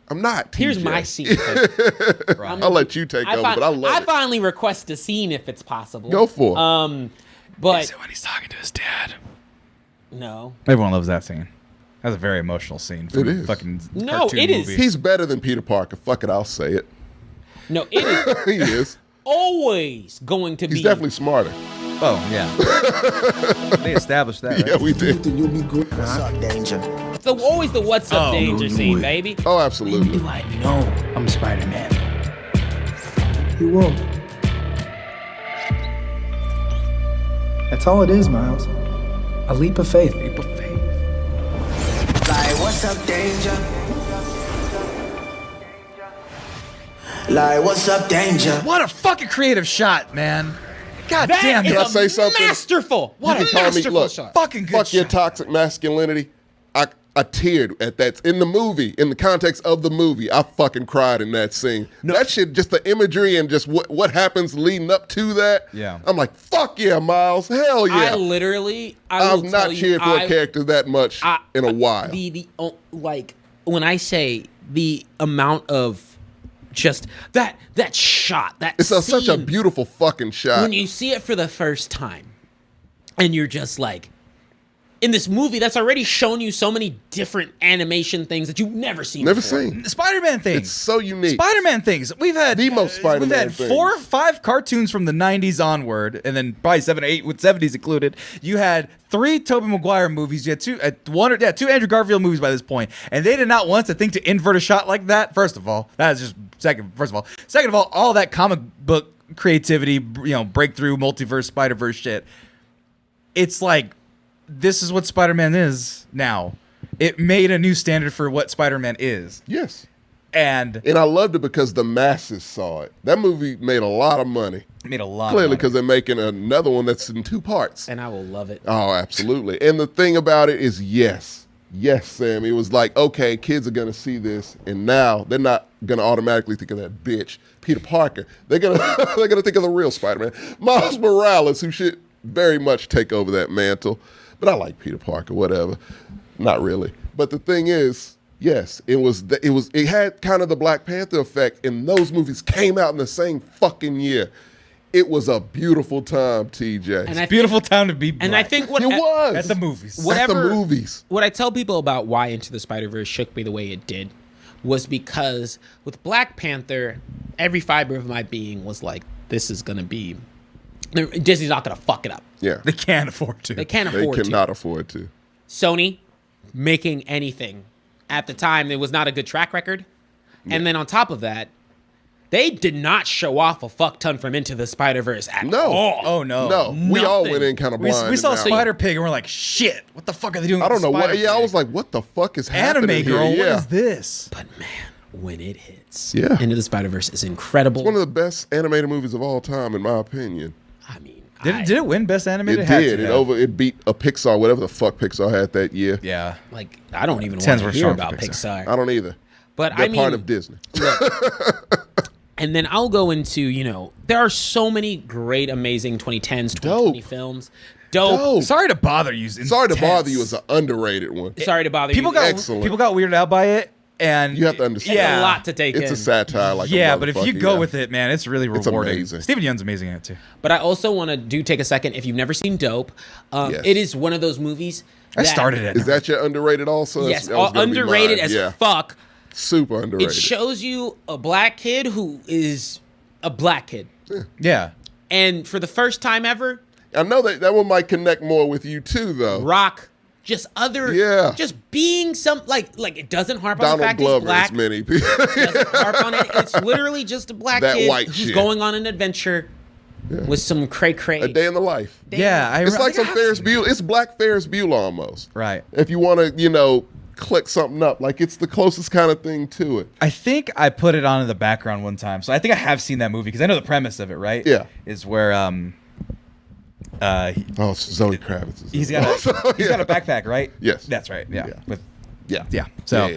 I'm not. Here's TJ. my scene. I'll let you take over, but I love it. finally request a scene if it's possible. Go for it. But is it when he's talking to his dad? No. Everyone loves that scene. That's a very emotional scene. It is. Fucking No, cartoon it is. movie. He's better than Peter Parker. Fuck it, I'll say it. No, it is He is. always going to be. He's definitely smarter. Oh, yeah. They established that, right? Yeah, we did. What's up, danger? So always the what's up danger scene, baby. Oh, absolutely. I know I'm Spider-Man. You won't. That's all it is, Miles. A leap of faith. Leap of faith. Like, what's up, danger? Like, what's up, danger? What a fucking creative shot, man. God That damn is it. Can I say something? masterful. What You a can call me- masterful look, shot. Fucking good Fuck your shot. toxic masculinity. I teared at that in the movie, in the context of the movie. I fucking cried in that scene. That shit, just the imagery and just what happens leading up to that. Yeah. I'm like, fuck yeah, Miles. Hell yeah. I've I've not cheered for a character that much in a while. Like when I say the amount of just that shot, that It's scene, such a beautiful fucking shot. when you see it for the first time, and you're just like, in this movie that's already shown you so many different animation things that you've never seen. Never before. seen. Spider-Man things. It's so unique. Spider-Man things. We've had The most Spider-Man We've had things. 4 or 5 cartoons from the 90s onward, and then probably 7 or 8 with 70s included. You had 3 Tobey Maguire movies. You had 2 Andrew Garfield movies by this point, and they did not once think to invert a shot like that. First of all, that is just second. First of all that comic book creativity, breakthrough multiverse Spider-Verse shit. It's like, this is what Spider-Man is now. It made a new standard for what Spider-Man is. Yes. And I loved it because the masses saw it. That movie made a lot of money. made a lot Clearly, of money. because they're making another one that's in 2 parts. And I will love it. Oh, absolutely. And the thing about it is, yes, Sam. It was like, okay, kids are gonna see this, and now they're not gonna automatically think of that bitch, Peter Parker. They're gonna think of the real Spider-Man, Miles Morales, who should very much take over that mantle. But I like Peter Parker, whatever. Not really. But the thing is, yes, it had kind of the Black Panther effect, and those movies came out in the same fucking year. It was a beautiful time, TJ. And I Beautiful time to be black. And I think it was at the movies. At the movies. What I tell people about why Into the Spider-Verse shook me the way it did was because with Black Panther, every fiber of my being was like, this is going to be... Disney's not going to fuck it up. Yeah. They can't afford to. They can't They afford to. cannot afford to. Sony making anything. At the time, there was not a good track record. Yeah. And then on top of that, they did not show off a fuck ton from Into the Spider-Verse at all. Oh, no. No. We all Nothing. went in kind of blind. We saw in that one. Spider-Pig and we're like, shit, what the fuck are they doing I don't with know what. Spider-Pig? Yeah, I was like, what the fuck is happening Anime here? girl, Yeah. what is this? But man, when it hits, Yeah. Into the Spider-Verse is incredible. It's one of the best animated movies of all time, in my opinion. I mean, Did it win Best Animated? It had did. to have. It beat a Pixar, whatever the fuck Pixar had that year. Yeah. like, I don't even want Tens to were hear strong about for Pixar. I don't either. But They're I mean, part of Disney. and then I'll go into, there are so many great, amazing 2010s, 2020 films. Dope. Sorry to Bother You. Sorry to Bother You is an underrated one. Sorry to bother People you. got Excellent. people got weirded out by it, and You have to understand. It's a lot to take in. It's a satire, like yeah, a but if you motherfucker, go yeah. with it, man, it's really rewarding. amazing. Stephen Yeun's amazing in it too. But I also want to take a second. If you've never seen Dope, Yes. it is one of those movies. I started it. Is that your underrated also? Yes, That was gonna be underrated mine. as yeah. fuck. Super underrated. It shows you a black kid who is a black kid, Yeah. and for the first time ever, I know that one might connect more with you too, though. rock. Just other, just being some like it doesn't harp on the Donald fact Glover he's black. is many people. Doesn't harp on it. It's literally just a black That kid white who's shit. going on an adventure with some cray cray. A day in the life. Yeah, It's like some Ferris Bueller. It's Black Ferris Bueller almost. Right. If you want to, click something up, like it's the closest kind of thing to it. I think I put it on in the background one time, so I think I have seen that movie because I know the premise of it. Right? Yeah. Is where Zoe Kravitz. Is he's in got it. a, he's got a backpack, right? Yes. That's right. Yeah. Yeah. Yeah. So,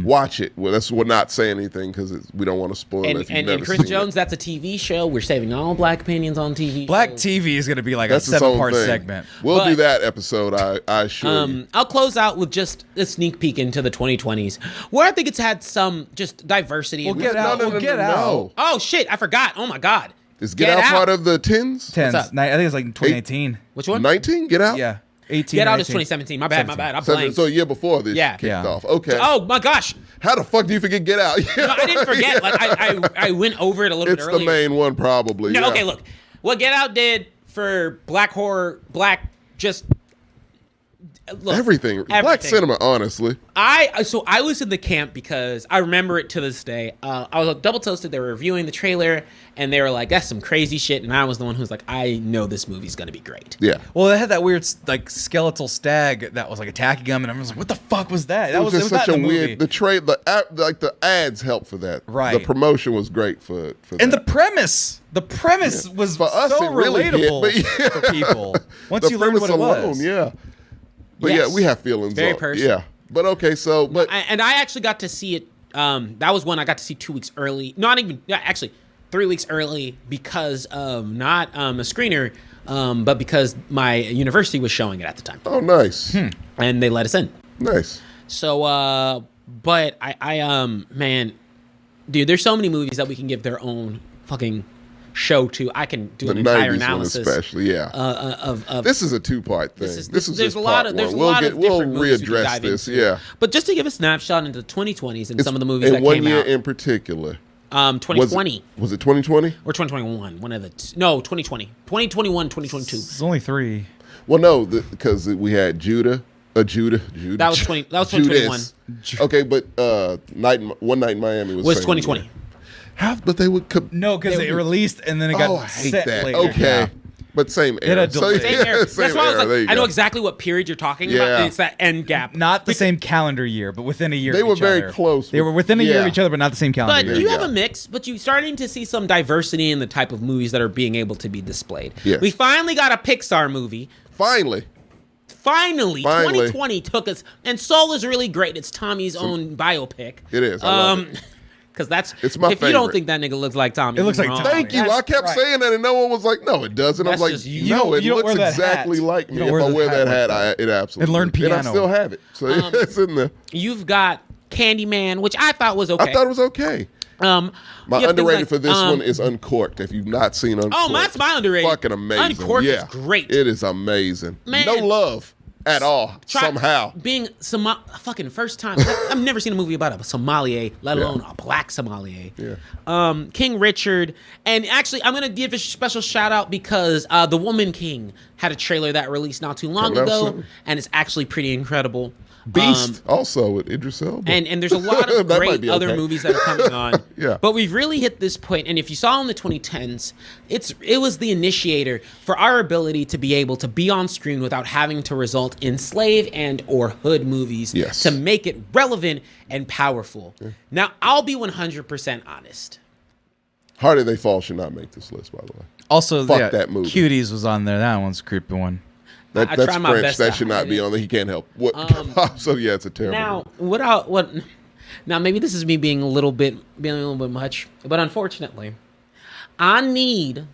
watch it. Well, we're not saying anything because we don't want to spoil it. If you've And never Chris seen Jones, that's a TV show. We're saving all black opinions on TV. Black shows. TV is going to be like That's a its own 7-part thing. segment. We'll do But- that episode. I assure you. I'll close out with just a sneak peek into the 2020s, where I think it's had some just diversity. We'll get out. We'll get out. Oh shit! I forgot. Oh my god. Is Get Out part of the 10s? 10s. What's up? I think it's like 2018. Which one? 19? Get Out? Yeah. 18. Get or Out is 18. 2017. My bad. My bad. I So, blanked. so a year before this Yeah. kicked Yeah. off. Okay. Oh my gosh. How the fuck do you forget Get Out? No, I didn't forget. Like I went over it a little It's bit the earlier. main one, probably. No, yeah. okay, look. What Get Out did for black horror, just look, Everything. Black cinema, honestly. I was in the camp because I remember it to this day. I was double toasted. They were reviewing the trailer and they were like, "That's some crazy shit," and I was the one who was like, "I know this movie's gonna be great." Yeah. Well, they had that weird like skeletal stag that was like attacking them, and everyone's like, "What the fuck was that?" That It was just such not a in the movie. weird. The ads helped for that. Right. The promotion was great for And that. the premise was For us, so it really hit, relatable but yeah. for people. Once the you learned what it premise was. yeah. But Yes. yeah, we have feelings. Very on- personal. Yeah. But okay, so but And I actually got to see it. That was one I got to see 2 weeks early. Not even, yeah, actually 3 weeks early because of not a screener, but because my university was showing it at the time. oh, nice, And they let us in. nice. So, but man, dude, there's so many movies that we can give their own fucking show to. I can do The an entire 90s analysis. one especially, yeah. Of This is a 2-part thing. This is This is there's just a lot part of there's one. a lot of We'll different movies we can readdress dive this, into. yeah. But just to give a snapshot into the 2020s and It's some of the movies in that one came year out. in particular. 2020 Was it 2020? or 2021, one of the no 2020, 2021, 2022. It's only 3. Well, no, because we had Judah. Judah. That was 2021. Judas. Okay, but One Night in Miami was Was same 2020. year. How? But they would. No, because They they were- released and then it got Oh, I hate set that. later. Okay, Yeah. but same It had era. a delay. Same era. same That's why I was era. There you like, I know go. exactly what period you're talking Yeah. about. It's that end gap. Not the same calendar year, but within a year. They of were each very other. close They with- were within a year of yeah. each other, but not the same calendar But year. you you have go. a mix, but you're starting to see some diversity in the type of movies that are being able to be displayed. Yes. We finally got a Pixar movie. Finally. Finally, Finally. 2020 took us, and Soul is really great. It's Tommy's own biopic. It is. I love it. Because that's It's my if you don't favorite. think that nigga looks like Tommy, It looks you're like wrong. Tommy. Thank you. I That's kept right. saying that, and no one was like, "No, it doesn't." I was That's like, just you. "No, You it don't looks wear that exactly hat. like You me. don't If wear I the wear hat that like hat, it absolutely." And learn And I piano. still have it, so it's in there. You've got Candyman, which I thought was okay. I thought it was okay. My My underrated for this one is Uncorked. If you've not seen Uncorked, Oh, that's my underrated. Fucking amazing. Uncorked yeah. is great. It is amazing. Man. No love at all. Somehow. being fucking first time. I've never seen a movie about a sommelier, let alone a black sommelier. Yeah. King Richard, and actually, I'm gonna give a special shout out because The Woman King had a trailer that released not too long Coming out ago, soon. and it's actually pretty incredible. Beast also with Idris Elba. And there's a lot of That might great be other okay. movies that are coming on. Yeah. But we've really hit this point, and if you saw in the 2010s, it was the initiator for our ability to be able to be on screen without having to result in slave and or hood movies Yes. to make it relevant and powerful. Yeah. Now, I'll be 100% honest. Harder They Fall should not make this list, by the way. Also, Fuck yeah, that movie. Cuties was on there. That one's a creepy one. I That's try my French. best That to should not hide be it. on there. He can't help. What? So yeah, it's a terrible. Now, now maybe this is me being a little bit much, but unfortunately, I need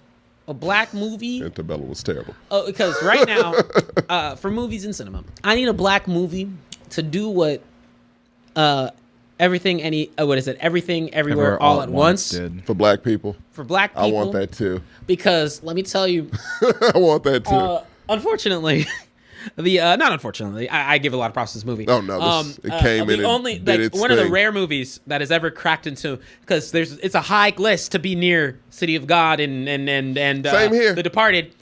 a black movie. Antebellum was terrible. Because right now, for movies and cinema, I need a black movie to do what Everything Everywhere All at Once did. For black people. For black people. I want that too. Because let me tell you, I want that too. Unfortunately, not unfortunately, I give a lot of props to this movie. Oh no, it came in and did its one of the thing. rare movies that has ever cracked into, because it's a high list to be near City of God and Same here. The Departed.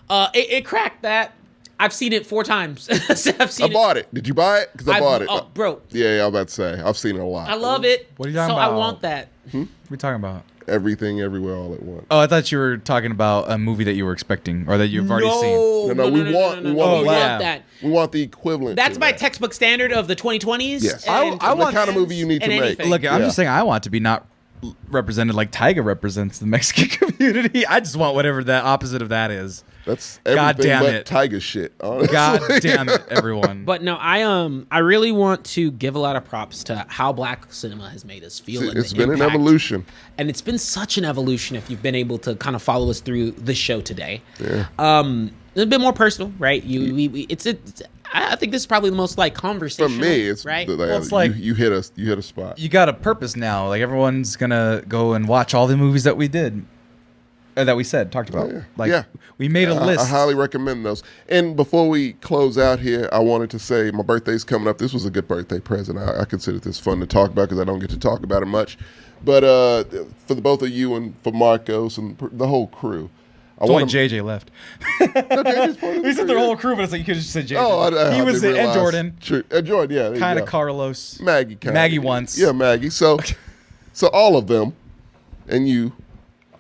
It cracked that. I've seen it 4 times. I bought it. Did you buy it? Because I bought it. Oh, bro. Yeah, I'm about to say. I've seen it a lot. I love it. What are you talking so about? I want that. What are we talking about? Everything, Everywhere, All at Once. Oh, I thought you were talking about a movie that you were expecting or that you've already seen. No, we want that. We want the equivalent. That's to my that. textbut standard of the 2020s. Yes. I want the kind of movie you need to make. anything. Look, I'm just saying I want to be not represented like Tyga represents the Mexican community. I just want whatever the opposite of that is. That's God everything damn but it. Tiger shit. Honestly. God damn it, everyone. But no, I really want to give a lot of props to how black cinema has made us feel. It's been an evolution. And it's been such an evolution if you've been able to kind of follow us through the show today. Yeah. It's a bit more personal, right? I think this is probably the most like conversational. For me, it's right. It's like you hit a spot. You got a purpose now. Like everyone's gonna go and watch all the movies that we did. That we talked about. We made a list. I highly recommend those. And before we close out here, I wanted to say my birthday's coming up. This was a good birthday present. I consider this fun to talk about because I don't get to talk about it much. But for the both of you and for Marcos and the whole crew, Only JJ left. No, JJ's part of He said the whole crew, but it's like you could just say JJ. Oh, he was didn't and realize. Jordan. True. Jordan, yeah. Kind of Carlos. Maggie. Maggie once. Yeah, Maggie. So all of them and you.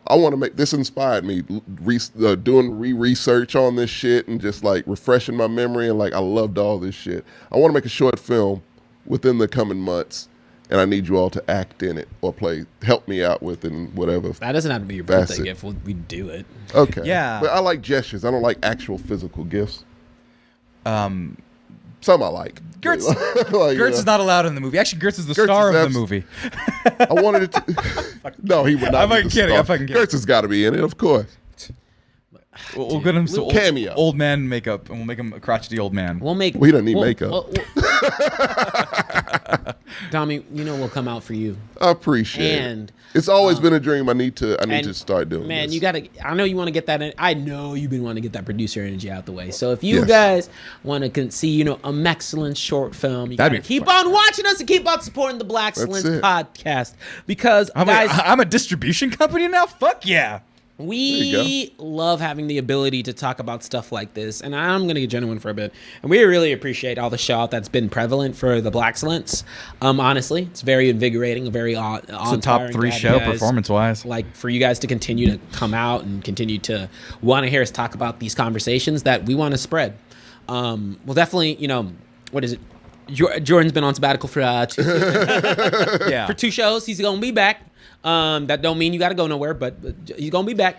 I want to make this inspired me doing research on this shit and just like refreshing my memory and like I loved all this shit. I want to make a short film within the coming months, and I need you all to act in it or help me out with it and whatever. That doesn't have to be your birthday gift. We do it. Okay. Yeah. But I like gestures. I don't like actual physical gifts. Some I like. Gertz, like, Gertz is not allowed in the movie. Actually, Gertz is the star of the movie. I wanted it to. No, he would not. I'm fucking kidding. Gertz has got to be in it, of course. We'll get him some cameo. Old man makeup, and we'll make him a crotchety old man. He doesn't need makeup. Tommy, we'll come out for you. I appreciate it. It's always been a dream. I need to start doing man, this. you gotta. I know you want to get that. I know you've been wanting to get that producer energy out the way. So if you guys want to see, a Blaxcellence short film, you gotta keep on watching us and keep on supporting the Blaxcellence podcast because I'm a distribution company now. Fuck yeah. We love having the ability to talk about stuff like this, and I'm going to get genuine for a bit. And we really appreciate all the shout that's been prevalent for the Blaxcellence. Honestly, it's very invigorating, very it's a top 3 show performance-wise. Like for you guys to continue to come out and continue to want to hear us talk about these conversations that we want to spread. Well, definitely, what is it? Jordan's been on sabbatical for 2 shows. He's going to be back. That don't mean you got to go nowhere, but he's going to be back.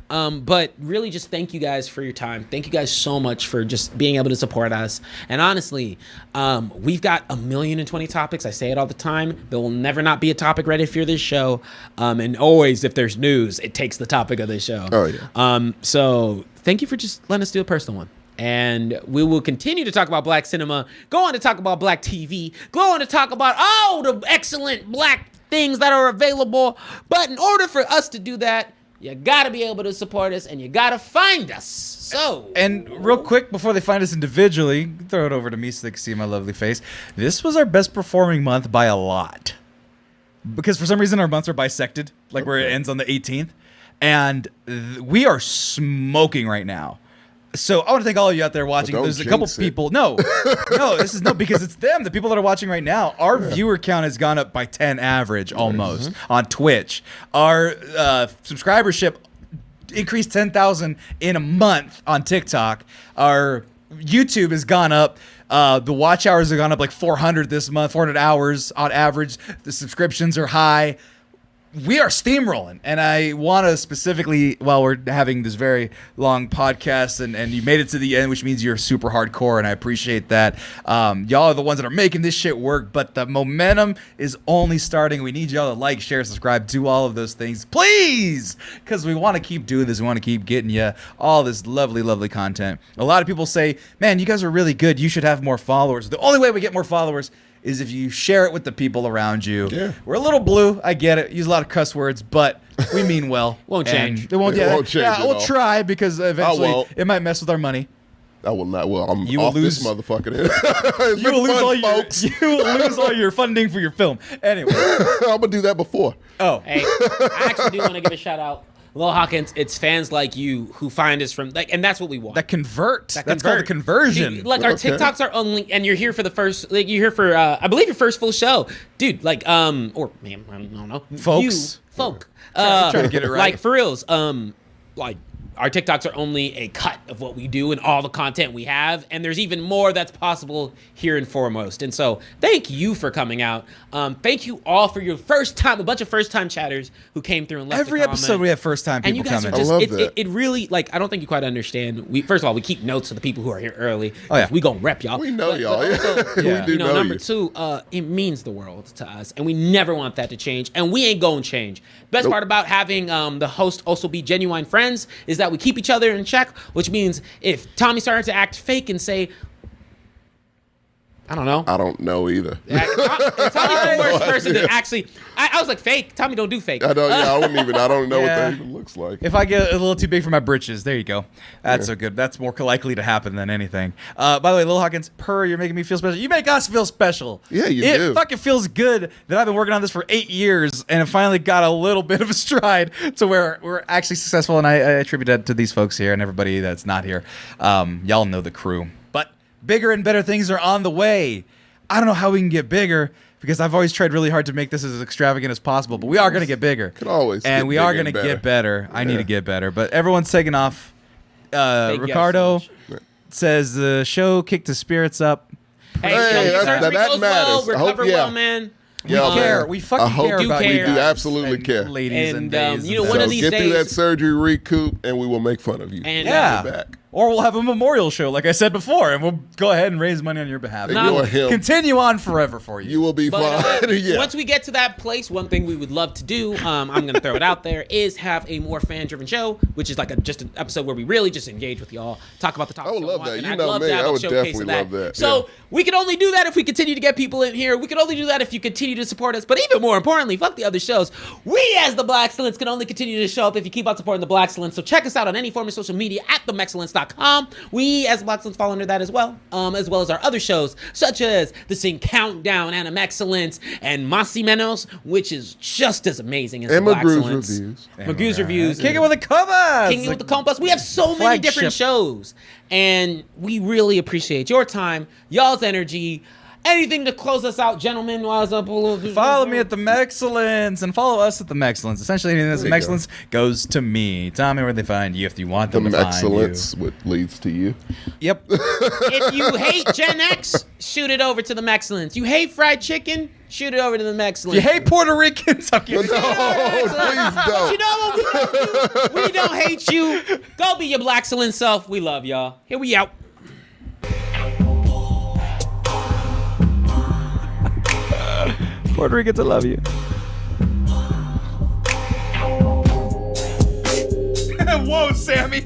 But really just thank you guys for your time. Thank you guys so much for just being able to support us. And honestly, we've got 1,020 topics. I say it all the time. There will never not be a topic ready for this show. And always, if there's news, it takes the topic of this show. Oh, yeah. So thank you for just letting us do a personal one. And we will continue to talk about black cinema, go on to talk about black TV, go on to talk about all the excellent black things that are available. But in order for us to do that, you gotta be able to support us and you gotta find us. So, and real quick before they find us individually, throw it over to me so they can see my lovely face. This was our best performing month by a lot, because for some reason our months are bisected, like where it ends on the 18th, and we are smoking right now. So I want to thank all of you out there watching. There's a couple people. No, because it's them, the people that are watching right now. Our viewer count has gone up by 10 average almost on Twitch. Our subscribership increased 10,000 in a month on TikTok. Our YouTube has gone up. The watch hours have gone up like 400 this month, 400 hours on average. The subscriptions are high. we are steamrolling, and I want to specifically, while we're having this very long podcast, and you made it to the end, which means you're super hardcore, and I appreciate that. Y'all are the ones that are making this shit work, but the momentum is only starting. We need y'all to like, share, subscribe, do all of those things, please, because we want to keep doing this. We want to keep getting you all this lovely, lovely content. A lot of people say, man, you guys are really good. You should have more followers. The only way we get more followers is if you share it with the people around you. Yeah. We're a little blue, I get it. Use a lot of cuss words, but we mean well. Won't change. It won't change. At We'll all. try because eventually it might mess with our money. I will not. Well, I'm You will off lose- this motherfucker. You will lose all your funding for your film. Anyway. I'm gonna do that before. Oh. Hey, I actually do want to give a shout out. Lil Hawkins, it's fans like you who find us from, like, and that's what we want. That convert. That That's called a convert. conversion. Dude, like our Okay. TikToks are only, and you're here for the first, like you're here for, I believe your first full show, dude. Like, or man, I don't know, Folks. folk. Try to get it right. Like for reals, like our TikToks are only a cut of what we do and all the content we have, and there's even more that's possible here and foremost. And so, thank you for coming out. Thank you all for your first time, a bunch of first time chatters who came through and left Every a comment. episode we have first time And people you guys coming. are just, I love it, that. it really, like, I don't think you quite understand. First of all, we keep notes of the people who are here early. Oh, yeah. We gonna rep y'all. We know y'all. also, Yeah. We do know number you. two, it means the world to us, and we never want that to change, and we ain't gonna change. Best part about having the host also be genuine friends is that we keep each other in check, which means if Tommy started to act fake and say, I don't know. I don't know either. Tommy's the worst person to actually. I was like, fake. Tommy don't do fake. I don't. Yeah, I don't know what Yeah. that even looks like. If I get a little too big for my britches, there you go. That's so good. That's more likely to happen than anything. By the way, Lil Hawkins, you're making me feel special. You make us feel special. Yeah, you it do. It fucking feels good that I've been working on this for 8 years and it finally got a little bit of a stride to where we're actually successful. And I attribute that to these folks here and everybody that's not here. Y'all know the crew. But bigger and better things are on the way. I don't know how we can get bigger because I've always tried really hard to make this as extravagant as possible, but we are going to get bigger. Could always and get we are bigger going to and get better. I need Yeah. to get better, but everyone's taking off. Thank you guys Ricardo so much. says the show kicked the spirits up. Hey, Hey, surgery that goes well, matters. I hope- recover yeah. well, man. Yeah, we care. man. We fucking I hope care about you you care. We do guys absolutely and care. ladies and And, days. you know, and one stuff. of these get through that days- surgery, recoup, and we will make fun of you. And Yeah. Back. Or we'll have a memorial show, like I said before, and we'll go ahead and raise money on your behalf. And No. you're him. Continue on forever for you. You will be But fine. Yeah. once we get to that place, one thing we would love to do, I'm going to throw it out there, is have a more fan-driven show, which is like just an episode where we really just engage with y'all, talk about the topics. I would love want, that. and You I'd know love me. to have I a would showcase definitely of love that. So Yeah. we can only do that if we continue to get people in here. We can only do that if you continue to support us. But even more importantly, fuck the other shows. We as the Blaxcellence can only continue to show up if you keep on supporting the Blaxcellence. So check us out on any form of social media at themexcellence.com. We as the Blaxcellence fall under that as well as our other shows, such as the Sing Countdown, Anime Excellence, and Masi Menos, which is just as amazing as And the Magoo's Blaxcellence. reviews. Magoo's reviews. Kick it with a compass. Kicking It with the Compass. We have so many flagship. different shows, and we really appreciate your time, y'all's energy. Anything to close us out, gentlemen? Follow me at the Mexcellence and follow us at the Mexcellence. Essentially, anything that's There you Mexcellence goes to me. Tell me where they find you if you want The them to find excellence, what leads to you. you. Yep. If you hate Gen X, shoot it over to the Mexcellence. You hate fried chicken? Shoot it over to the Mexcellence. You hate Puerto Ricans? I'm kidding. No, please But don't. you know what? We don't hate you. Go be your Blaxcellence self. We love y'all. Here we out. Puerto Ricans, I love you. Whoa, Sammy.